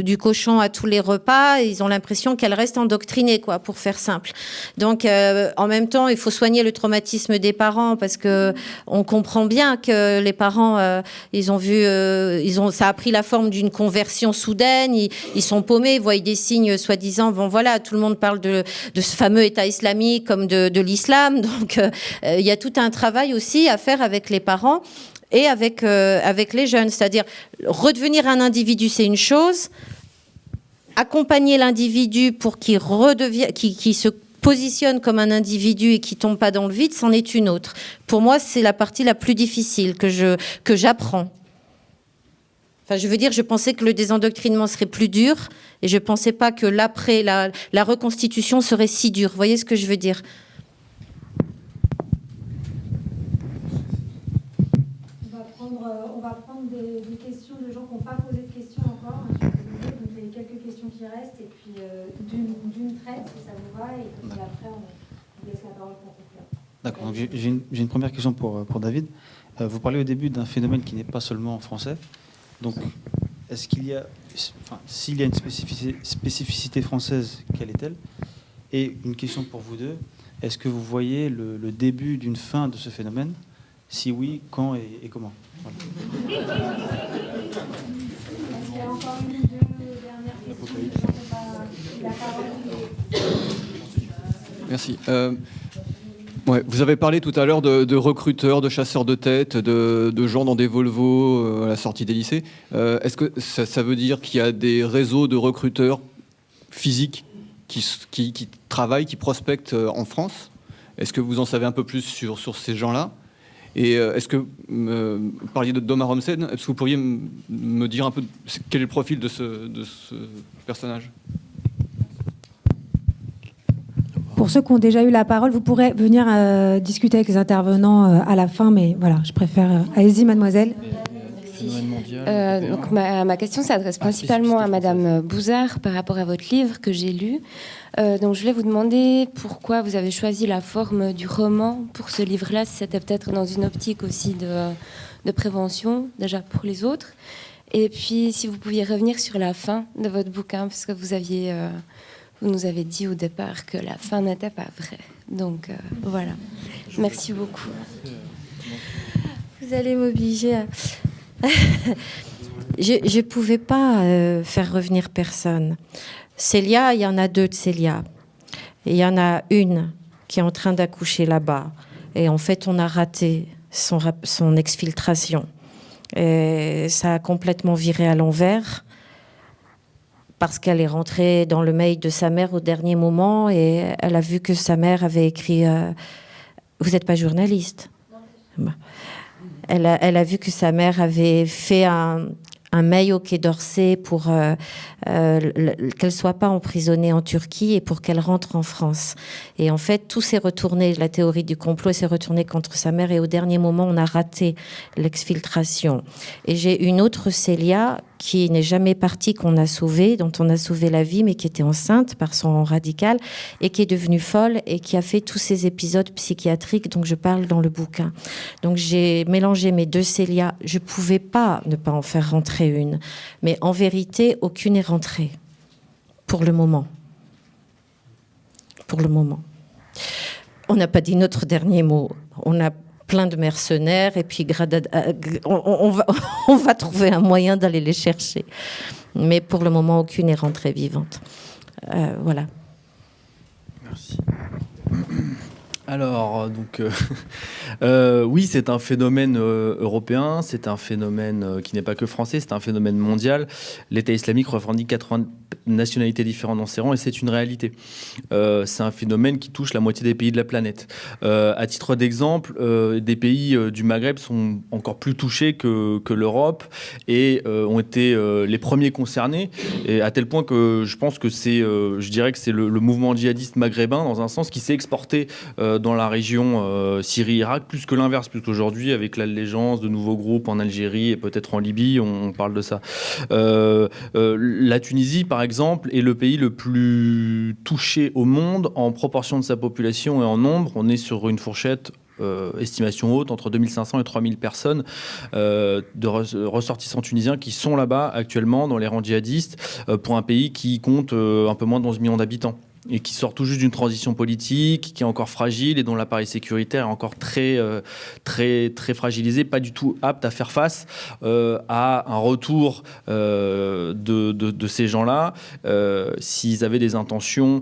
du cochon à tous les repas, ils ont l'impression qu'elle reste endoctrinée, quoi, pour faire simple. Donc, en même temps, il faut soigner le traumatisme des parents, parce que on comprend bien que les parents, ils ont vu, ça a pris la forme d'une conversion soudaine, ils sont paumés, ils voient des signes soi-disant, bon voilà, tout le monde parle de ce fameux État islamique comme de l'islam. Donc, il y a tout un travail aussi à faire avec les parents et avec les jeunes. C'est-à-dire, redevenir un individu, c'est une chose. Accompagner l'individu pour qu'il se positionne comme un individu et qui tombe pas dans le vide, c'en est une autre. Pour moi, c'est la partie la plus difficile que j'apprends. Enfin, je veux dire, je pensais que le désendoctrinement serait plus dur et je ne pensais pas que l'après, la reconstitution serait si dure. Vous voyez ce que je veux dire ? On va prendre des questions de gens qui n'ont pas posé de questions encore. Donc, il y a quelques questions qui restent et puis d'une traite, si ça vous va, et puis après, on laisse la parole pour conclure. D'accord. Donc j'ai une première question pour David. Vous parlez au début d'un phénomène qui n'est pas seulement français. Donc, est-ce qu'il y a, s'il y a une spécificité française, quelle est-elle? Et une question pour vous deux, est-ce que vous voyez le début d'une fin de ce phénomène? Si oui, quand et comment? Voilà. Est-ce qu'il y a encore une ou deux dernières questions? La parole. Merci. Ouais, vous avez parlé tout à l'heure de recruteurs, de chasseurs de tête, de gens dans des Volvo à la sortie des lycées. Est-ce que ça veut dire qu'il y a des réseaux de recruteurs physiques qui travaillent, qui prospectent en France? Est-ce que vous en savez un peu plus sur ces gens-là? Et est-ce que vous parliez d'Omar Homsen, est-ce que vous pourriez me dire un peu quel est le profil de ce personnage? Pour ceux qui ont déjà eu la parole, vous pourrez venir discuter avec les intervenants à la fin, mais voilà, je préfère... Allez-y, mademoiselle. Donc ma question s'adresse principalement à Madame Bouzard par rapport à votre livre que j'ai lu. Donc je voulais vous demander pourquoi vous avez choisi la forme du roman pour ce livre-là, si c'était peut-être dans une optique aussi de prévention, déjà pour les autres. Et puis si vous pouviez revenir sur la fin de votre bouquin, parce que vous nous avez dit au départ que la fin n'était pas vraie. Donc voilà. Merci beaucoup. Vous allez m'obliger à... Je ne pouvais pas faire revenir personne. Célia, il y en a deux de Célia. Et il y en a une qui est en train d'accoucher là-bas. Et en fait, on a raté son exfiltration. Et ça a complètement viré à l'envers parce qu'elle est rentrée dans le mail de sa mère au dernier moment et elle a vu que sa mère avait écrit Vous n'êtes pas journaliste? Non. Elle a vu que sa mère avait fait un mail au Quai d'Orsay pour qu'elle ne soit pas emprisonnée en Turquie et pour qu'elle rentre en France. Et en fait, tout s'est retourné, la théorie du complot s'est retournée contre sa mère et au dernier moment, on a raté l'exfiltration. Et j'ai une autre Célia qui n'est jamais partie, qu'on a sauvée, dont on a sauvé la vie, mais qui était enceinte par son radical et qui est devenue folle et qui a fait tous ces épisodes psychiatriques dont je parle dans le bouquin. Donc j'ai mélangé mes deux Célia. Je ne pouvais pas ne pas en faire rentrer une. Mais en vérité, aucune est rentrée. Pour le moment. Pour le moment. On n'a pas dit notre dernier mot. On a plein de mercenaires et puis on va trouver un moyen d'aller les chercher. Mais pour le moment, aucune est rentrée vivante. Voilà. Merci. Alors, donc, oui, c'est un phénomène européen, c'est un phénomène qui n'est pas que français, c'est un phénomène mondial. L'État islamique revendique nationalités différentes dans ses rangs, et c'est une réalité. C'est un phénomène qui touche la moitié des pays de la planète. À titre d'exemple, des pays du Maghreb sont encore plus touchés que l'Europe et ont été les premiers concernés, et à tel point que je pense que je dirais que c'est le mouvement djihadiste maghrébin, dans un sens, qui s'est exporté dans la région Syrie-Irak, plus que l'inverse, puisqu'aujourd'hui, avec l'allégeance de nouveaux groupes en Algérie et peut-être en Libye, on parle de ça. La Tunisie, par exemple, est le pays le plus touché au monde en proportion de sa population et en nombre. On est sur une fourchette estimation haute, entre 2500 et 3000 personnes de ressortissants tunisiens qui sont là-bas actuellement dans les rangs djihadistes, pour un pays qui compte un peu moins de 11 millions d'habitants et qui sort tout juste d'une transition politique, qui est encore fragile et dont l'appareil sécuritaire est encore très fragilisé, pas du tout apte à faire face à un retour de ces gens-là s'ils avaient des intentions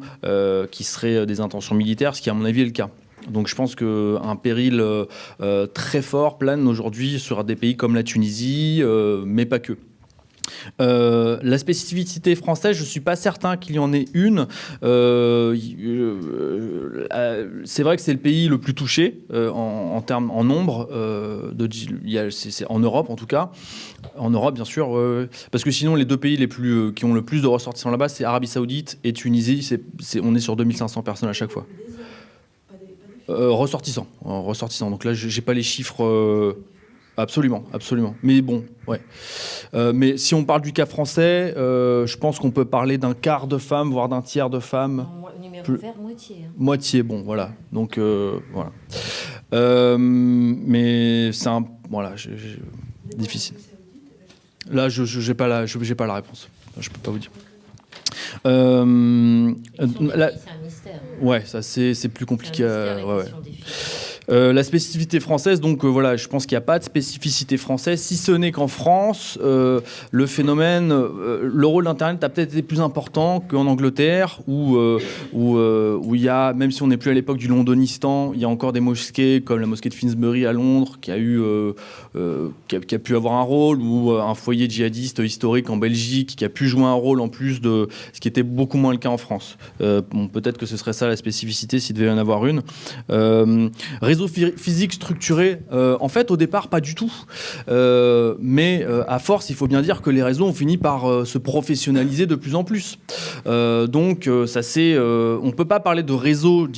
qui seraient des intentions militaires, ce qui à mon avis est le cas. Donc je pense qu'un péril très fort plane aujourd'hui sur des pays comme la Tunisie, mais pas que. La spécificité française, je ne suis pas certain qu'il y en ait une. C'est vrai que c'est le pays le plus touché en nombre, c'est en Europe en tout cas. En Europe, bien sûr, parce que sinon les deux pays qui ont le plus de ressortissants là-bas, c'est Arabie Saoudite et Tunisie. On est sur 2500 personnes à chaque fois. Ressortissants. Donc là, j'ai pas les chiffres. Absolument. Mais bon, ouais. Mais si on parle du cas français, je pense qu'on peut parler d'un quart de femmes, voire d'un tiers de femmes. Numéro vert, moitié. Moitié, bon, voilà. Donc voilà. Mais c'est difficile. Là, j'ai pas la réponse. Je peux pas vous dire. C'est un mystère. Ouais, ça c'est plus compliqué. La spécificité française, donc voilà, je pense qu'il n'y a pas de spécificité française, si ce n'est qu'en France, le phénomène, le rôle d'Internet a peut-être été plus important qu'en Angleterre, où il y a, même si on n'est plus à l'époque du Londonistan, il y a encore des mosquées comme la mosquée de Finsbury à Londres, qui a pu avoir un rôle, ou un foyer djihadiste historique en Belgique, qui a pu jouer un rôle en plus de ce qui était beaucoup moins le cas en France. Peut-être que ce serait ça la spécificité, s'il devait y en avoir une. Réseau physique structuré, en fait, au départ, pas du tout. Mais à force, il faut bien dire que les réseaux ont fini par se professionnaliser de plus en plus. Donc, on ne peut pas parler de réseau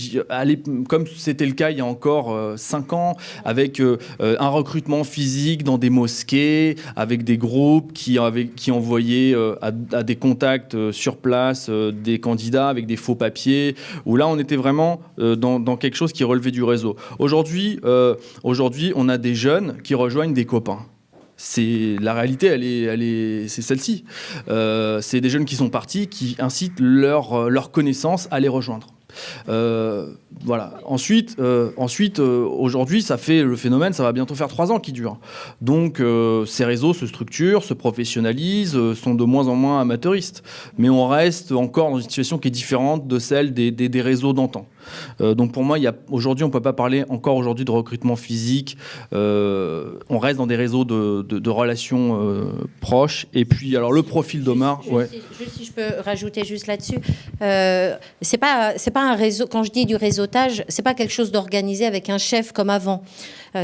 comme c'était le cas il y a encore 5 ans, avec un recrutement physique dans des mosquées, avec des groupes qui envoyaient à des contacts sur place des candidats avec des faux papiers, où là, on était vraiment dans quelque chose qui relevait du réseau. Aujourd'hui, on a des jeunes qui rejoignent des copains. La réalité, c'est celle-ci. C'est des jeunes qui sont partis, qui incitent leurs connaissances à les rejoindre. Voilà. Ensuite, aujourd'hui, le phénomène, ça va bientôt faire 3 ans qu'il dure. Donc, ces réseaux se structurent, se professionnalisent, sont de moins en moins amateuristes. Mais on reste encore dans une situation qui est différente de celle des réseaux d'antan. Donc, pour moi, aujourd'hui, on ne peut pas parler encore aujourd'hui de recrutement physique. On reste dans des réseaux de relations proches. Et puis, alors, le profil d'Omar... Juste si je peux rajouter juste là-dessus, c'est pas un réseau. Quand je dis du réseautage, c'est pas quelque chose d'organisé avec un chef comme avant.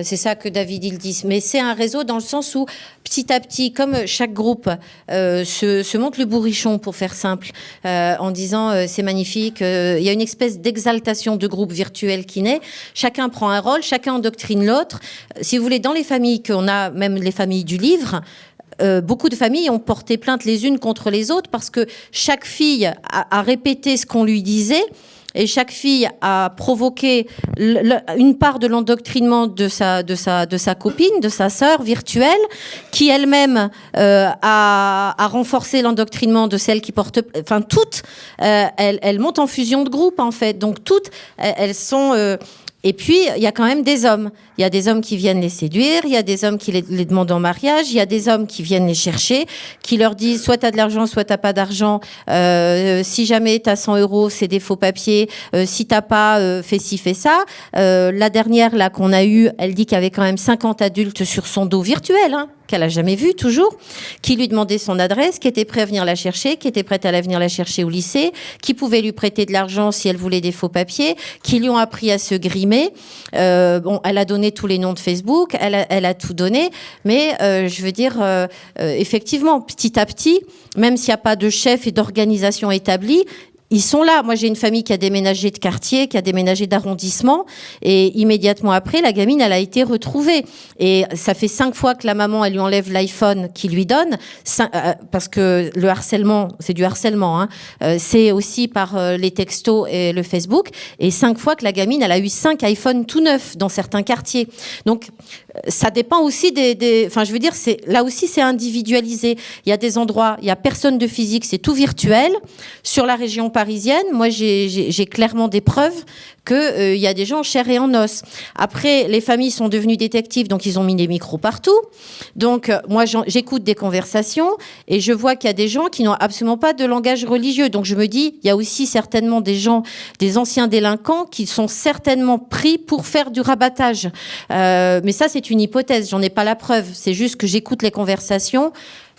C'est ça que David il dit. Mais c'est un réseau dans le sens où petit à petit, comme chaque groupe se monte le bourrichon, pour faire simple, en disant c'est magnifique. Il y a une espèce d'exaltation de groupe virtuel qui naît. Chacun prend un rôle, chacun endoctrine l'autre. Si vous voulez, dans les familles qu'on a, même les familles du livre. Beaucoup de familles ont porté plainte les unes contre les autres parce que chaque fille a répété ce qu'on lui disait et chaque fille a provoqué une part de l'endoctrinement de sa copine, de sa sœur virtuelle, qui elle-même a renforcé l'endoctrinement de celle qui porte... Enfin, toutes, elles montent en fusion de groupe, en fait. Donc, toutes, elles sont... Et puis, il y a quand même des hommes. Il y a des hommes qui viennent les séduire, il y a des hommes qui les demandent en mariage, il y a des hommes qui viennent les chercher, qui leur disent soit t'as de l'argent, soit t'as pas d'argent. Si jamais t'as 100 €, c'est des faux papiers. Si t'as pas, fais ci, fais ça. La dernière là qu'on a eue, elle dit qu'il y avait quand même 50 adultes sur son dos virtuel, hein, qu'elle a jamais vu toujours, qui lui demandaient son adresse, qui était prêt à venir la chercher, qui était prête à la venir la chercher au lycée, qui pouvait lui prêter de l'argent si elle voulait des faux papiers, qui lui ont appris à se grimer. Bon, elle a donné tous les noms de Facebook, elle a tout donné, mais je veux dire, effectivement, petit à petit, même s'il n'y a pas de chef et d'organisation établie, ils sont là. Moi, j'ai une famille qui a déménagé de quartier, qui a déménagé d'arrondissement. Et immédiatement après, la gamine, elle a été retrouvée. Et ça fait 5 fois que la maman, elle lui enlève l'iPhone qu'il lui donne. Parce que le harcèlement, c'est du harcèlement. Hein. C'est aussi par les textos et le Facebook. Et 5 fois que la gamine, elle a eu 5 iPhones tout neufs dans certains quartiers. Donc, ça dépend aussi enfin, je veux dire, là aussi, c'est individualisé. Il y a des endroits, il n'y a personne de physique, c'est tout virtuel. Sur la région parisienne, moi, j'ai clairement des preuves qu'il y a des gens en chair et en os. Après, les familles sont devenues détectives, donc ils ont mis des micros partout. Donc, moi, j'écoute des conversations et je vois qu'il y a des gens qui n'ont absolument pas de langage religieux. Donc, je me dis, il y a aussi certainement des gens, des anciens délinquants qui sont certainement pris pour faire du rabattage. Mais ça, c'est une hypothèse, j'en ai pas la preuve. C'est juste que j'écoute les conversations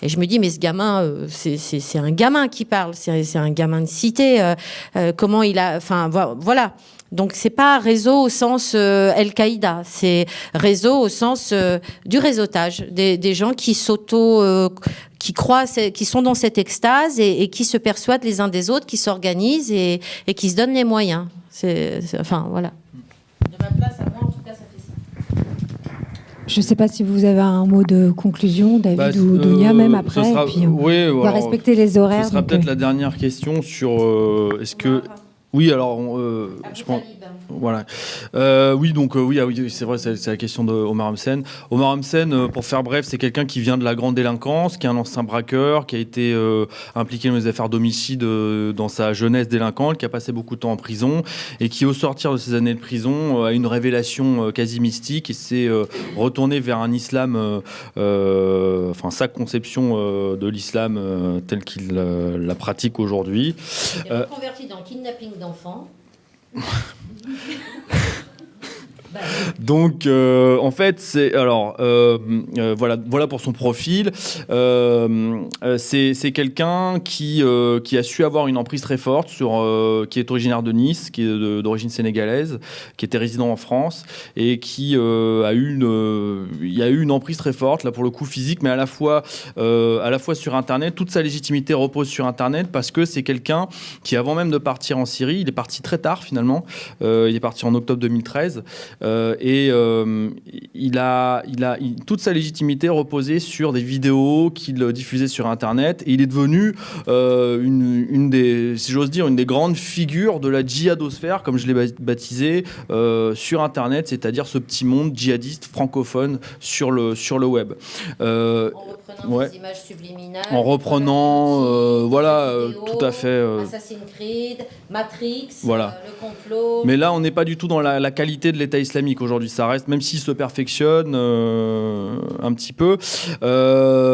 et je me dis, mais ce gamin, c'est un gamin qui parle, c'est un gamin de cité. Comment il a... Enfin, voilà. Donc, c'est pas réseau au sens Al-Qaïda, c'est réseau au sens du réseautage, des gens qui qui croient, qui sont dans cette extase et qui se persuadent les uns des autres, qui s'organisent et qui se donnent les moyens. Enfin, voilà. De ma place, à moi, en tout cas, ça fait ça. Je ne sais pas si vous avez un mot de conclusion, David ou Dounia, même après. On va respecter les horaires. Ce sera peut-être la dernière question sur est-ce que... Oui, alors, je pense... Voilà. Oui, donc oui, c'est vrai, c'est la question de Omar Hamsen. Omar Hamsen, pour faire bref, c'est quelqu'un qui vient de la grande délinquance, qui est un ancien braqueur, qui a été impliqué dans les affaires d'homicide dans sa jeunesse délinquante, qui a passé beaucoup de temps en prison et qui, au sortir de ses années de prison, a une révélation quasi mystique et s'est retourné vers un islam, enfin sa conception de l'islam tel qu'il la pratique aujourd'hui. Il est reconverti dans kidnapping d'enfants. Donc, en fait, c'est voilà pour son profil. C'est quelqu'un qui a su avoir une emprise très forte qui est originaire de Nice, qui est d'origine sénégalaise, qui était résident en France et qui a eu une emprise très forte là pour le coup physique, mais à la fois sur Internet. Toute sa légitimité repose sur Internet parce que c'est quelqu'un qui, avant même de partir en Syrie, il est parti très tard finalement. Il est parti en octobre 2013. Toute sa légitimité reposait sur des vidéos qu'il diffusait sur Internet et il est devenu une des grandes figures de la djihadosphère, comme je l'ai baptisé, sur Internet, c'est-à-dire ce petit monde djihadiste francophone sur le web. En reprenant des images subliminales. En reprenant, vidéos, tout à fait. Assassin's Creed, Matrix, voilà. Le complot. Mais là, on n'est pas du tout dans la qualité de l'État islamique aujourd'hui. Ça reste, même s'il se perfectionne un petit peu.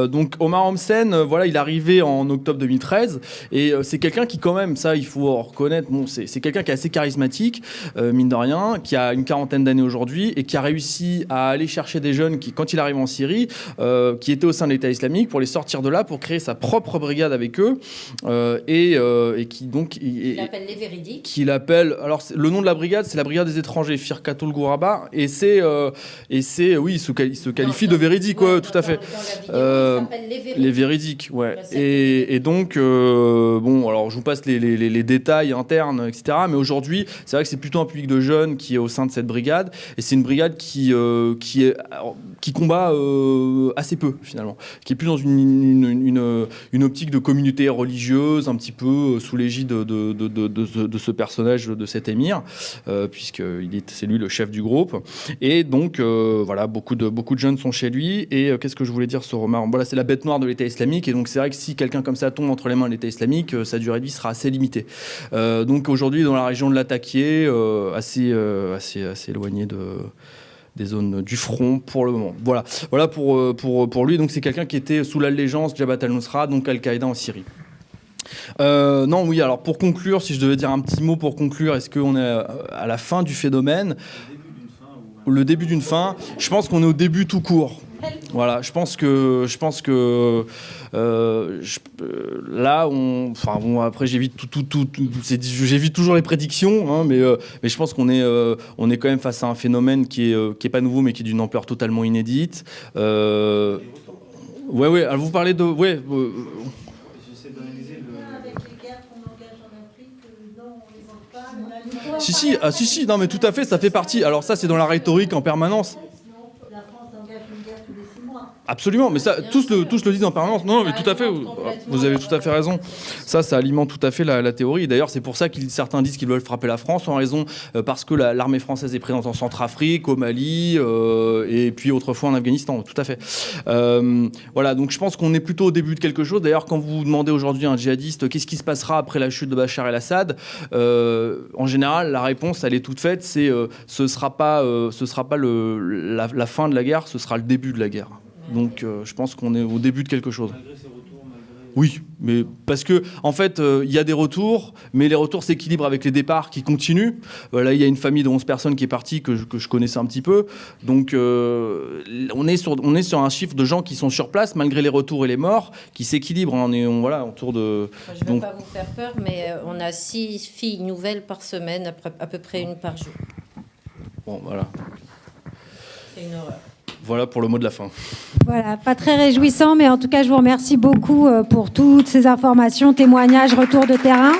Donc Omar Hamsen, il est arrivé en octobre 2013 et c'est quelqu'un qui, quand même, ça il faut reconnaître, c'est quelqu'un qui est assez charismatique, mine de rien, qui a une quarantaine d'années aujourd'hui et qui a réussi à aller chercher des jeunes qui, quand il arrive en Syrie, qui étaient au sein de l'État islamique, pour les sortir de là, pour créer sa propre brigade avec eux et qui donc... Il appelle les véridiques. Qu'il appelle... Alors, le nom de la brigade, c'est la brigade des étrangers, Firqatul Ghuraba, et il se qualifie de véridique, tout à fait. Les véridiques, ouais. Et donc, alors je vous passe les détails internes, etc. Mais aujourd'hui, c'est vrai que c'est plutôt un public de jeunes qui est au sein de cette brigade, et c'est une brigade qui combat assez peu finalement, qui est plus dans une optique de communauté religieuse, un petit peu sous l'égide de ce personnage, de cet émir, puisque c'est lui le chef du groupe. Et donc, beaucoup de jeunes sont chez lui. Et qu'est-ce que je voulais dire sur Omar ? Voilà, c'est la bête noire de l'État islamique. Et donc, c'est vrai que si quelqu'un comme ça tombe entre les mains de l'État islamique, sa durée de vie sera assez limitée. Donc, aujourd'hui, dans la région de Latakié, assez éloigné du front pour le moment. Voilà pour lui. Donc c'est quelqu'un qui était sous l'allégeance Jabhat al-Nusra, donc Al-Qaïda en Syrie. Non, oui, alors pour conclure, si je devais dire un petit mot pour conclure, est-ce qu'on est à la fin du phénomène ? Le début d'une fin, je pense qu'on est au début tout court. Voilà, je pense que là, après j'évite j'évite toujours les prédictions, hein, mais je pense qu'on est quand même face à un phénomène qui est pas nouveau, mais qui est d'une ampleur totalement inédite. Ouais. Alors vous parlez de Si, non, mais tout à fait, ça fait partie. Alors ça, c'est dans la rhétorique en permanence. La France engage une guerre tous les 6 mois. Absolument, mais ça, tous le disent en permanence. Non, mais tout à fait, vous avez tout à fait raison. Ça alimente tout à fait la théorie. D'ailleurs, c'est pour ça que certains disent qu'ils veulent frapper la France parce que l'armée française est présente en Centrafrique, au Mali, et puis autrefois en Afghanistan. Tout à fait. Voilà, donc je pense qu'on est plutôt au début de quelque chose. D'ailleurs, quand vous demandez aujourd'hui à un djihadiste qu'est-ce qui se passera après la chute de Bachar el-Assad, en général, la réponse, elle est toute faite. C'est ce sera pas la fin de la guerre, ce sera le début de la guerre. Donc je pense qu'on est au début de quelque chose. Oui, mais parce que en fait, il y a des retours, mais les retours s'équilibrent avec les départs qui continuent. Là, il y a une famille de 11 personnes qui est partie que je connaissais un petit peu. Donc on est sur un chiffre de gens qui sont sur place malgré les retours et les morts qui s'équilibrent. Voilà, autour de. Je ne veux pas vous faire peur, mais on a 6 filles nouvelles par semaine, à peu près une par jour. Bon, voilà. C'est une horreur. Voilà pour le mot de la fin. Voilà, pas très réjouissant, mais en tout cas, je vous remercie beaucoup pour toutes ces informations, témoignages, retours de terrain.